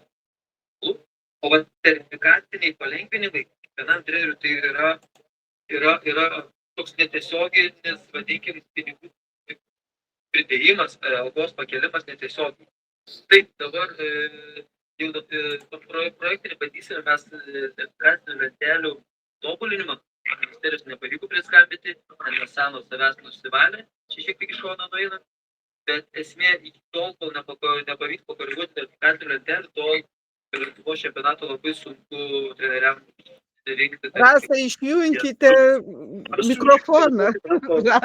O sertifikaciniai palengvinimai kiekvienam treneriui tai yra toks netiesioginis, vadinkim, pinigų pridėjimas, algos pakelimas netiesiogiai. Taip, dabar jau projektinį bandysime mes sertifikacinių lentelių tobulinimą. Ministerijos nepavyko priskambinti, nes senos savęs nusivalė, čia šiek tiek iš šono nueina, bet esmė iki tol, kol nepavyks pakoreguoti sertifikacinių lentelių, tol Lietuvos čempionato labai sunku treneriam rinkti. Rasa, išjunkite mikrofoną.